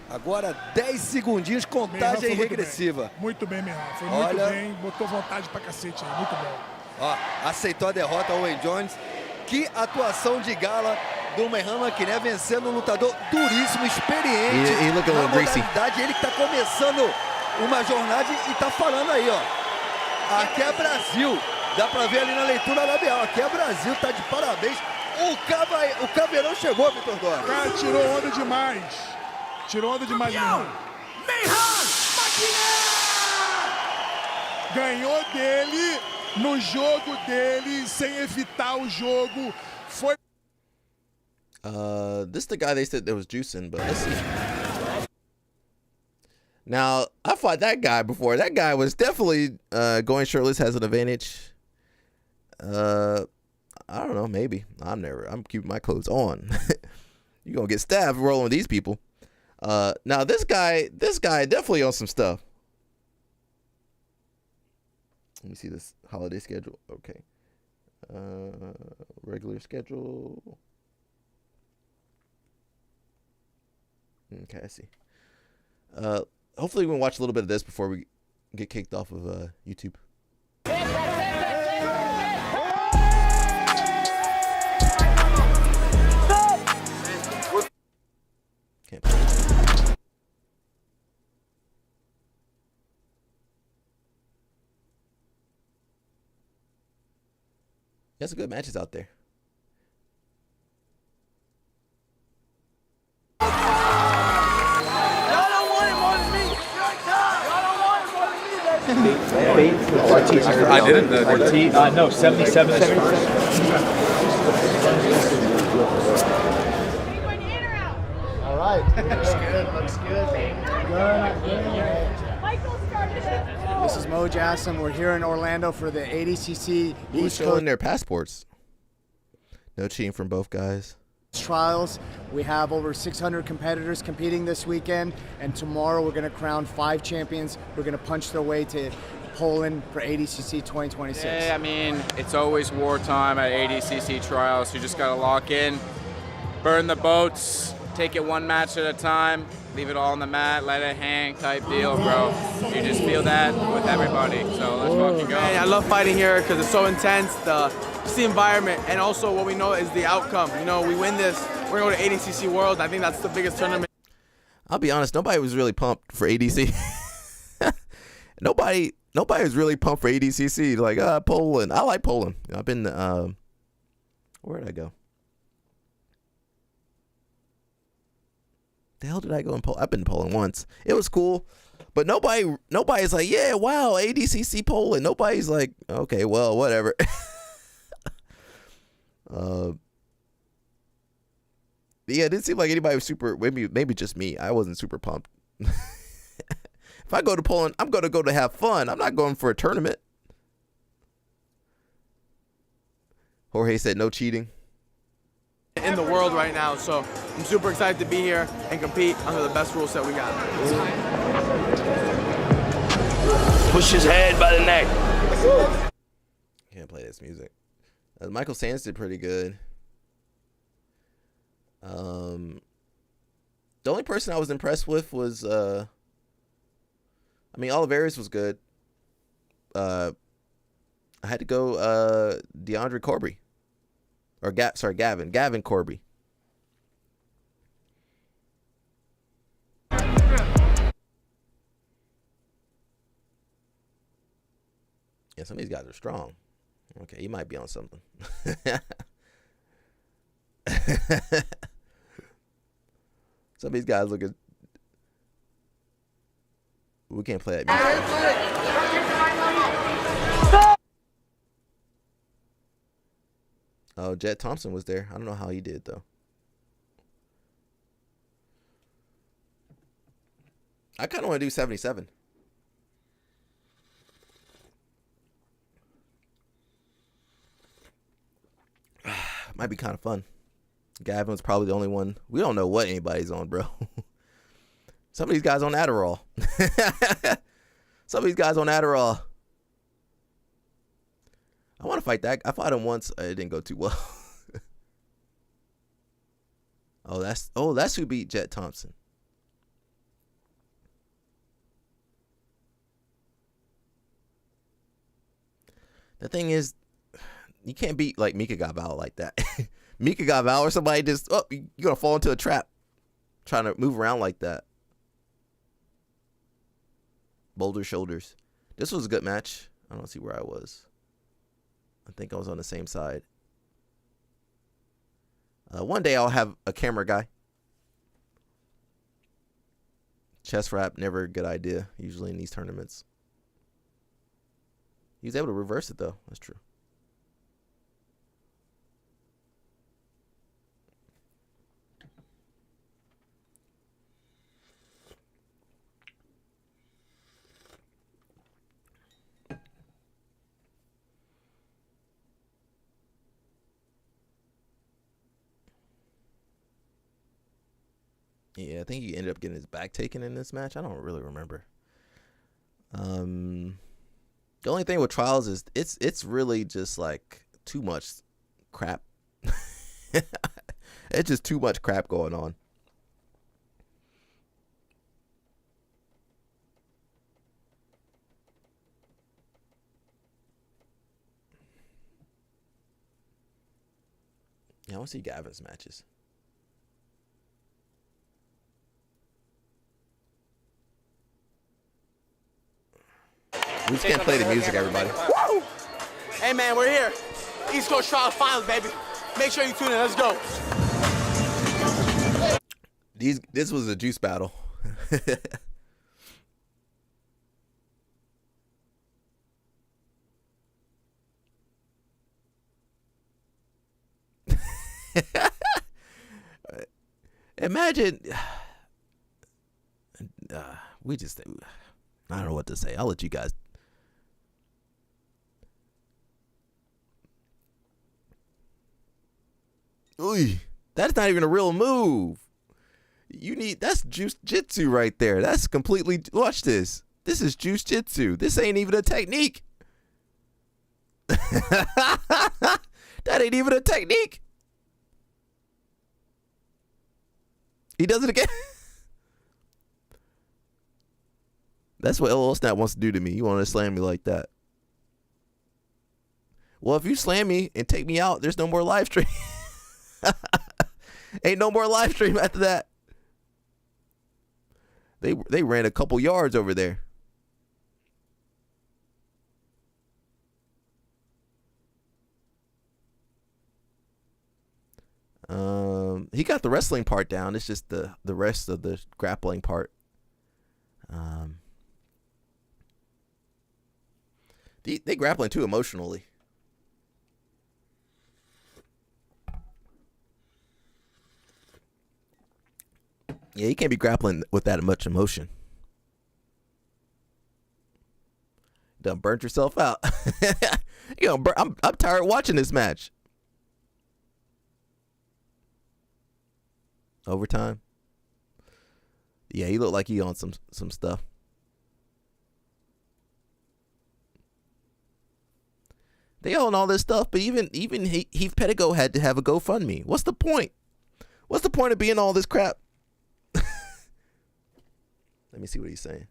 Agora 10 segundinhos, contagem regressiva. Muito bem, Meihan. Foi muito bem, botou vontade pra cacete aí, muito bom. Ó, aceitou a derrota, o Owen Jones. Que atuação de gala do Meihan Maquiné, vencendo um lutador duríssimo, experiente na modalidade. Ele que tá começando uma jornada e tá falando aí, ó. Aqui é Brasil. Dá pra ver ali na leitura labial. Aqui é Brasil, tá de parabéns. O Caveirão chegou, Vitor Dória. Cara, tirou onda demais. Tirou onda demais, Meihan. Ganhou dele, no jogo dele, sem evitar o jogo. Foi... This is the guy they said there was juice in, but let's see. Now, I fought that guy before. That guy was definitely going shirtless has an advantage. I don't know, maybe. I'm keeping my clothes on. You're gonna get stabbed rolling with these people. Now this guy definitely on some stuff. Let me see this holiday schedule. Okay. Regular schedule. Okay, I see. Hopefully we can watch a little bit of this before we get kicked off of YouTube. Can't play. There's some good matches out there. I didn't know. No, 77. All right. Looks good. Looks good. This is Mo Jassim. We're here in Orlando for the ADCC Who's East showing Coast their passports? No cheating from both guys. trials. We have over 600 competitors competing this weekend, and tomorrow we're going to crown 5 champions. We're going to punch their way to Poland for ADCC 2026. Yeah, I mean, it's always wartime at ADCC trials. You just got to lock in, burn the boats, take it one match at a time, leave it all on the mat, let it hang type deal, bro. You just feel that with everybody, so let's fucking go. Man, I love fighting here because it's so intense, just the environment, and also what we know is the outcome. You know, we win this, we're going to go to ADCC World. I think that's the biggest tournament. I'll be honest, nobody was really pumped for ADC. Nobody was really pumped for ADCC. Like, Poland. I like Poland. I've been, where did I go? The hell did I go in Poland? I've been to Poland once. It was cool, but nobody's like, yeah, wow, ADCC Poland. Nobody's like, okay, well, whatever. Yeah, it didn't seem like anybody was super. Maybe just me. I wasn't super pumped. If I go to Poland, I'm going to go to have fun. I'm not going for a tournament. Jorge said no cheating. In the world right now, so I'm super excited to be here and compete under the best rules that we got. Push his head by the neck. Can't play this music. Michael Sands did pretty good. The only person I was impressed with was Oliveira's was good. I had to go DeAndre Corby. Or Gavin Corby. Yeah, some of these guys are strong. Okay, he might be on something. Some of these guys look at. We can't play that music. Oh, Jet Thompson was there. I don't know how he did though. I kind of want to do 77. Might be kind of fun. Gavin's probably the only one. We don't know what anybody's on, bro. Some of these guys on Adderall. Some of these guys on Adderall. I want to fight that. I fought him once. It didn't go too well. That's who beat Jet Thompson. The thing is, you can't beat like Mika Gavao like that. Mika Gavao or somebody just, you're going to fall into a trap trying to move around like that. Boulder shoulders. This was a good match. I don't see where I was. I think I was on the same side. One day I'll have a camera guy. Chest wrap, never a good idea, usually in these tournaments. He was able to reverse it, though. That's true. Yeah, I think he ended up getting his back taken in this match. I don't really remember. The only thing with trials is it's really just like too much crap. It's just too much crap going on. Yeah, I want to see Gavin's matches. We just can't play the music, everybody. Woo! Hey, man, we're here. East Coast Trials Finals, baby. Make sure you tune in. Let's go. This was a juice battle. Imagine. We just. I don't know what to say. I'll let you guys. Ooh, that's not even a real move. That's juice jitsu right there. That's completely. Watch this. This is juice jitsu. This ain't even a technique. That ain't even a technique. He does it again. That's what LL Snap wants to do to me. You want to slam me like that. Well, if you slam me and take me out, there's no more live stream. Ain't no more live stream after that. They ran a couple yards over there. He got the wrestling part down. It's just the rest of the grappling part. They grappling too emotionally. Yeah, you can't be grappling with that much emotion. Done burnt yourself out. I'm tired watching this match. Overtime. Yeah, he looked like he on some stuff. They own all this stuff, but even Heath Pettigo had to have a GoFundMe. What's the point? What's the point of being all this crap? Let me see what he's saying.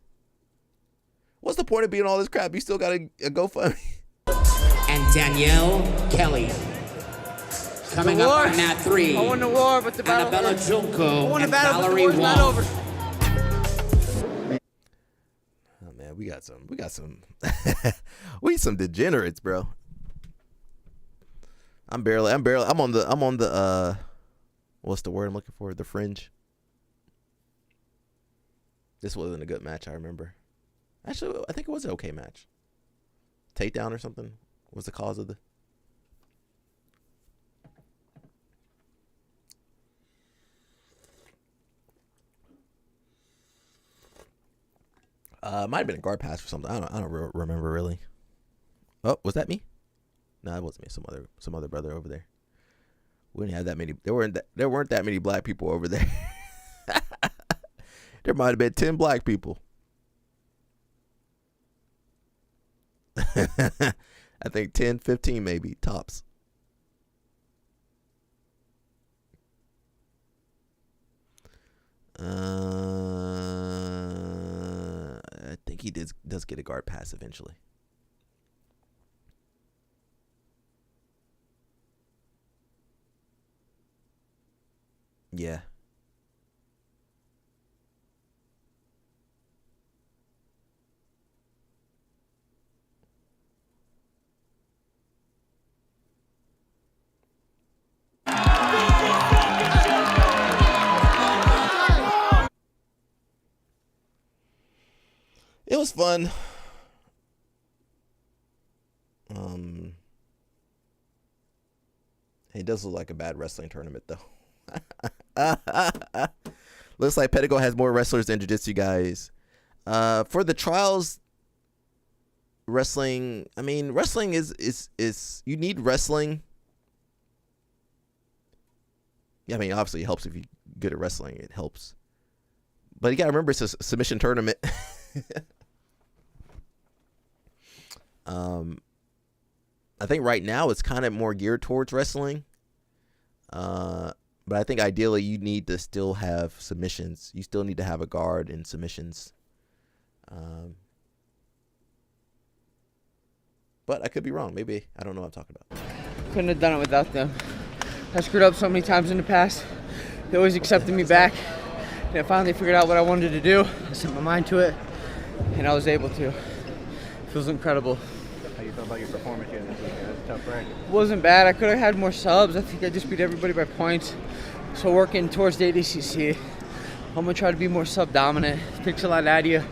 What's the point of being all this crap? You still got a GoFundMe. And Danielle Kelly. Coming up on that 3. I won the war, but the battle Annabella Junko and battle, Valerie but the war's not Wong. over. Oh man, we got some we some degenerates, bro. I'm on the what's the word I'm looking for? The fringe. This wasn't a good match, I remember. Actually, I think it was an okay match. Takedown or something was the cause of the. Might have been a guard pass or something. I don't remember really. Oh, was that me? No, it wasn't me. Some other brother over there. We didn't have that many. There weren't that many black people over there. There might have been 10 black people. I think 10, 15 maybe tops. I think he does get a guard pass eventually. Yeah. It was fun. It does look like a bad wrestling tournament though. Looks like Pedigo has more wrestlers than jiu-jitsu guys. For the trials, wrestling. I mean, wrestling is you need wrestling. Yeah, I mean, obviously it helps if you're good at wrestling. It helps, but you gotta remember it's a submission tournament. I think right now it's kind of more geared towards wrestling. But I think ideally you need to still have submissions. You still need to have a guard and submissions. But I could be wrong. Maybe I don't know what I'm talking about. Couldn't have done it without them. I screwed up so many times in the past. They always accepted me back. And I finally figured out what I wanted to do. I set my mind to it, and I was able to. It feels incredible. How you feel about your performance here this weekend? That's a tough break. It wasn't bad. I could have had more subs. I think I just beat everybody by points. So working towards the ADCC, I'm going to try to be more sub-dominant. It takes a lot out of you,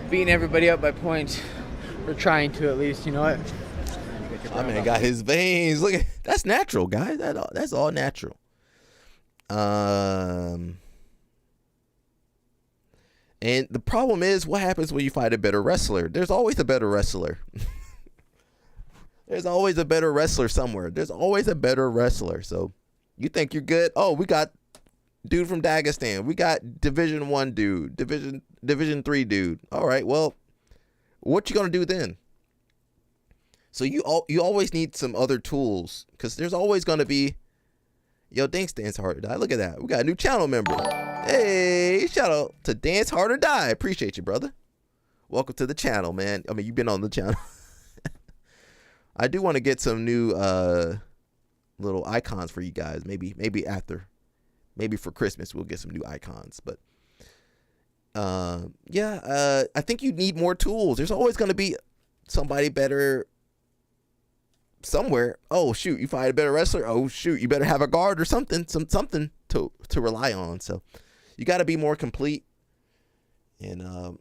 beating everybody up by points. Or trying to, at least, you know what? My man got his veins. Look, that's natural, guys. That's all natural. And the problem is, what happens when you fight a better wrestler? There's always a better wrestler. There's always a better wrestler somewhere. There's always a better wrestler. So you think you're good? Oh, we got dude from Dagestan. We got Division 1 dude. Division 3 dude. All right, well, what you gonna do then? So you always need some other tools, because there's always gonna be. Yo, Dance Hard or Die. Look at that. We got a new channel member. Hey, shout out to Dance Hard or Die. Appreciate you, brother. Welcome to the channel, man. I mean, you've been on the channel. I do want to get some new little icons for you guys. Maybe for Christmas we'll get some new icons. But I think you need more tools. There's always going to be somebody better somewhere. Oh shoot, you fight a better wrestler. Oh shoot, you better have a guard or something to rely on. So you got to be more complete. And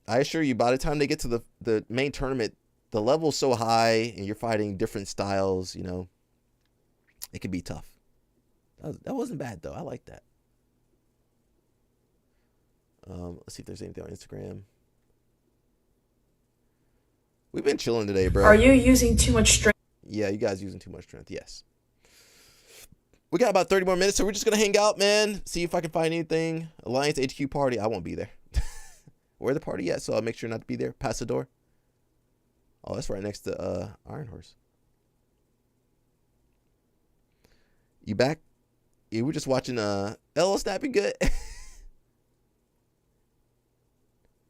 I assure you, by the time they get to the main tournament, the level's so high and you're fighting different styles, you know, it can be tough. That wasn't bad though. I like that. Let's see if there's anything on Instagram. We've been chilling today, bro. Are you using too much strength? Yeah, you guys using too much strength. Yes. We got about 30 more minutes, so we're just going to hang out, man. See if I can find anything. Alliance HQ party. I won't be there. Where the party at? So I'll make sure not to be there. Pasador. Oh, that's right next to Iron Horse. You back? Yeah, we're just watching LL snapping good.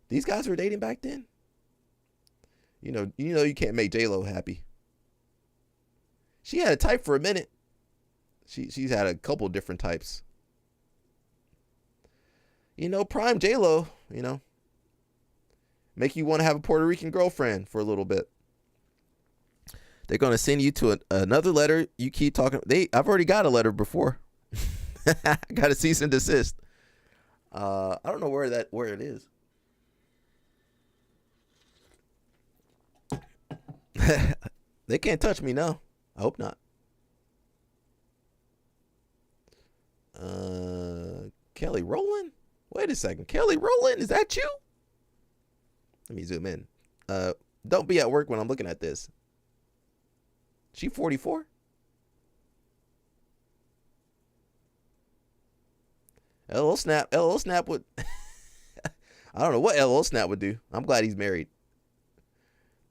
These guys were dating back then? You know you can't make J-Lo happy. She had a type for a minute. She's had a couple different types. You know, prime J-Lo, you know. Make you want to have a Puerto Rican girlfriend for a little bit. They're going to send you to another letter. You keep talking. I've already got a letter before. I got a cease and desist. I don't know where it is. They can't touch me now. I hope not. Kelly Rowland? Wait a second. Kelly Rowland, is that you? Let me zoom in. Don't be at work when I'm looking at this. She 44? LL Snap would I don't know what LL Snap would do. I'm glad he's married.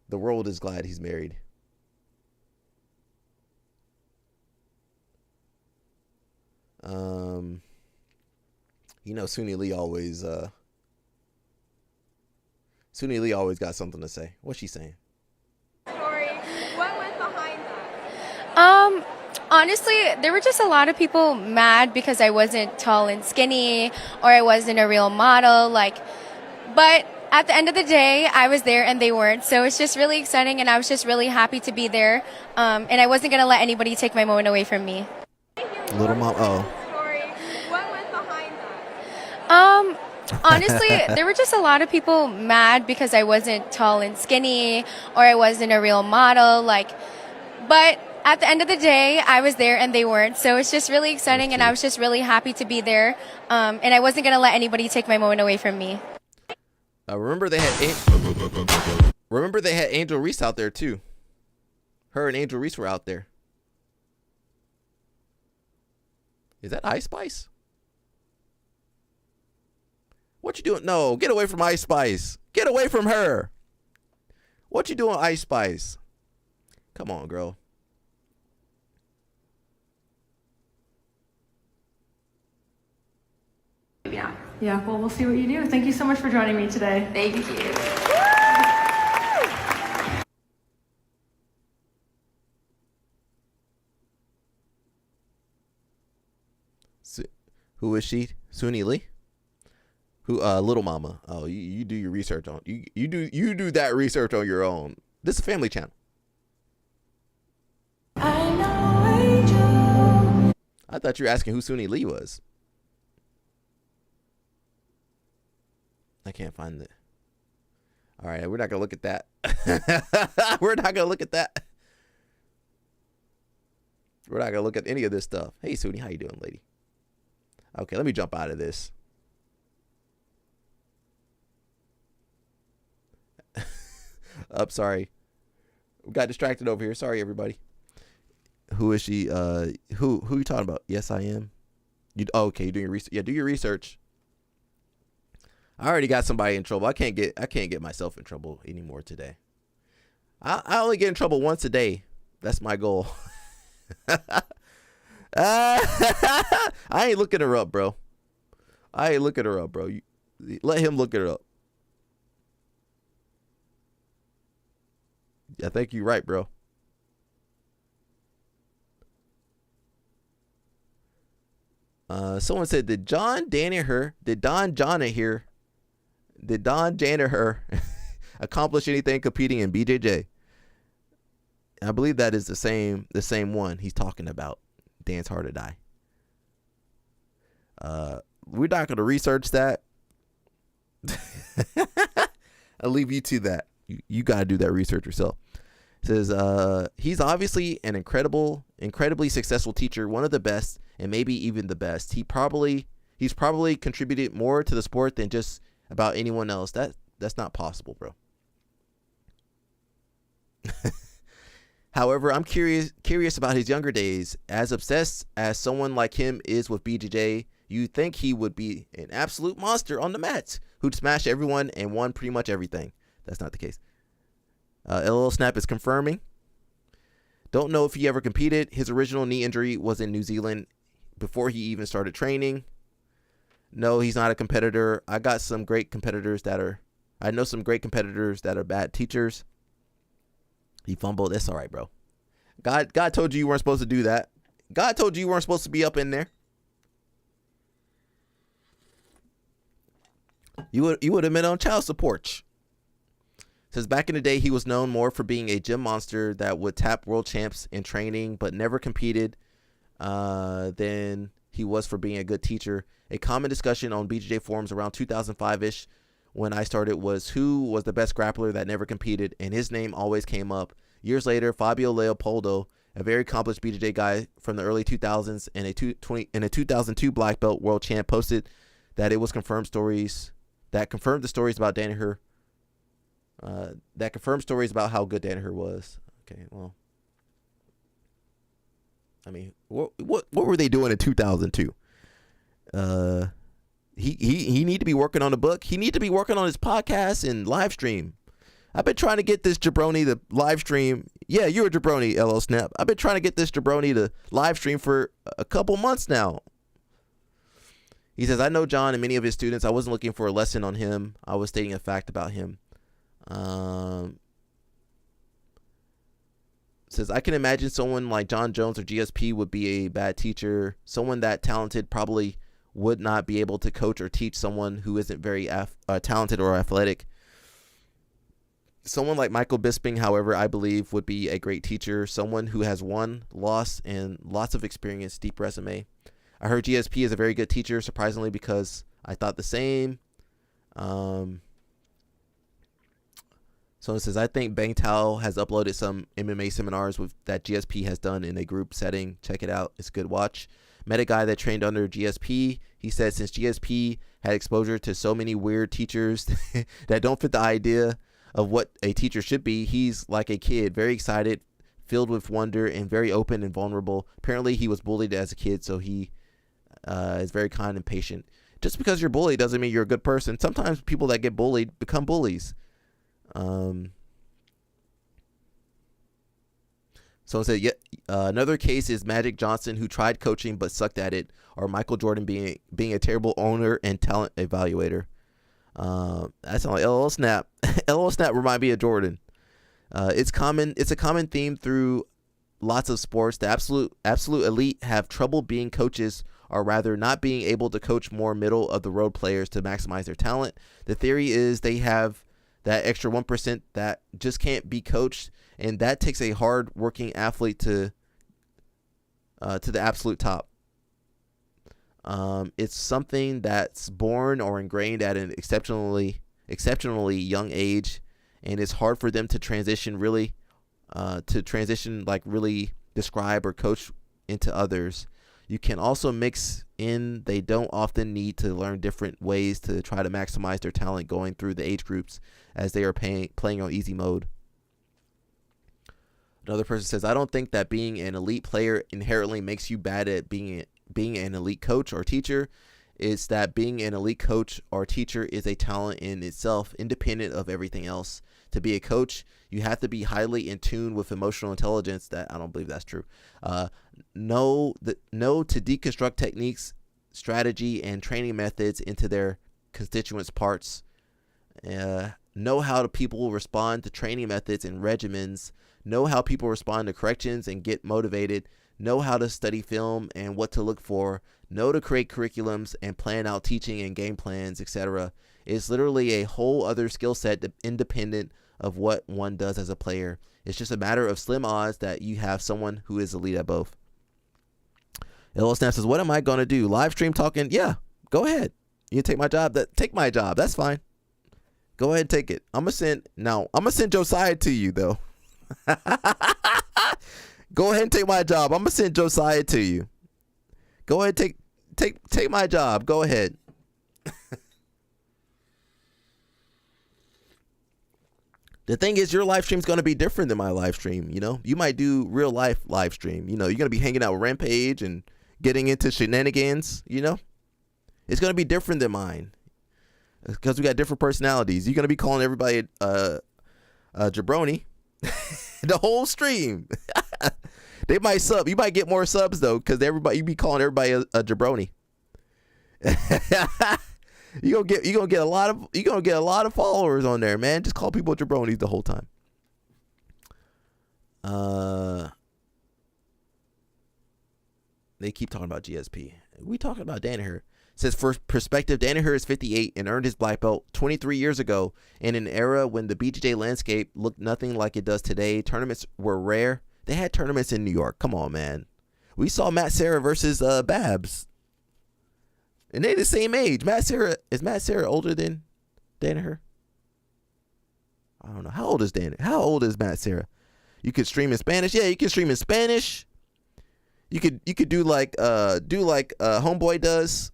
The world is glad he's married. You know, Suni Lee always got something to say. What's she saying? Story. What went behind that? Honestly, there were just a lot of people mad because I wasn't tall and skinny or I wasn't a real model, but at the end of the day, I was there and they weren't. So it's just really exciting and I was just really happy to be there. And I wasn't going to let anybody take my moment away from me. Little mom, What went behind that? Honestly, there were just a lot of people mad because I wasn't tall and skinny or I wasn't a real model, but at the end of the day, I was there and they weren't. So it's just really exciting and I was just really happy to be there. And I wasn't going to let anybody take my moment away from me. Remember they had Angel Reese out there too. Her and Angel Reese were out there. Is that Ice Spice? What you doing? No, get away from Ice Spice. Get away from her. What you doing, Ice Spice? Come on, girl. Yeah, well, we'll see what you do. Thank you so much for joining me today. Thank you. Who is she? Suni Lee? Who? Little Mama. Oh, you do your research on you do that research on your own. This is a family channel. I thought you were asking who Suni Lee was. I can't find it. All right, we're not gonna look at that. We're not gonna look at that. We're not gonna look at any of this stuff. Hey, Suni, how you doing, lady? Okay, let me jump out of this. Sorry. We got distracted over here. Sorry, everybody. Who is she? Who you talking about? Yes, I am. Okay, you're doing your research. Yeah, do your research. I already got somebody in trouble. I can't get myself in trouble anymore today. I only get in trouble once a day. That's my goal. I ain't looking her up, bro. I let him look her up. I think you're right, bro. Someone said, did Don Danaher accomplish anything competing in BJJ? I believe that is the same one he's talking about. Dance Hard or Die. We're not going to research that. I'll leave you to that. You got to do that research yourself. It says, he's obviously an incredibly successful teacher, one of the best, and maybe even the best. He's probably contributed more to the sport than just about anyone else. That's not possible, bro. However, I'm curious about his younger days. As obsessed as someone like him is with BJJ, you'd think he would be an absolute monster on the mats who'd smash everyone and won pretty much everything. That's not the case. LL Snap is confirming. Don't know if he ever competed. His original knee injury was in New Zealand before he even started training. No, he's not a competitor. I know some great competitors that are bad teachers. He fumbled. That's all right, bro. God told you weren't supposed to do that. God told you weren't supposed to be up in there. You would have been on child support. Says back in the day, he was known more for being a gym monster that would tap world champs in training, but never competed than he was for being a good teacher. A common discussion on BJJ forums around 2005-ish when I started was who was the best grappler that never competed, and his name always came up. Years later, Fabio Leopoldo, a very accomplished BJJ guy from the early 2000s and a 2002 black belt world champ, posted that it was confirmed the stories about Danaher. That confirmed stories about how good Danaher was. Okay, well, I mean, what were they doing in 2002? He need to be working on the book. He need to be working on his podcast and live stream. I've been trying to get this jabroni to live stream. Yeah, you're a jabroni, LL Snap. I've been trying to get this jabroni to live stream for a couple months now. He says, I know John and many of his students. I wasn't looking for a lesson on him. I was stating a fact about him. Says, I can imagine someone like John Jones or GSP would be a bad teacher. Someone that talented probably would not be able to coach or teach someone who isn't very talented or athletic. Someone like Michael Bisping, however, I believe would be a great teacher. Someone who has won, lost, and lots of experience, deep resume. I heard GSP is a very good teacher, surprisingly, because I thought the same. So it says, I think Bang Tao has uploaded some MMA seminars that GSP has done in a group setting. Check it out. It's a good watch. Met a guy that trained under GSP. He said since GSP had exposure to so many weird teachers that don't fit the idea of what a teacher should be, he's like a kid, very excited, filled with wonder, and very open and vulnerable. Apparently he was bullied as a kid, so he is very kind and patient. Just because you're bullied doesn't mean you're a good person. Sometimes people that get bullied become bullies. So it said, another case is Magic Johnson, who tried coaching but sucked at it, or Michael Jordan being a terrible owner and talent evaluator. That's like LL Snap. LL Snap remind me of Jordan. It's a common theme through lots of sports. The absolute elite have trouble being coaches, or rather not being able to coach more middle of the road players to maximize their talent. The theory is they have that extra 1% that just can't be coached, and that takes a hard working athlete to the absolute top. It's something that's born or ingrained at an exceptionally young age, and it's hard for them to transition really describe or coach into others. You can also mix in. They don't often need to learn different ways to try to maximize their talent going through the age groups as they are playing on easy mode. Another person says, I don't think that being an elite player inherently makes you bad at being an elite coach or teacher. It's that being an elite coach or teacher is a talent in itself, independent of everything else. To be a coach, you have to be highly in tune with emotional intelligence. That I don't believe that's true. Know to deconstruct techniques, strategy, and training methods into their constituents parts. Know how people respond to training methods and regimens. Know how people respond to corrections and get motivated. Know how to study film and what to look for. Know to create curriculums and plan out teaching and game plans, etc. It's literally a whole other skill set independent of what one does as a player. It's just a matter of slim odds that you have someone who is elite at both. LL Snap says, what am I going to do? Live stream talking? Yeah, go ahead. You take my job? Take my job. That's fine. Go ahead and take it. I'm going to send Josiah to you, though. Go ahead and take my job. I'm going to send Josiah to you. Go ahead and take my job. Go ahead. The thing is, your live stream is going to be different than my live stream. You know, you might do real life live stream. You know, you're going to be hanging out with Rampage and getting into shenanigans. You know, it's going to be different than mine because we got different personalities. You're going to be calling everybody jabroni the whole stream. They might sub. You might get more subs though, because you be calling everybody a jabroni. You're gonna get a lot of followers on there, man. Just call people jabronis the whole time. They keep talking about GSP. We talking about Danaher. Says, for perspective, Danaher is 58 and earned his black belt 23 years ago in an era when the BJJ landscape looked nothing like it does today. Tournaments were rare. They had tournaments in New York. Come on, man. We saw Matt Serra versus Babs. And they the same age. Is Matt Serra older than Danaher? I don't know. How old is Danaher? How old is Matt Serra? You could stream in Spanish. Yeah, you can stream in Spanish. You could do like Homeboy does.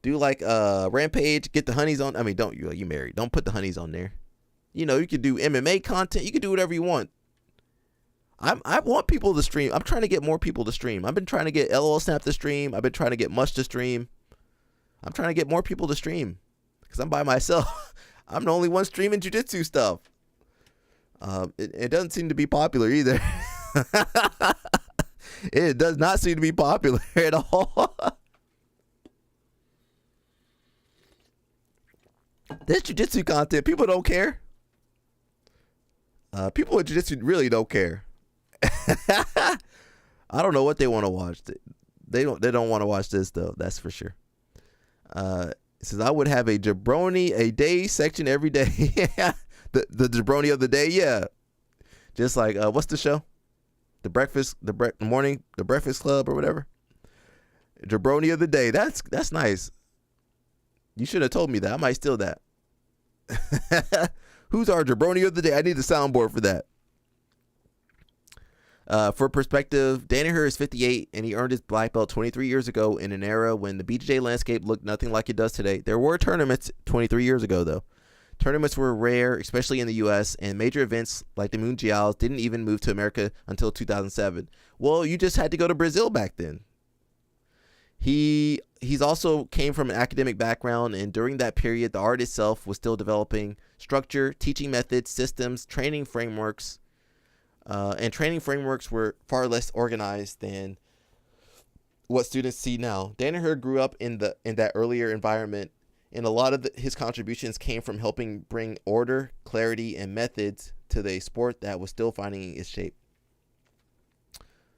Do like Rampage, get the honeys on. I mean, don't you married? Don't put the honeys on there. You know, you could do MMA content. You could do whatever you want. I want people to stream. I'm trying to get more people to stream. I've been trying to get LOL Snap to stream. I've been trying to get Mush to stream. I'm trying to get more people to stream because I'm by myself. I'm the only one streaming jiu-jitsu stuff. It doesn't seem to be popular either. It does not seem to be popular at all. This jiu-jitsu content, people don't care. People with jiu-jitsu really don't care. I don't know what they want to watch. They don't want to watch this though. That's for sure. It says I would have a jabroni a day section every day. the jabroni of the day, yeah. Just like what's the show? The Breakfast Club or whatever. Jabroni of the day. That's nice. You should have told me that. I might steal that. Who's our jabroni of the day? I need the soundboard for that. For perspective, Danaher is 58 and he earned his black belt 23 years ago in an era when the BJJ landscape looked nothing like it does today. There were tournaments 23 years ago, though. Tournaments were rare, especially in the U.S., and major events like the Mundials didn't even move to America until 2007. Well, you just had to go to Brazil back then. He's also came from an academic background, and during that period, the art itself was still developing structure, teaching methods, systems, training frameworks, and training frameworks were far less organized than what students see now. Danaher grew up in that earlier environment, and a lot of his contributions came from helping bring order, clarity, and methods to the sport that was still finding its shape.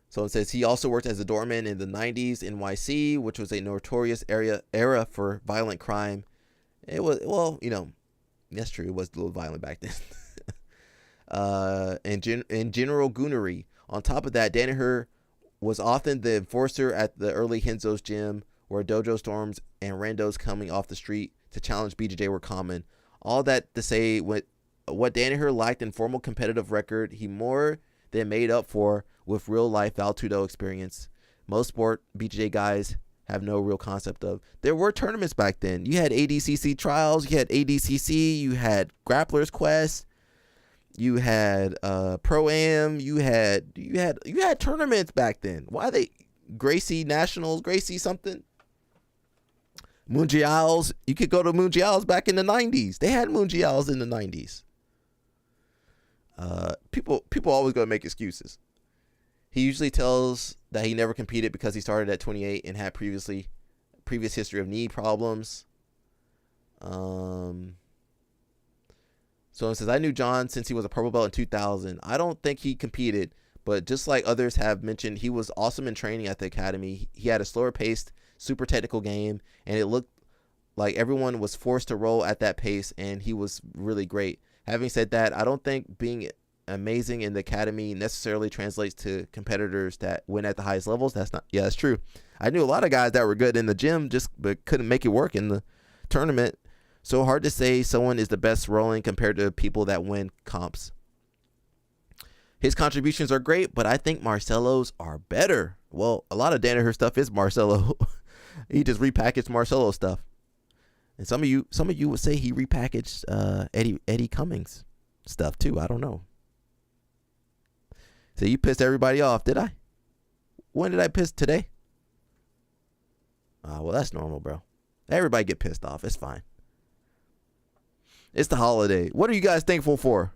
So it says he also worked as a doorman in the 90s in NYC, which was a notorious era for violent crime. It was, well, you know, that's true. It was a little violent back then. And general goonery. On top of that, Danaher was often the enforcer at the early Henzo's gym, where dojo storms and randos coming off the street to challenge BJJ were common. All that to say, what Danaher lacked in formal competitive record, he more than made up for with real life Valtudo experience. Most sport BJJ guys have no real concept of. There were tournaments back then. You had ADCC trials, you had ADCC, you had Grappler's Quest, you had Pro-Am, you had tournaments back then. Why they Gracie Nationals, Gracie something? Mundials. You could go to Mundials back in the 90s. They had Mundials in the 90s. People always go to make excuses. He usually tells that he never competed because he started at 28 and had previous history of knee problems. So it says, I knew John since he was a purple belt in 2000. I don't think he competed, but just like others have mentioned, he was awesome in training at the academy. He had a slower paced, super technical game, and it looked like everyone was forced to roll at that pace, and he was really great. Having said that, I don't think being amazing in the academy necessarily translates to competitors that win at the highest levels. That's true. I knew a lot of guys that were good in the gym but couldn't make it work in the tournament. So hard to say someone is the best rolling compared to people that win comps. His contributions are great, but I think Marcelo's are better. Well, a lot of Danaher stuff is Marcelo. He just repackaged Marcelo stuff. And some of you would say he repackaged Eddie Cummings stuff too. I don't know. So you pissed everybody off, did I? When did I piss? Today? Well, that's normal, bro. Everybody get pissed off. It's fine. It's the holiday. What are you guys thankful for?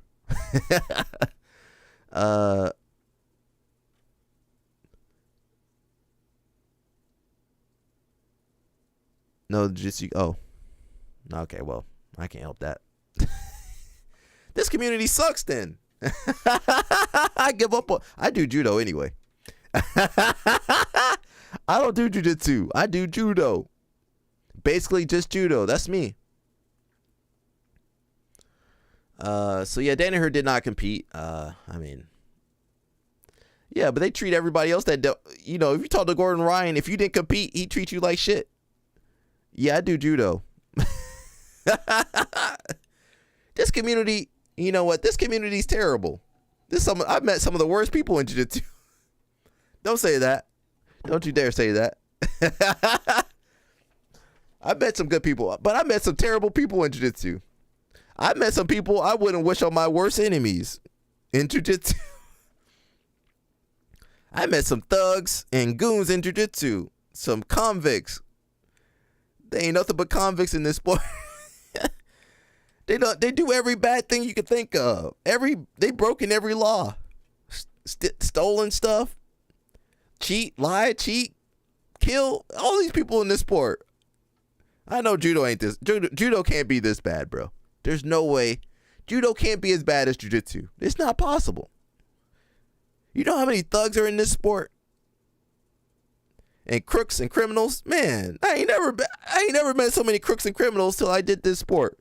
No, just you. Oh, okay. Well, I can't help that. This community sucks. Then I give up. I do judo anyway. I don't do jiu-jitsu. I do judo. Basically just judo. That's me. So yeah, Danaher did not compete. I mean, yeah, but they treat everybody else that if you talk to Gordon Ryan, if you didn't compete, he treats you like shit. Yeah, I do judo. This community, you know what? This community's terrible. I've met some of the worst people in jiu-jitsu. Don't say that. Don't you dare say that. I met some good people, but I met some terrible people in jiu-jitsu. I met some people I wouldn't wish on my worst enemies in jiu-jitsu. I met some thugs and goons in jiu-jitsu. Some convicts. They ain't nothing but convicts in this sport. They do every bad thing you could think of. They broken every law. Stolen stuff. Lie, cheat, kill. All these people in this sport. I know judo ain't this. Judo can't be this bad, bro. There's no way. Judo can't be as bad as jiu-jitsu. It's not possible. You know how many thugs are in this sport? And crooks and criminals? Man, I ain't never met so many crooks and criminals till I did this sport.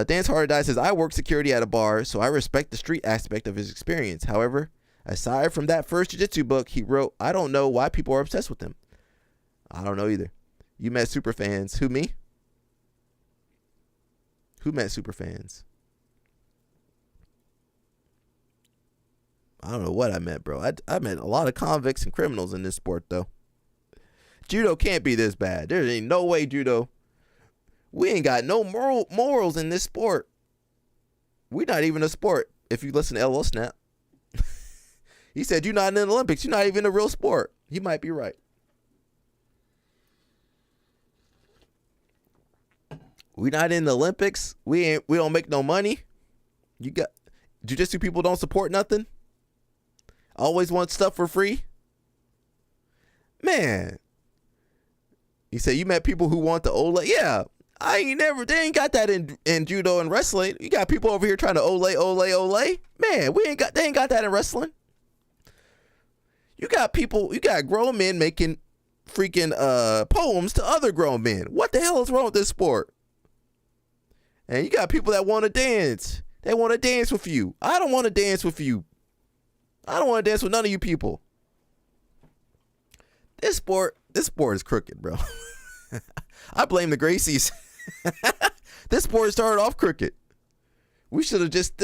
Dance Hard or Die says, I work security at a bar, so I respect the street aspect of his experience. However, aside from that first jiu-jitsu book he wrote, I don't know why people are obsessed with him. I don't know either. You met super fans. Who, me? Who met super fans? I don't know what I meant, bro. I met a lot of convicts and criminals in this sport, though. Judo can't be this bad. There ain't no way judo. We ain't got no morals in this sport. We're not even a sport. If you listen to LO Snap. He said, you're not in the Olympics. You're not even a real sport. He might be right. We not in the Olympics. We don't make no money. You got jiu-jitsu people don't support nothing. Always want stuff for free. Man. He said you met people who want the ole. Yeah. They ain't got that in judo and wrestling. You got people over here trying to ole. Man, they ain't got that in wrestling. You got grown men making freaking poems to other grown men. What the hell is wrong with this sport? And you got people that want to dance. They want to dance with you. I don't want to dance with you. I don't want to dance with none of you people. This sport is crooked, bro. I blame the Gracies. This sport started off crooked. We should have just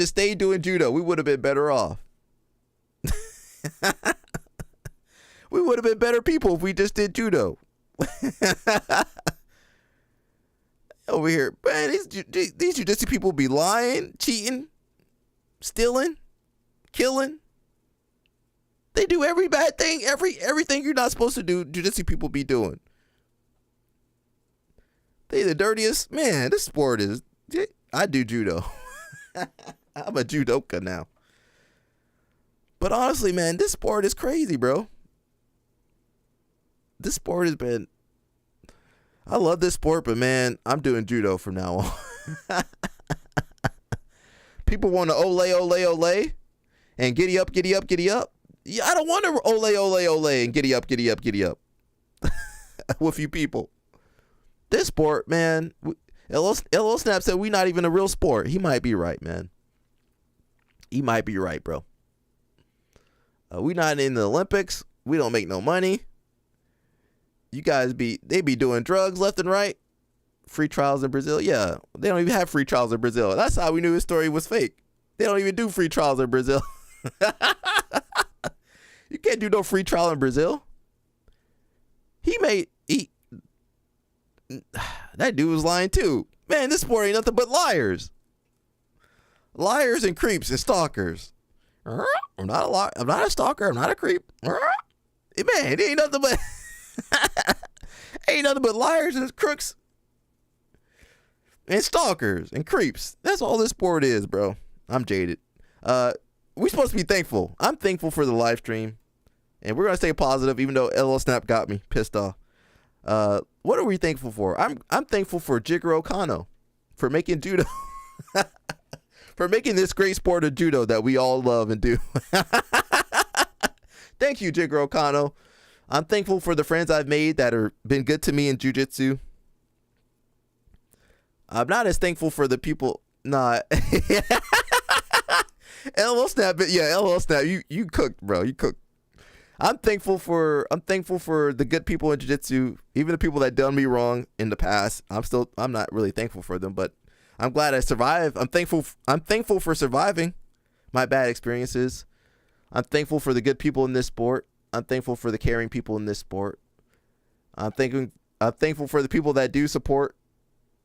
stayed doing judo. We would have been better off. We would have been better people if we just did judo. Over here, man, these jiu-jitsu people be lying, cheating, stealing, killing. They do every bad thing, everything you're not supposed to do. Jiu-jitsu people be doing. They the dirtiest. Man, this sport is. I do judo. I'm a judoka now. But honestly, man, this sport is crazy, bro. This sport has been. I love this sport, but man, I'm doing judo from now on. People want to ole, and giddy up. Yeah, I don't want to ole, and giddy up. With you people. This sport, man, LO Snap said we not even a real sport. He might be right, man. He might be right, bro. We not in the Olympics. We don't make no money. You guys they be doing drugs left and right. Free trials in Brazil. Yeah, they don't even have free trials in Brazil. That's how we knew his story was fake. They don't even do free trials in Brazil. You can't do no free trial in Brazil. That dude was lying too. Man, this sport ain't nothing but liars. Liars and creeps and stalkers. I'm not a liar. I'm not a stalker. I'm not a creep. Man, it ain't nothing but ain't nothing but liars and crooks and stalkers and creeps. That's all this sport is, bro. I'm jaded. We're supposed to be thankful. I'm thankful for the live stream, and we're gonna stay positive, even though LL Snap got me pissed off. What are we thankful for? I'm thankful for Jigoro Kano for making judo, for making this great sport of judo that we all love and do. Thank you, Jigoro Kano. I'm thankful for the friends I've made that are been good to me in jiu-jitsu. I'm not as thankful for the people. Nah. LL Snap, yeah, LL Snap. You cooked, bro. You cooked. I'm thankful for the good people in jiu-jitsu, even the people that done me wrong in the past. I'm not really thankful for them, but I'm glad I survived. I'm thankful for surviving my bad experiences. I'm thankful for the good people in this sport. I'm thankful for the caring people in this sport. I'm thankful for the people that do support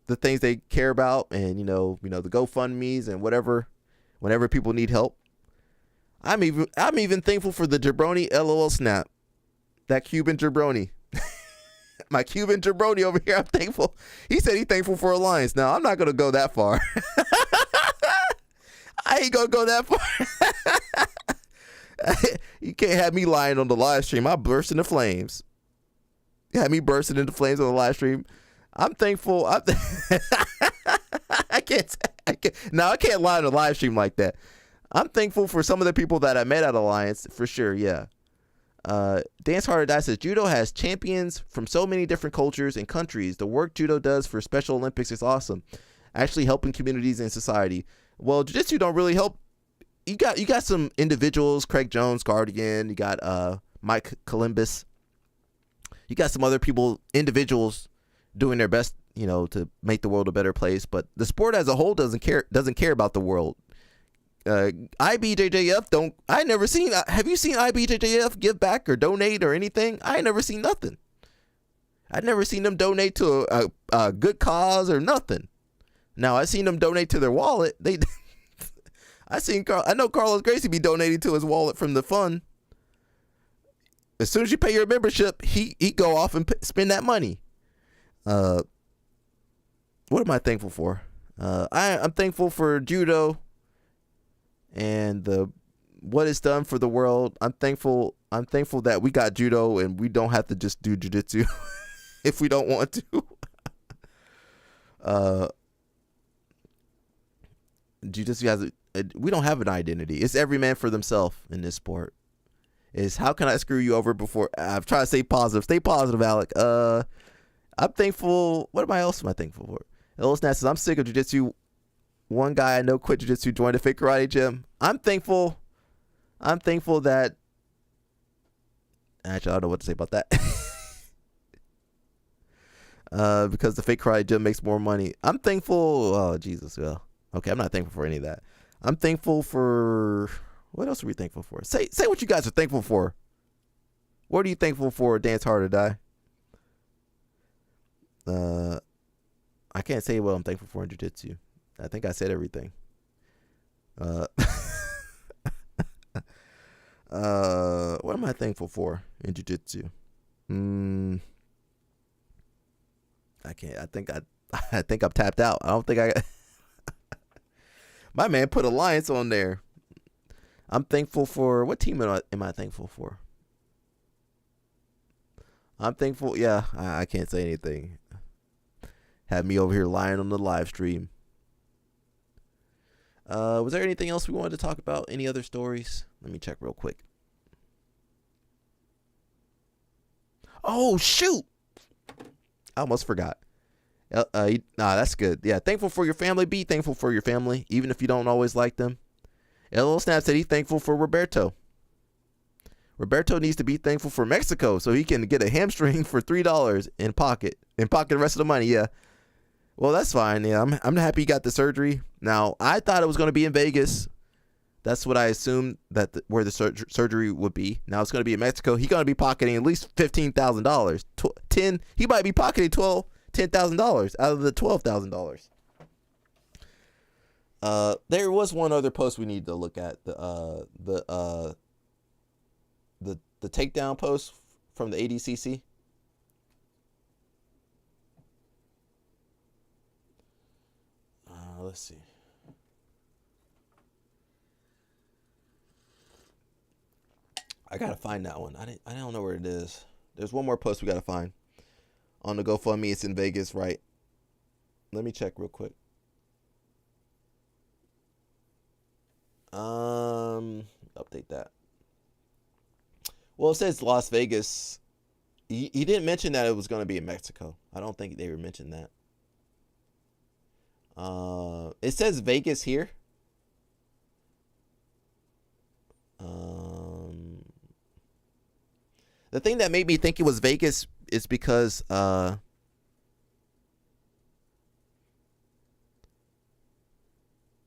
the things they care about, and the GoFundMe's and whatever, whenever people need help. I'm even thankful for the jabroni LOL Snap, that Cuban jabroni. My Cuban jabroni over here. I'm thankful. He said he's thankful for Alliance. Now I'm not gonna go that far. I ain't gonna go that far. You can't have me lying on the live stream. I burst into flames. You had me bursting into flames on the live stream. I'm thankful. I can't. No, I can't lie on the live stream like that. I'm thankful for some of the people that I met at Alliance, for sure. Yeah. Dance Harder Die says judo has champions from so many different cultures and countries. The work judo does for Special Olympics is awesome. Actually helping communities and society. Well, jiu-jitsu don't really help. You got some individuals, Craig Jones, Guardian. You got Mike Columbus. You got some other people, individuals, doing their best, to make the world a better place. But the sport as a whole doesn't care about the world. IBJJF I never seen. Have you seen IBJJF give back or donate or anything? I ain't never seen nothing. I never seen them donate to a good cause or nothing. Now I seen them donate to their wallet. I know Carlos Gracie be donating to his wallet from the fund. As soon as you pay your membership, he go off and spend that money. What am I thankful for? I'm thankful for judo and what it's done for the world. I'm thankful that we got judo and we don't have to just do jiu-jitsu if we don't want to. Jiu-jitsu has we don't have an identity. It's every man for themselves in this sport. Is how can I screw you over before I've tried to stay positive. Stay positive, Alec. I'm thankful. What else am I thankful for? Ellis Nat says, I'm sick of jiu-jitsu. One guy I know quit jiu-jitsu, joined a fake karate gym. I'm thankful that actually I don't know what to say about that. Because the fake karate gym makes more money. I'm thankful. Oh Jesus, well, okay, I'm not thankful for any of that. I'm thankful for what else are we thankful for? Say what you guys are thankful for. What are you thankful for? Dance Hard or Die. I can't say what I'm thankful for in jiu-jitsu. I think I said everything. What am I thankful for in jiu-jitsu? I can't. I think I'm tapped out. I don't think I. My man put Alliance on there. I'm thankful for what team am I thankful for? I'm thankful. Yeah, I can't say anything. Had me over here lying on the live stream. Was there anything else we wanted to talk about? Any other stories? Let me check real quick. Oh, shoot. I almost forgot. That's good. Yeah, thankful for your family. Be thankful for your family, even if you don't always like them. LL Snap said he's thankful for Roberto. Roberto needs to be thankful for Mexico so he can get a hamstring for $3 in pocket the rest of the money. Yeah. Well, that's fine. Yeah, I'm happy he got the surgery. Now, I thought it was going to be in Vegas. That's what I assumed where the surgery would be. Now it's going to be in Mexico. He's going to be pocketing at least $15,000. He might be pocketing $10,000 out of the $12,000. There was one other post we need to look at. The takedown post from the ADCC. Let's see. I gotta find that one. I don't know where it is. There's one more post we gotta find on the GoFundMe. It's in Vegas, right? Let me check real quick. Update that. Well, it says Las Vegas. He didn't mention that it was going to be in Mexico. I don't think they mentioned that. It says Vegas here. The thing that made me think it was Vegas is because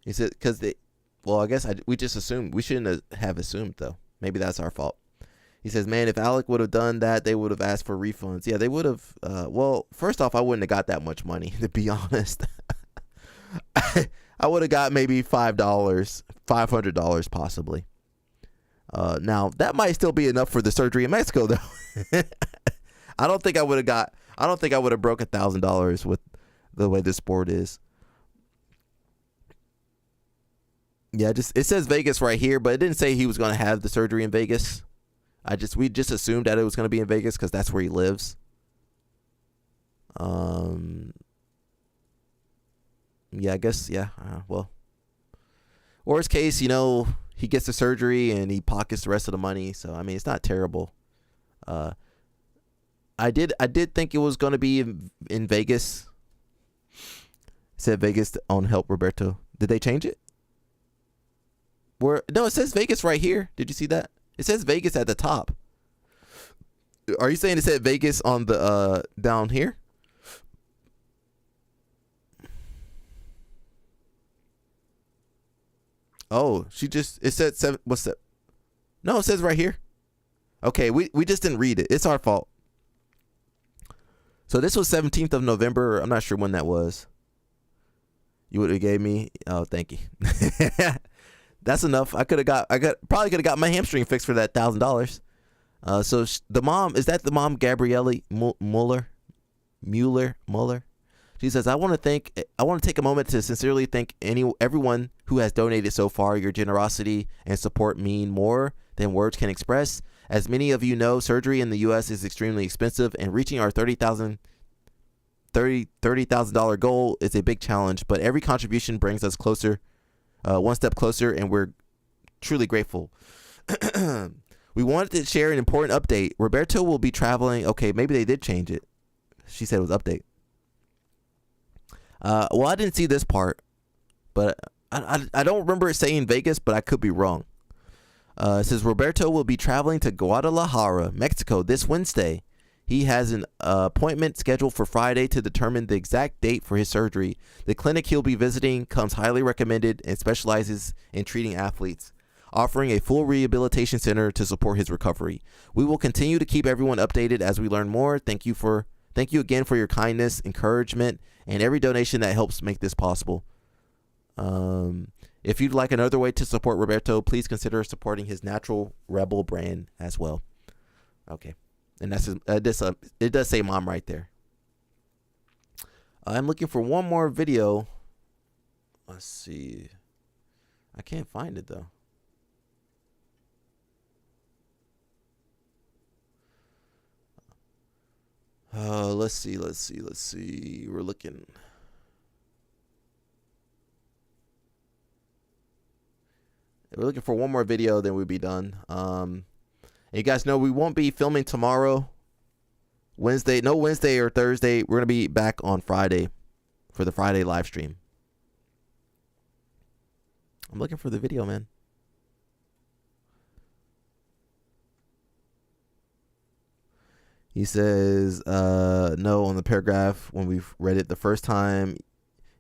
he said because they. Well, I guess we just assumed. We shouldn't have assumed though. Maybe that's our fault. He says, "Man, if Alec would have done that, they would have asked for refunds." Yeah, they would have. Well, first off, I wouldn't have got that much money, to be honest. I would have got maybe $500 possibly. Now that might still be enough for the surgery in Mexico, though. I don't think I would have broke $1,000 with the way this sport is. Yeah, it says Vegas right here, but it didn't say he was going to have the surgery in Vegas. We just assumed that it was going to be in Vegas because that's where he lives. Yeah, I guess, yeah. Well, worst case, he gets the surgery and he pockets the rest of the money. So, I mean, it's not terrible. I did think it was going to be in Vegas. It said Vegas on Help Roberto. Did they change it? No, it says Vegas right here. Did you see that? It says Vegas at the top. Are you saying it said Vegas on the down here? Oh, it said 7. What's that? No, it says right here. Okay, we just didn't read it. It's our fault. So this was 17th of November. I'm not sure when that was. You would have gave me. Oh, thank you. That's enough. Probably could have got my hamstring fixed for that $1,000. So the mom, is that the mom, Gabrielle Mueller? She says, I want to take a moment to sincerely thank everyone who has donated so far. Your generosity and support mean more than words can express. As many of you know, surgery in the U.S. is extremely expensive, and reaching our $30,000 goal is a big challenge. But every contribution brings us closer, one step closer, and we're truly grateful. We wanted to share an important update. Roberto will be traveling. Okay, maybe they did change it. She said it was update. Well, I didn't see this part, but I don't remember it saying Vegas, but I could be wrong. It says Roberto will be traveling to Guadalajara, Mexico this Wednesday. He has an appointment scheduled for Friday to determine the exact date for his surgery. The clinic he'll be visiting comes highly recommended and specializes in treating athletes, offering a full rehabilitation center to support his recovery. We will continue to keep everyone updated as we learn more. Thank you again for your kindness, encouragement, and every donation that helps make this possible. If you'd like another way to support Roberto, please consider supporting his Natural Rebel brand as well. Okay, and it does say mom right there. I'm looking for one more video. Let's see. I can't find it though. Let's see. We're looking. We're looking for one more video, then we'll be done. You guys know we won't be filming tomorrow. No Wednesday or Thursday. We're gonna be back on Friday for the Friday live stream. I'm looking for the video, man. He says, no, on the paragraph when we read it the first time.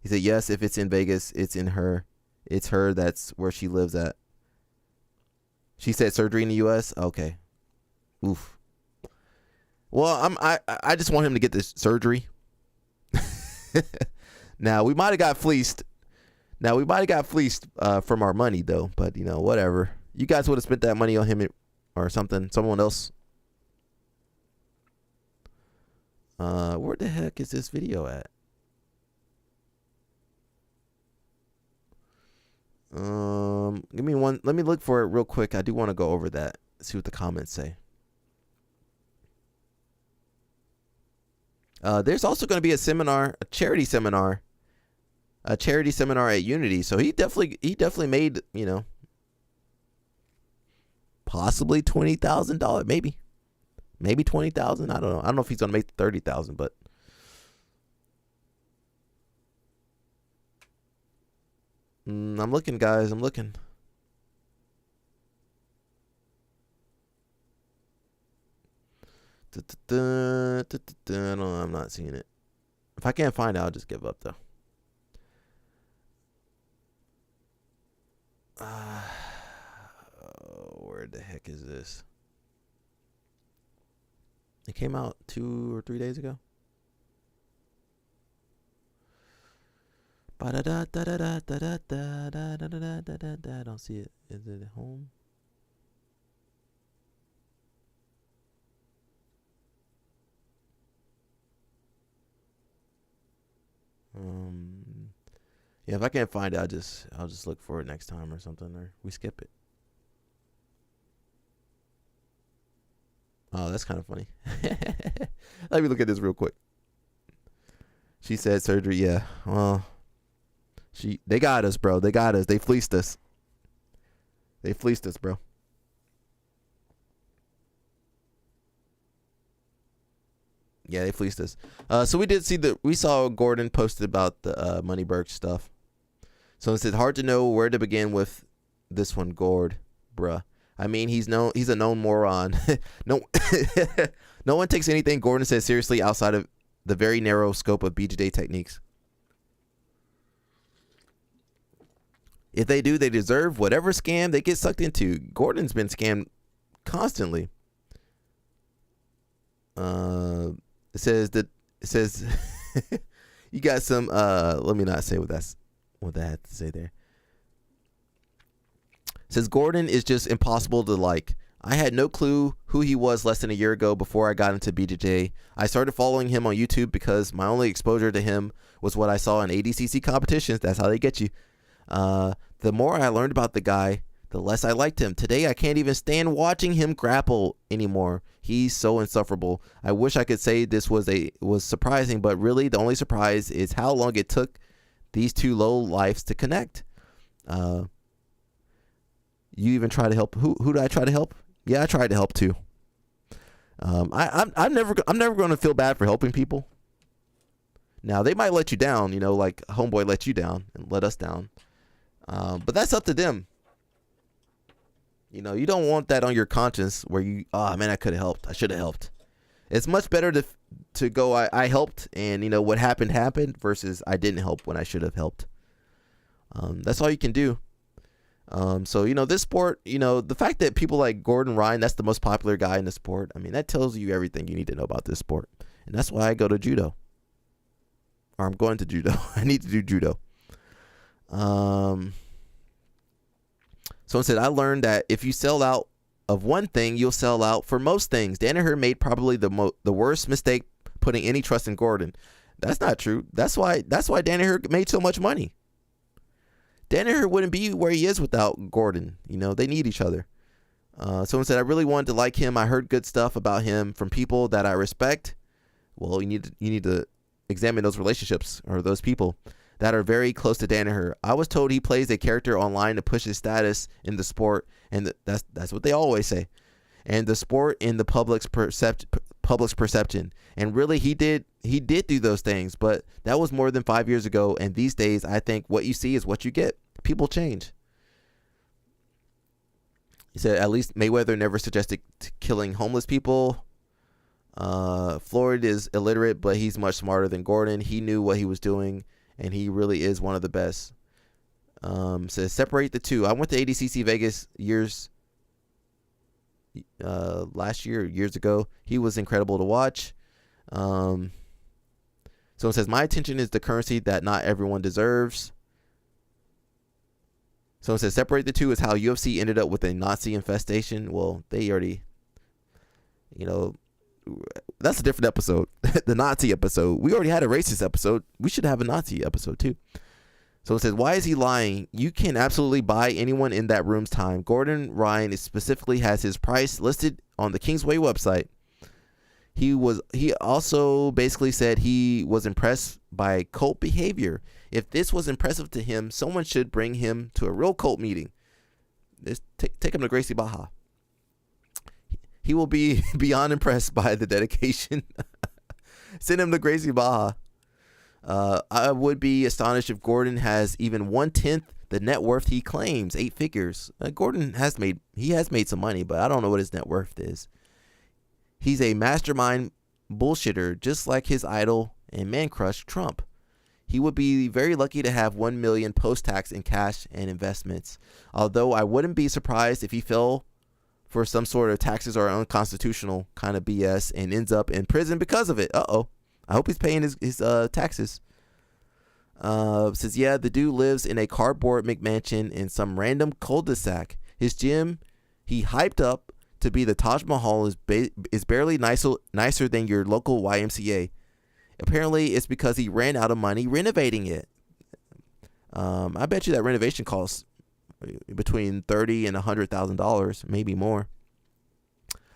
He said, yes, if it's in Vegas, it's in her. It's her. That's where she lives at. She said surgery in the U.S. Okay. Oof. Well, I just want him to get this surgery. Now, we might have got fleeced. From our money, though. But, whatever. You guys would have spent that money on him or something. Someone else. Where the heck is this video at? Give me one. Let me look for it real quick. I do want to go over that. See what the comments say. There's also going to be a charity seminar at Unity. So he definitely made, possibly $20,000, maybe 20,000. I don't know. I don't know if he's gonna make 30,000, but I'm looking, guys. I'm looking. No, I'm not seeing it. If I can't find it, I'll just give up, though. Where the heck is this? It came out 2 or 3 days ago. I don't see it. Is it at home? Yeah, if I can't find it, I'll just look for it next time or something, or we skip it. Oh, that's kind of funny. Let me look at this real quick. She said surgery. Yeah. Well, they got us, bro. They got us. They fleeced us. They fleeced us, bro. Yeah, they fleeced us. So we saw Gordon posted about the Money Burke stuff. So it's hard to know where to begin with this one, Gord, bruh. I mean, he's a known moron. No one takes anything Gordon says seriously outside of the very narrow scope of BJJ techniques. If they do, they deserve whatever scam they get sucked into. Gordon's been scammed constantly. It says you got some let me not say what that had to say there. It says Gordon is just impossible to like. I had no clue who he was less than a year ago before I got into BJJ. I started following him on YouTube because my only exposure to him was what I saw in ADCC competitions. That's how they get you. The more I learned about the guy, the less I liked him. Today, I can't even stand watching him grapple anymore. He's so insufferable. I wish I could say this was surprising, but really the only surprise is how long it took these two low lifes to connect. You even try to help. Who did I try to help? Yeah, I tried to help too. I'm never going to feel bad for helping people. Now they might let you down, like Homeboy let you down and let us down. But that's up to them. You don't want that on your conscience where I could have helped. I should have helped. It's much better to go, I helped and what happened versus I didn't help when I should have helped. That's all you can do. So, this sport, the fact that people like Gordon Ryan, that's the most popular guy in the sport. I mean, that tells you everything you need to know about this sport. And that's why I go to judo. Or I'm going to judo. I need to do judo. Someone said, I learned that if you sell out of one thing, you'll sell out for most things. Danaher made probably the worst mistake putting any trust in Gordon. That's not true. That's why Danaher made so much money. Danaher wouldn't be where he is without Gordon. They need each other. Someone said, I really wanted to like him. I heard good stuff about him from people that I respect. Well, you need to examine those relationships or those people that are very close to Danaher. I was told he plays a character online to push his status in the sport, and that's what they always say. And the sport in the public's perception. And really, he did do those things, but that was more than 5 years ago. And these days, I think what you see is what you get. People change. He said, at least Mayweather never suggested killing homeless people. Floyd is illiterate, but he's much smarter than Gordon. He knew what he was doing, and he really is one of the best. Says, separate the two. I went to ADCC Vegas years ago. He was incredible to watch. So it says, my attention is the currency that not everyone deserves. So it says, separate the two is how UFC ended up with a Nazi infestation. Well, they already, that's a different episode. The Nazi episode. We already had a racist episode. We should have a Nazi episode too. So it says, why is he lying? You can absolutely buy anyone in that room's time. Gordon Ryan specifically has his price listed on the Kingsway website. He also basically said he was impressed by cult behavior. If this was impressive to him, someone should bring him to a real cult meeting. Take him to Gracie Baja. He will be beyond impressed by the dedication. Send him to Gracie Baja. I would be astonished if Gordon has even 1/10 the net worth he claims, 8 figures. Gordon has made some money, but I don't know what his net worth is. He's a mastermind bullshitter, just like his idol and man crush Trump. He would be very lucky to have $1 million post-tax in cash and investments. Although I wouldn't be surprised if he fell for some sort of taxes or unconstitutional kind of BS and ends up in prison because of it. I hope he's paying his taxes. Says, yeah, the dude lives in a cardboard McMansion in some random cul-de-sac. His gym he hyped up to be the Taj Mahal is barely nicer than your local YMCA. Apparently, it's because he ran out of money renovating it. I bet you that renovation costs between $30,000 and $100,000, maybe more.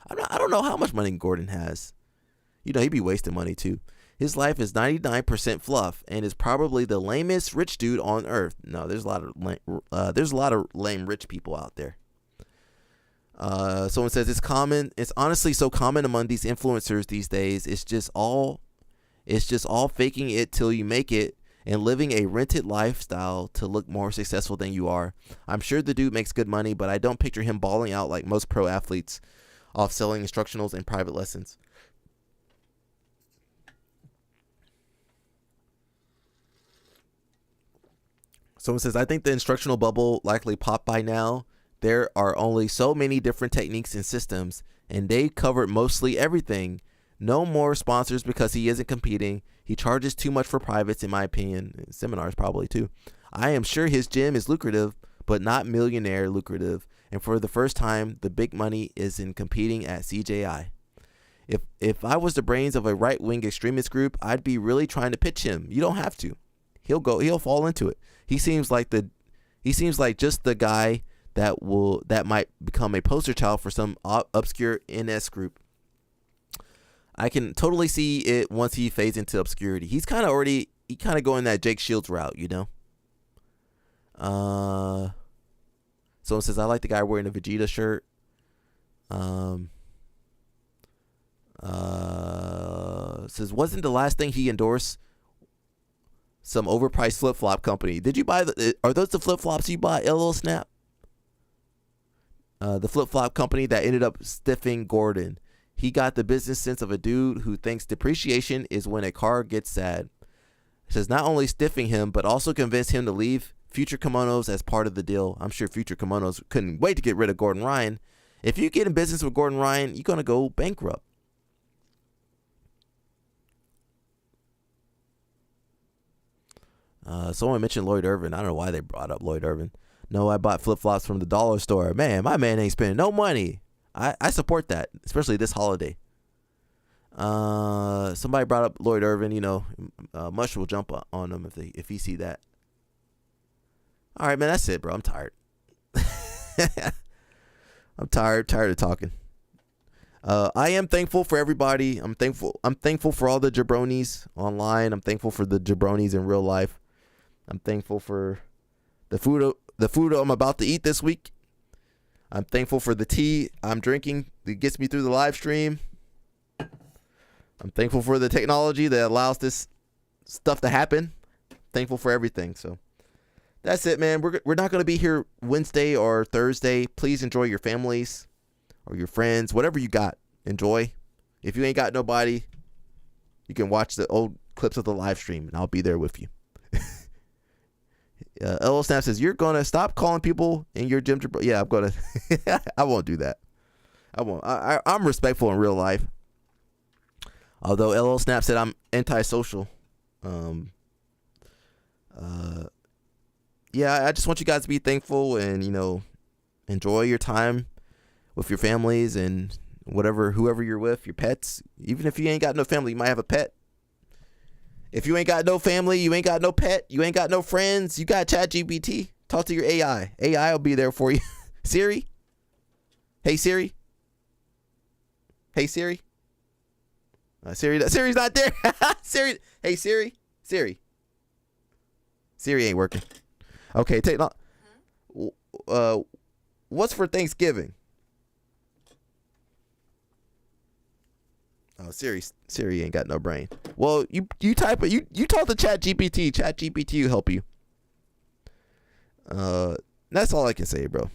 I don't know how much money Gordon has. You know, he'd be wasting money too. His life is 99% fluff and is probably the lamest rich dude on earth. No, there's a lot of lame rich people out there. Someone says it's common. It's honestly so common among these influencers these days. It's just all faking it till you make it and living a rented lifestyle to look more successful than you are. I'm sure the dude makes good money, but I don't picture him balling out like most pro athletes off selling instructionals and private lessons. Someone says, I think the instructional bubble likely popped by now. There are only so many different techniques and systems, and they covered mostly everything. No more sponsors because he isn't competing. He charges too much for privates, in my opinion. Seminars probably too. I am sure his gym is lucrative, but not millionaire lucrative. And for the first time, the big money is in competing at CJI. If I was the brains of a right-wing extremist group, I'd be really trying to pitch him. You don't have to. He'll fall into it. He seems like just the guy that might become a poster child for some obscure NS group. I can totally see it once he fades into obscurity. He's kind of going that Jake Shields route, you know. Someone says, I like the guy wearing the Vegeta shirt. Says, wasn't the last thing he endorsed some overpriced flip-flop company? Did you buy are those the flip-flops you bought, LL Snap? The flip-flop company that ended up stiffing Gordon. He got the business sense of a dude who thinks depreciation is when a car gets sad. It says not only stiffing him, but also convinced him to leave Future Kimonos as part of the deal. I'm sure Future Kimonos couldn't wait to get rid of Gordon Ryan. If you get in business with Gordon Ryan, you're going to go bankrupt. Someone mentioned Lloyd Irvin. I don't know why they brought up Lloyd Irvin. No, I bought flip-flops from the dollar store. Man, my man ain't spending no money. I support that, especially this holiday. Somebody brought up Lloyd Irvin. You know, Mush will jump on him if he see that. All right, man, that's it, bro. I'm tired. I'm tired of talking. I am thankful for everybody. I'm thankful for all the jabronis online. I'm thankful for the jabronis in real life. I'm thankful for the food I'm about to eat this week. I'm thankful for the tea I'm drinking that gets me through the live stream. I'm thankful for the technology that allows this stuff to happen. Thankful for everything. So that's it, man. We're not going to be here Wednesday or Thursday. Please enjoy your families or your friends, whatever you got. Enjoy. If you ain't got nobody, you can watch the old clips of the live stream, and I'll be there with you. LL Snap says, you're going to stop calling people in your gym. Yeah, I'm going to. I won't do that. I won't. I'm respectful in real life. Although LL Snap said I'm antisocial. Yeah, I just want you guys to be thankful and, you know, enjoy your time with your families and whoever you're with, your pets. Even if you ain't got no family, you might have a pet. If you ain't got no family, you ain't got no pet, you ain't got no friends, you got ChatGPT. Talk to your AI. AI will be there for you. Siri? Hey, Siri? Hey, Siri? Siri's not there. Siri. Hey, Siri? Siri. Siri ain't working. Okay, what's for Thanksgiving? Oh, Siri ain't got no brain. Well, you type it. You talk to Chat GPT. Chat GPT will help you. That's all I can say, bro.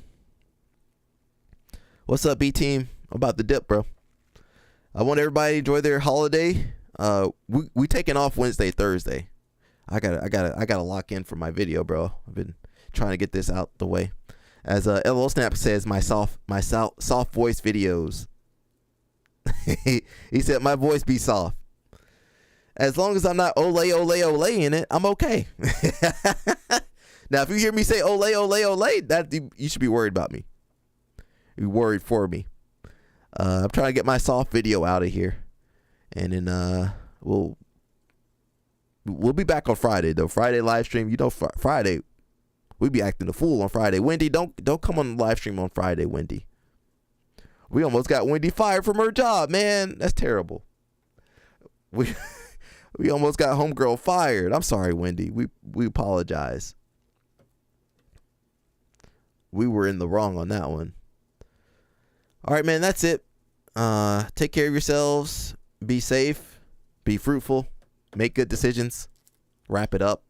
What's up, B team? I'm about to dip, bro. I want everybody to enjoy their holiday. We taking off Wednesday, Thursday. I gotta lock in for my video, bro. I've been trying to get this out the way. As LL Snap says, my soft voice videos. He said my voice be soft. As long as I'm not ole in it, I'm okay. Now, if you hear me say ole, that you should be worried about me. Be worried for me. I'm trying to get my soft video out of here, and then we'll be back on Friday though. Friday live stream. You know, Friday we be acting the fool on Friday. Wendy, don't come on the live stream on Friday, Wendy. We almost got Wendy fired from her job, man. That's terrible. We almost got homegirl fired. I'm sorry, Wendy. We apologize. We were in the wrong on that one. All right, man, that's it. Take care of yourselves. Be safe. Be fruitful. Make good decisions. Wrap it up.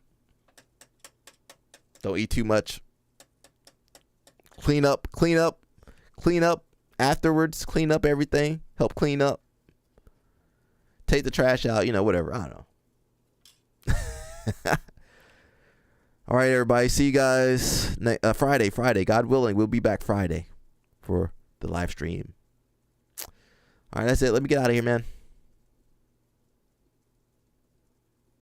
Don't eat too much. Clean up afterwards. Clean up everything. Help clean up. Take the trash out, whatever. I don't know. All right, everybody. See you guys Friday. God willing, we'll be back Friday for the live stream. All right, that's it. Let me get out of here, man.